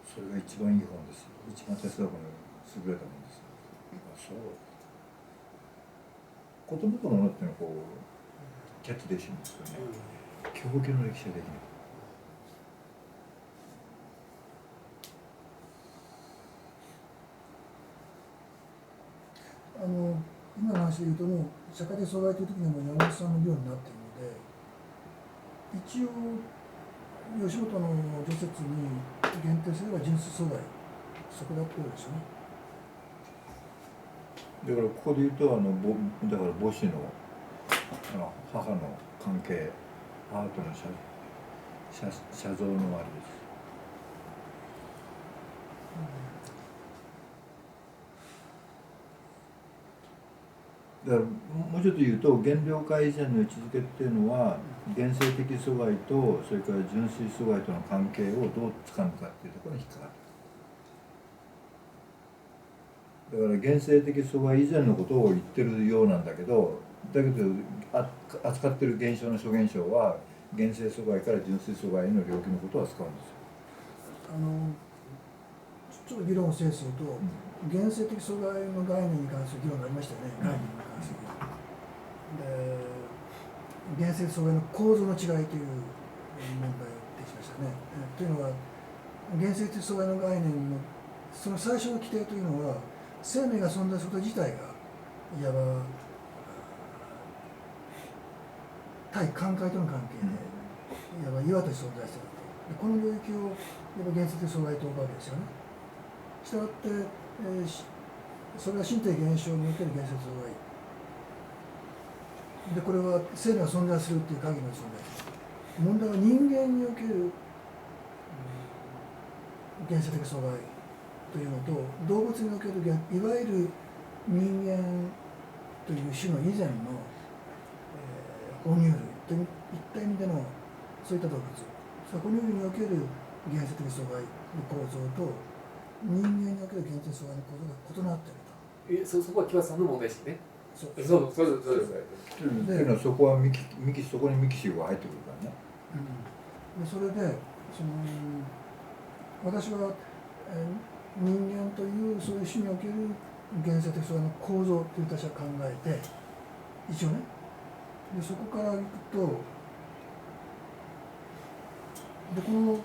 それが一番いい本ですよ。一番哲学の優れた本ですよ。あ、そう。言葉とものっていうのはこうキャッチできるんですけどね。狂気の歴史はできない。今の話で言うともう社会的阻害という時にも山本さんの量になっているので、一応吉本の除説に限定すれば純粋阻害、そこだってことですよね。だからここで言うとだから母子の母の関係、母との写像のあれです。だからもうちょっと言うと原料界以前の位置づけっていうのは現世的阻害とそれから純粋阻害との関係をどう掴むかっていうところに引っかかる。だから現世的阻害以前のことを言ってるようなんだけど扱ってる現象の諸現象は現世阻害から純粋阻害の領域のことを扱うんですよ。ちょっと議論を整理すると、現世的阻害の概念に関する議論がありましたよね、概念に関する。で、現世的阻害の構造の違いという問題を提起しましたね。というのは、現世的阻害の概念のその最初の規定というのは、生命が存在すること自体がいわば対環界との関係で、いわば岩として存在していると。この領域をいわば現世的阻害と呼ぶわけですよね。したがって、それは身体現象における現世的阻害で、これは生命が存在するっていう限りの存在です。問題は人間における現世的阻害というのと、動物におけるいわゆる人間という種の以前の、哺乳類といった意味でのそういった動物、哺乳類における現世的阻害の構造と人間における現世的阻害の構造が異なっていると。そこは木場さんの問題意識ね。そうそうです。っていうのはそこはそこにミキシーが入ってくるからね。でそれで私は、人間というそういう種における現世的その構造という私は考えて一応ねでそこからいくとでこの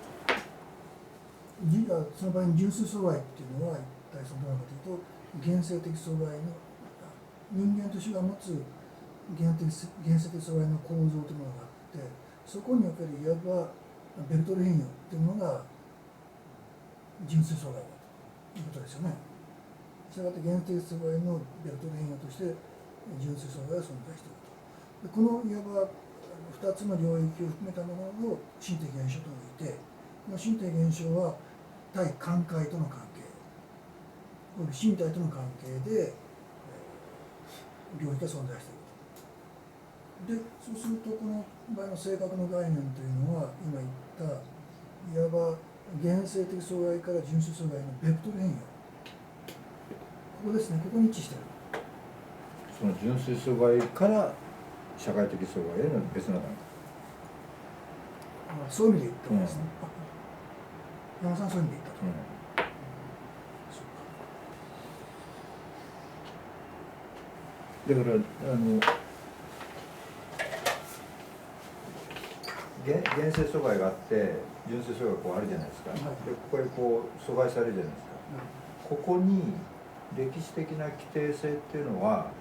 その場合に純粋阻害っていうのは一体そのどうなのかというと現世的阻害の人間としてが持つ現世的阻害の構造というものがあってそこにおけるいわばベルトル変容というものが純粋阻害だということですよね。したがって現世的阻害のベルトル変容として純粋阻害が存在していると。でこのいわば2つの領域を含めたものを身体現象と置いてこの身体現象は対環界との関係および身体との関係で領域が存在していると。でそうするとこの場合の性格の概念というのは今言ったいわば現世的阻害から純粋阻害のベクトル変容ここですねここに位置している。その純粋阻害から社会的阻害への別な段階。そういう意味で言ったんですね。山田さんそういう意味で言ったと。だから現世阻害があって純粋阻害がこうあるじゃないですか、でここへこう阻害されるじゃないですか、ここに歴史的な規定性っていうのは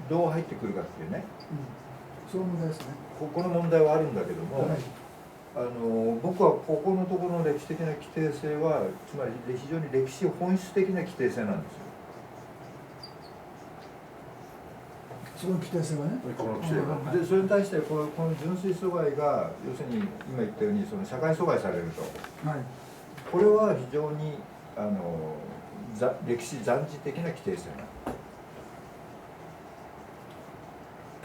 どう入ってくるかっていうね、そういう問題ですね。この問題はあるんだけども、僕はここのところの歴史的な規定性はつまり非常に歴史本質的な規定性なんですよ。その規定性はね。この規定が。でそれに対してこの純粋阻害が要するに今言ったようにその社会阻害されると、これは非常に歴史暫時的な規定性なん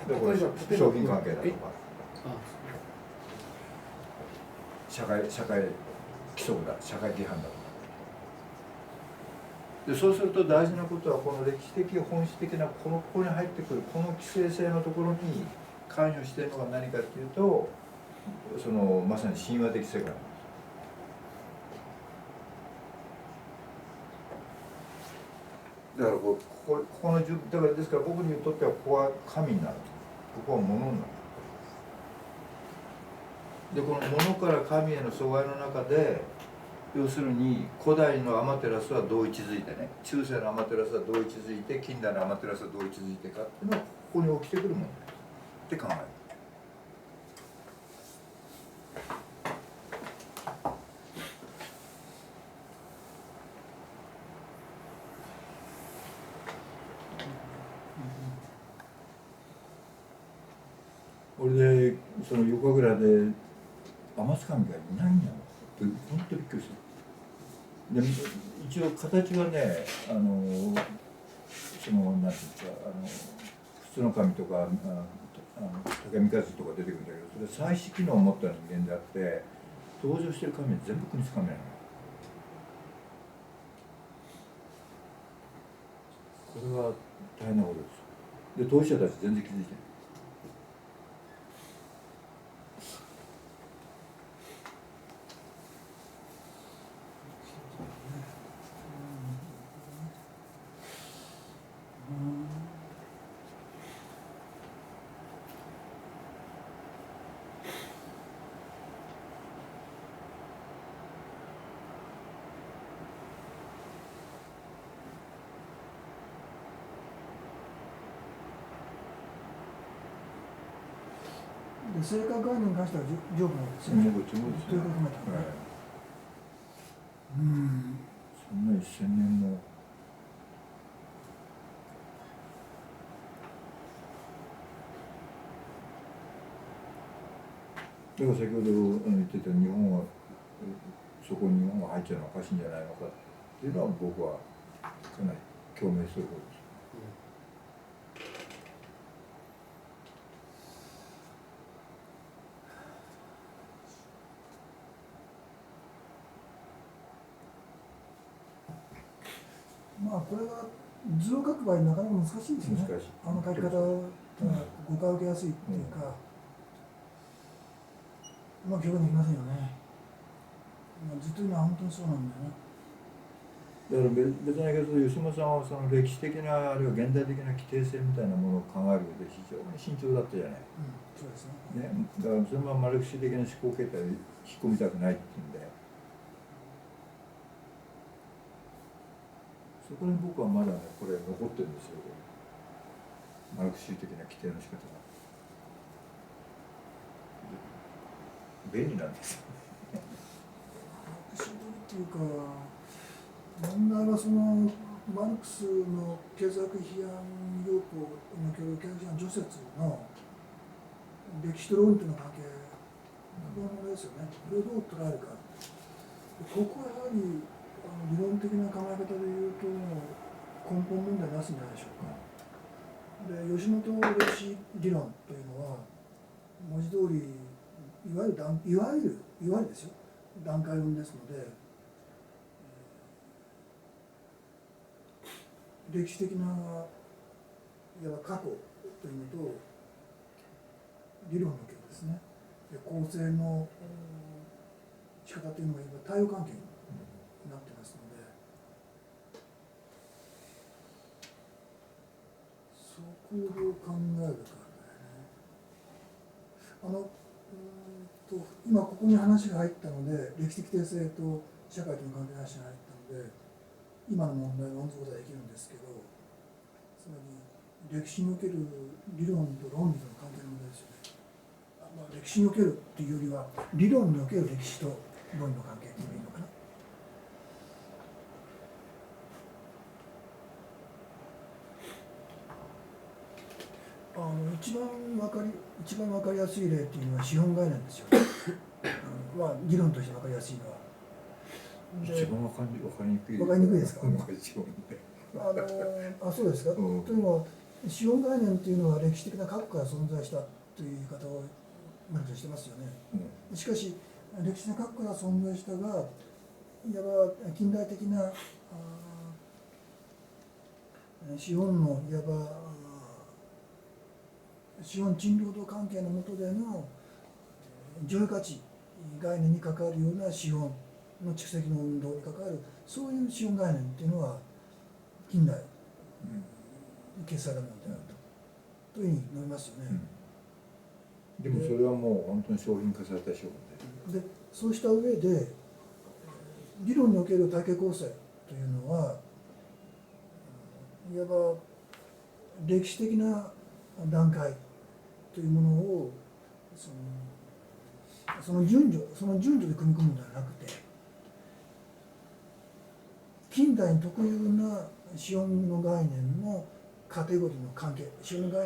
で、これ商品関係だとか社会規則だ社会規範だとかでそうすると大事なことはこの歴史的本質的なここに入ってくるこの規制性のところに関与しているのが何かっていうとそのまさに神話的世界なんです。だからここのだからですから僕にとってはここは神になるここは物になる。でこの物から神への阻害の中で要するに古代のアマテラスはどう位置づいてね中世のアマテラスはどう位置づいて近代のアマテラスはどう位置づいてかっていうのはここに起きてくるものって考える。俺でその横倉で天津神がいないんだよ。本当にびっくりする。で一応形はねそのなんていうか普通の神とか竹三和とか出てくるんだけどそれは祭祀機能を持った人間であって登場してる神は全部国津神なの。これは大変なことです。で当事者たち全然気づいてない。性格概念に関しては丈夫なんですよね。こっちもですね。そんな1000年のだから先ほど言ってた日本はそこに日本が入っちゃうのはおかしいんじゃないのかっていうのは僕はかなり共鳴することです。まあこれが図を描く場合なかなか難しいですよね。難しい。あの描き方っていうのは誤解を受けやすいっていうか、うまく表現できませんよね。ずっと今本当にそうなんだよね。だから別にだけど吉本さんはその歴史的なあるいは現代的な規定性みたいなものを考える上で非常に慎重だったじゃない。そうですね。ね、だからそれはマルクス的な思考形態を引き込みたくないっていうんで、そこに僕はまだねこれ残ってるんですよ。マルクス的な規定の仕方が便利なんですよ。不思議っていうか、問題はそのマルクスの経済学批判要項における経済批判除説の歴史と論との関係の問題ですよね。これをどう捉えるか。ここはやはり理論的な考え方でいうと根本問題を出すんじゃないでしょうか。で吉本歴史理論というのは文字通りいわゆるですよ、段階論ですので、歴史的ないわば過去というのと理論の件ですね、構成の仕方というのが今対応関係になってますので、そこをどう考えるかだよね。今ここに話が入ったので、歴史的定性と社会との関係の話が入ったので、今の問題を論ずることができるんですけど、つまり歴史における理論と論理との関係の問題ですよね。歴史におけるっていうよりは理論における歴史と論理の関係っていうのがいいのかな。一番わかりやすい例っていうのは資本概念ですよね。議論としてわかりやすいのは。一番わかりにくい。わかりにくいですか。そうですか。というのは資本概念っていうのは歴史的な過去から存在したという言い方をマルクスしてますよね。しかし歴史の過去から存在したが、いわば近代的な資本のいわば資本賃労働関係の下での剰余価値概念に関わるような資本の蓄積の運動に関わるそういう資本概念っていうのは近代に決されたものであるというふうに述べますよね。でもそれはもう本当に商品化された資本で、そうした上で理論における体系構成というのはいわば歴史的な段階というものをその順序で組み込むのではなくて、近代特有な資本の概念のカテゴリーの関係、資本の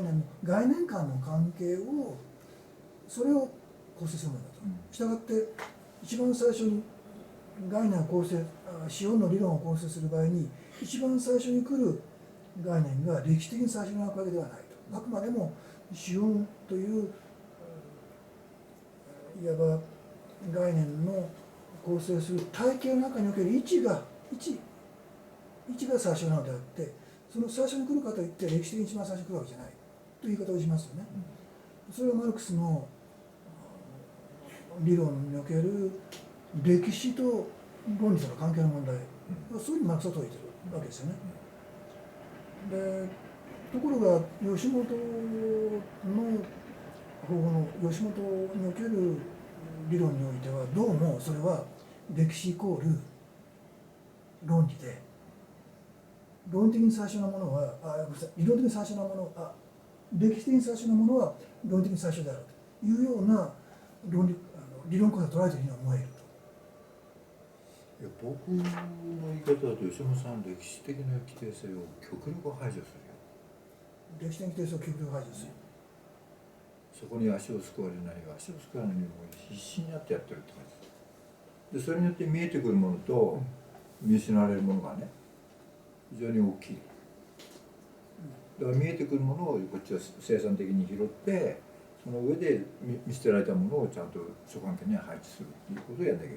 概念間の関係をそれを構成するものだと。したがって一番最初に概念を構成、資本の理論を構成する場合に一番最初に来る概念が歴史的に最初になるわけではないと。あくまでも資本といういわば概念の構成する体系の中における位置が最初なのであって、その最初に来るかといって歴史的に一番最初に来るわけじゃないという言い方をしますよね。それはマルクスの理論における歴史と論理との関係の問題、そういうふうにマルクスは説いてるわけですよね。でところが吉本の方の吉本における理論においてはどうもそれは歴史イコール論理で、論理的に最初のものは理論的に最初のもの歴史的に最初のものは論理的に最初であるというような理論構成を捉えているように思えると。いや僕の言い方だと吉本さん歴史的な規定性を極力排除するよ。歴史的な規定性を極力排除する。そこに足をすくわれないが足をすくわれないにも必死になってやってるって感じで、それによって見えてくるものと見失われるものがね非常に大きい。だから見えてくるものをこっちは生産的に拾って、その上で見捨てられたものをちゃんと諸関係には配置するっていうことをやんなきゃい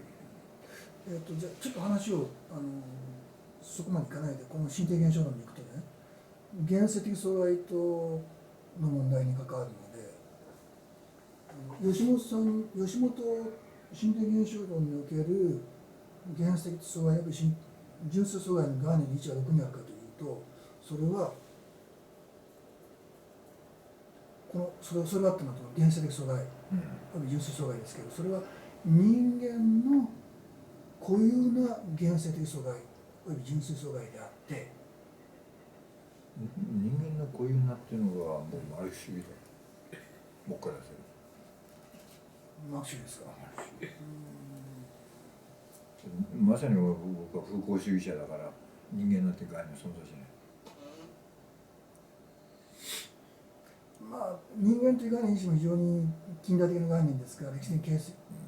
けない。じゃあちょっと話をそこまでいかないでこの心的現象論に行くとね、原生的阻害との問題に関わるので、吉本心的現象論における原生的阻害や純粋阻害の概念の位置はどこにあるかというと、それはそれはってのは原生的阻害、純粋阻害ですけど、それは人間の固有な原生的阻害および純粋阻害であって、人間の固有なっていうのがもうマルクス主義だ。もう一回出せる。マークス主義ですか。まさに僕は風光主義者だから人間なんて概念存在しない。まあ人間という概念にしても非常に近代的な概念ですから、歴史的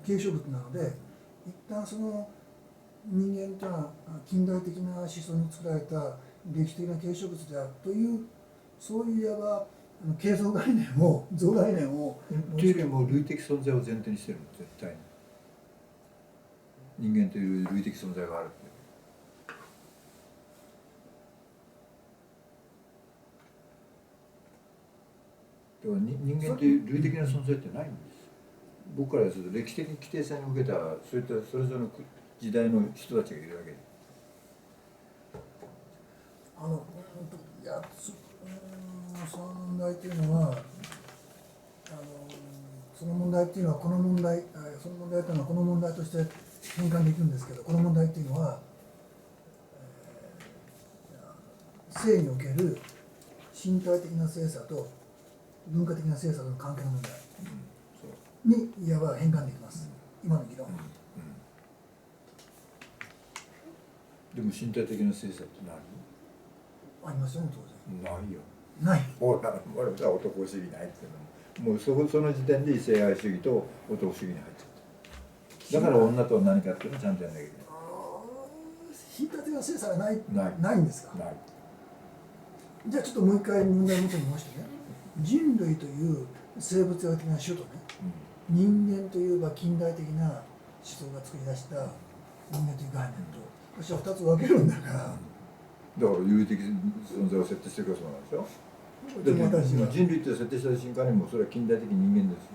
継承物なので、一旦その人間というのは近代的な思想に作られた歴史的な継承物であるという、そういういわば形像概念を像概念をというよりも類的存在を前提にしてるの、絶対に。人間という類的存在があるって。だから人間という類的な存在ってないんです。僕からすると歴史的に規定さに受けたそういったそれぞれの時代の人たちがいるわけで。いやその問題というのはその問題というのはこの問題その問題というのはこの問題として変換できるんですけど、この問題というのは、性における身体的な性差と文化的な性差との関係の問題にいわば変換できます、今の議論は。でも身体的な性差って何？ありますよね、当然。ないよ。ない。ほら、俺は男主義ないっていうのもうその時点で異性愛主義と男主義に入っちゃった。だから女とは何かっていうのをちゃんとやんなきゃいけない。身体的な性差がないんですか？ない。じゃあちょっともう一回問題を元に戻してね、人類という生物学的な種とね、人間という近代的な思想が作り出した人間という概念と、私は2つ分けるんだから。だから有的存在を設定してくるそうなんですよ。だって人類って設定した瞬間にもそれは近代的人間ですよ。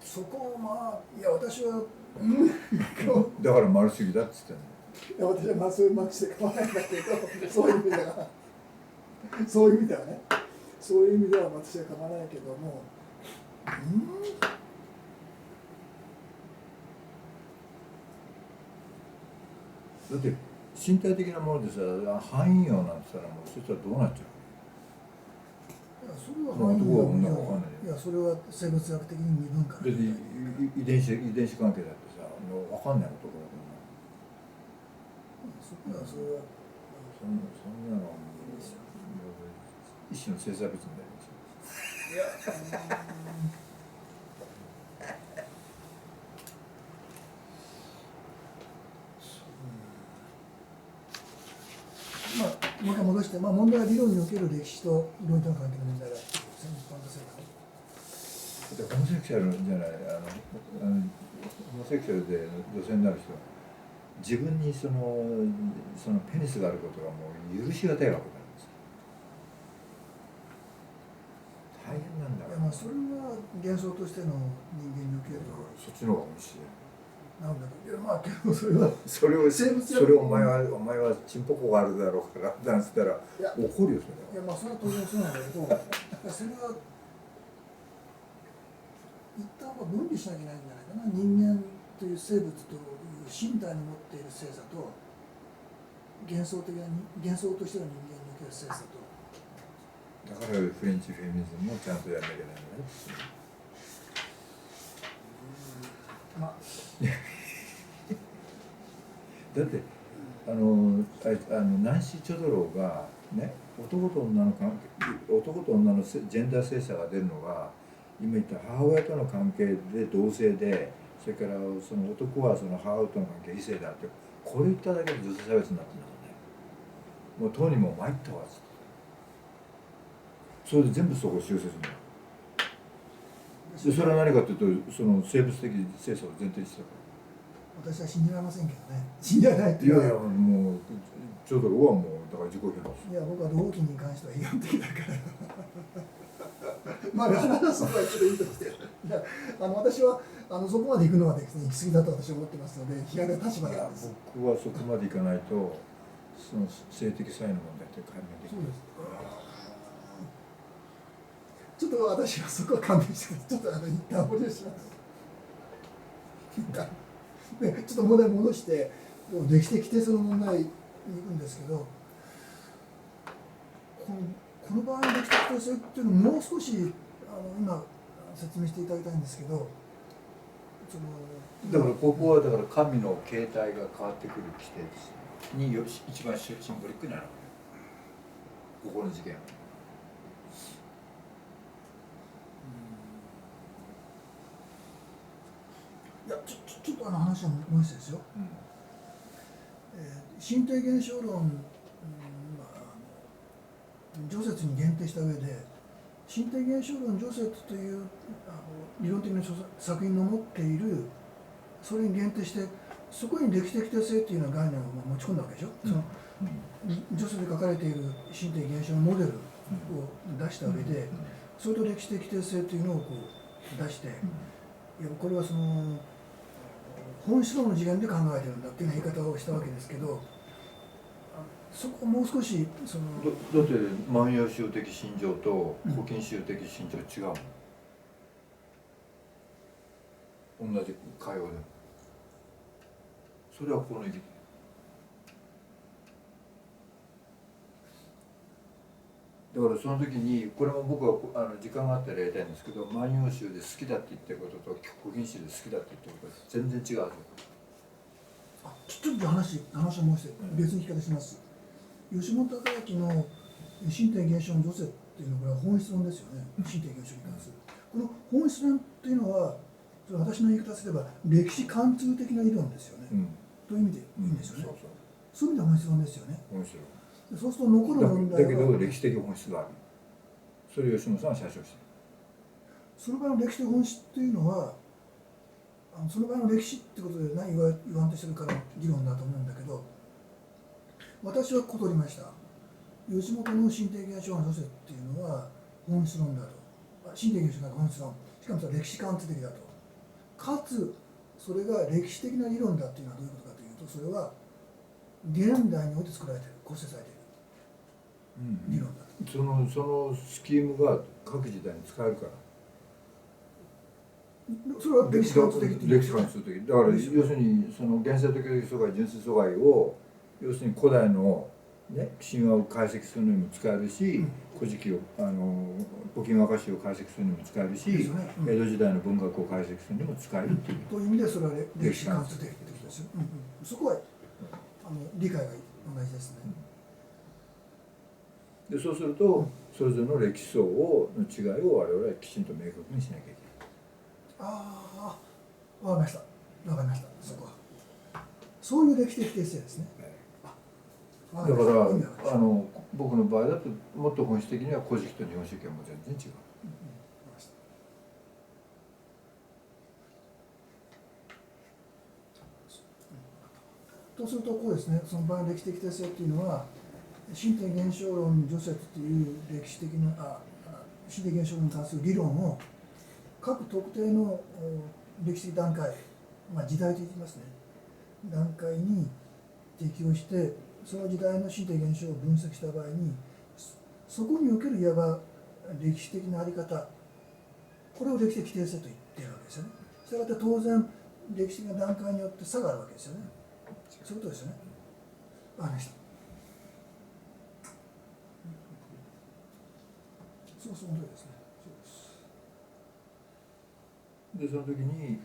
そこをいや私はだからマル主義だっつってんの。いや私はそういうマークスで構わないんだけど、そういう意味ではそういう意味ではね、そういう意味では私は構わないけども、だって身体的なものでさ、汎用なんて言ったらもうそしたらどうなっちゃう？それは範囲男は女は分かんない。いやそれは生物学的に未分化。遺伝子関係だってさ、分かんない男だと思う。それはそんなのは一種の性差別になりますよ。もう一回戻して、問題は理論における歴史と論理との関係の問題だ。ホモセクシャルじゃない、ホモセクシャルで女性になる人は自分にそのペニスがあることがもう許しがたいわけなんです。大変なんだから。それは幻想としての人間におけるそっちの方が面白い。なんだろう。いやけどそれをお前はチンポコがあるだろうからなんつったら怒るよそれは。いやそれは当然そうなんだけど、それは一旦は分離しなきゃいけないんじゃないかな。人間という生物という身体に持っている性差と幻想としての人間における性差と。だからフレンチフェミニズムもちゃんとやらなきゃダメだよ。だってナンシー・チョドローがね、男と女のジェンダー性差が出るのが今言った母親との関係で同性で、それからその男はその母親との関係異性だって、これ言っただけで女性差別になってるんだもんね。もう当にも参ったわっつって、それで全部そこを修正するんだよ。でそれは何かというとその生物的性差を前提にしてたから。私は信じられませんけどね。信じられないっていやいやいうのは、もうちょうどはもうだから自己批判です。いや僕は同期に関しては批判的だからまあ話はそこはちょっといいとして、いや私はそこまで行くのはですね、行き過ぎだと私は思ってますので、批判の立場いやなんです。僕はそこまでいかないとその性的才能の問題って解明できない。そうです。ちょっと私はそこは勘弁してください。ちょっと一旦保留します。でちょっと問題戻して、歴史的定性の問題に行くんですけど、この場合の歴史的定性っていうのをもう少し今説明していただきたいんですけど、だからここはだから神の形態が変わってくる規定ですに一番シンボリックなの。ここの事件は。いやちょっと話は戻してですよ。身体現象論、除説に限定した上で、身体現象論除説という理論的な作品の持っている、それに限定して、そこに歴史的定性というような概念を持ち込んだわけでしょ。その除説で書かれている身体現象のモデルを出した上で、それと歴史的定性というのを出して、いやこれはその本質論の次元で考えてるんだっていう言い方をしたわけですけど、そこをもう少しそのだって万葉集的心情と古今集的心情違うもん、同じ会話でもそれはこの意味だからその時にこれも僕は時間があったらやりたいんですけど、万葉集で好きだって言ってることと古今集で好きだって言ってることは全然違う。ちょっと話を申して別に聞き方します。吉本隆明の身体現象の除説っていうのはこれは本質論ですよね。身体現象に関するこの本質論っていうのは、私の言い方すれば歴史貫通的な理論ですよね、という意味でいいんですよね。そういう意味では本質論ですよね。本質論そうすると残る問題はだけど歴史的本質がある。それを吉本さんは写真してる。その場合の歴史的本質っていうのは、その場合の歴史ってことで何言わんとしてるから議論だと思うんだけど、私はこう取りました。吉本の身体現象の除説っていうのは本質論だと。身体現象が本質論。しかもそれは歴史貫通的だと。かつそれが歴史的な理論だっていうのはどういうことかというと、それは現代において作られている、構成されている理論だと。そのスキームが各時代に使えるから。それは歴史貫通的っていう。歴史貫通的。だから要するにその現世的疎外純粋疎外を要するに古代の、ね、神話を解析するのにも使えるし、古事記を古今和歌集を解析するのにも使えるし、江戸時代の文学を解析するにも使えるっていう。という意味でそれは歴史貫通的ってことですよ。そこは理解が同じですね。でそうするとそれぞれの歴史層の違いを我々はきちんと明確にしなきゃいけない。ああ、わかりました。わかりました。そこは。そういう歴史的定性ですね。だから僕の場合だともっと本質的には古事記と日本書紀はもう全然違う。とするとこうですね、その場合の歴史的定性っていうのは身体現象論除説という歴史的な身体現象論に関する理論を各特定の歴史的段階、時代といいますね、段階に適用して、その時代の身体現象を分析した場合に、そこにおけるいわば歴史的な在り方、これを歴史的定性と言っているわけですよね。したがって当然歴史的な段階によって差があるわけですよね。そういうことですよね。わかりました。そうですね。でその時に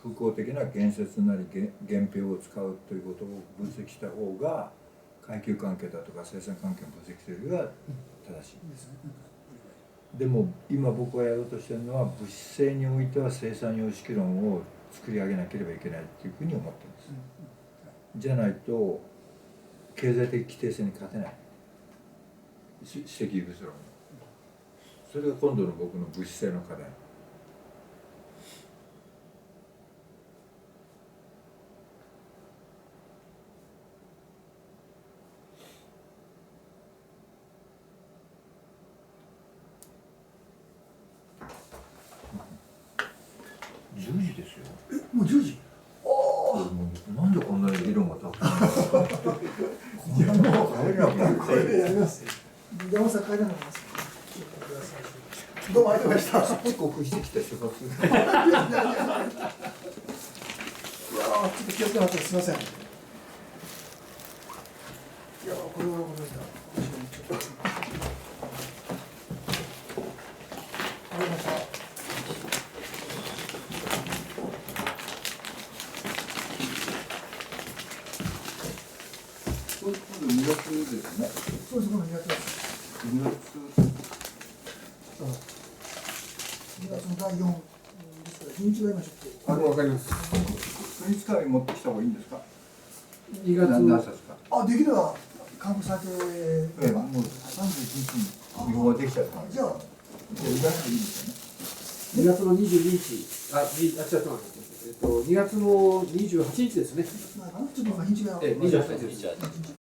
複合的な言説なり言評を使うということを分析した方が階級関係だとか生産関係を分析するよりは正しい。でも今僕がやろうとしているのは物質性においては生産様式論を作り上げなければいけないっていうふうに思っています。じゃないと経済的規定性に勝てない。指摘物論。それが今度の僕の物質性の課題。ですよ。もう10時。なんでこんなに議論が高いの？いやもう帰れなくなるこれでやります。山本さん帰れなくなります。どうもありがとうございました。遅刻してきた人がいやーちょっと気をつけなかったらすみません。いやーこれはごめんなさい。ありました。これ2月ですね。そうです、この2月です。 2月2月の第4ですから、日にちが今ちょっと。わかります。国使い持ってきた方がいいんですか？ 2月何冊か。あ、できれば韓国酒。もう31日に日本ができちゃったんで。じゃあ、じゃあいらなくていいですよね。 2月の22日、違う、2月の28日ですね。ちょっと日にちが。28日です。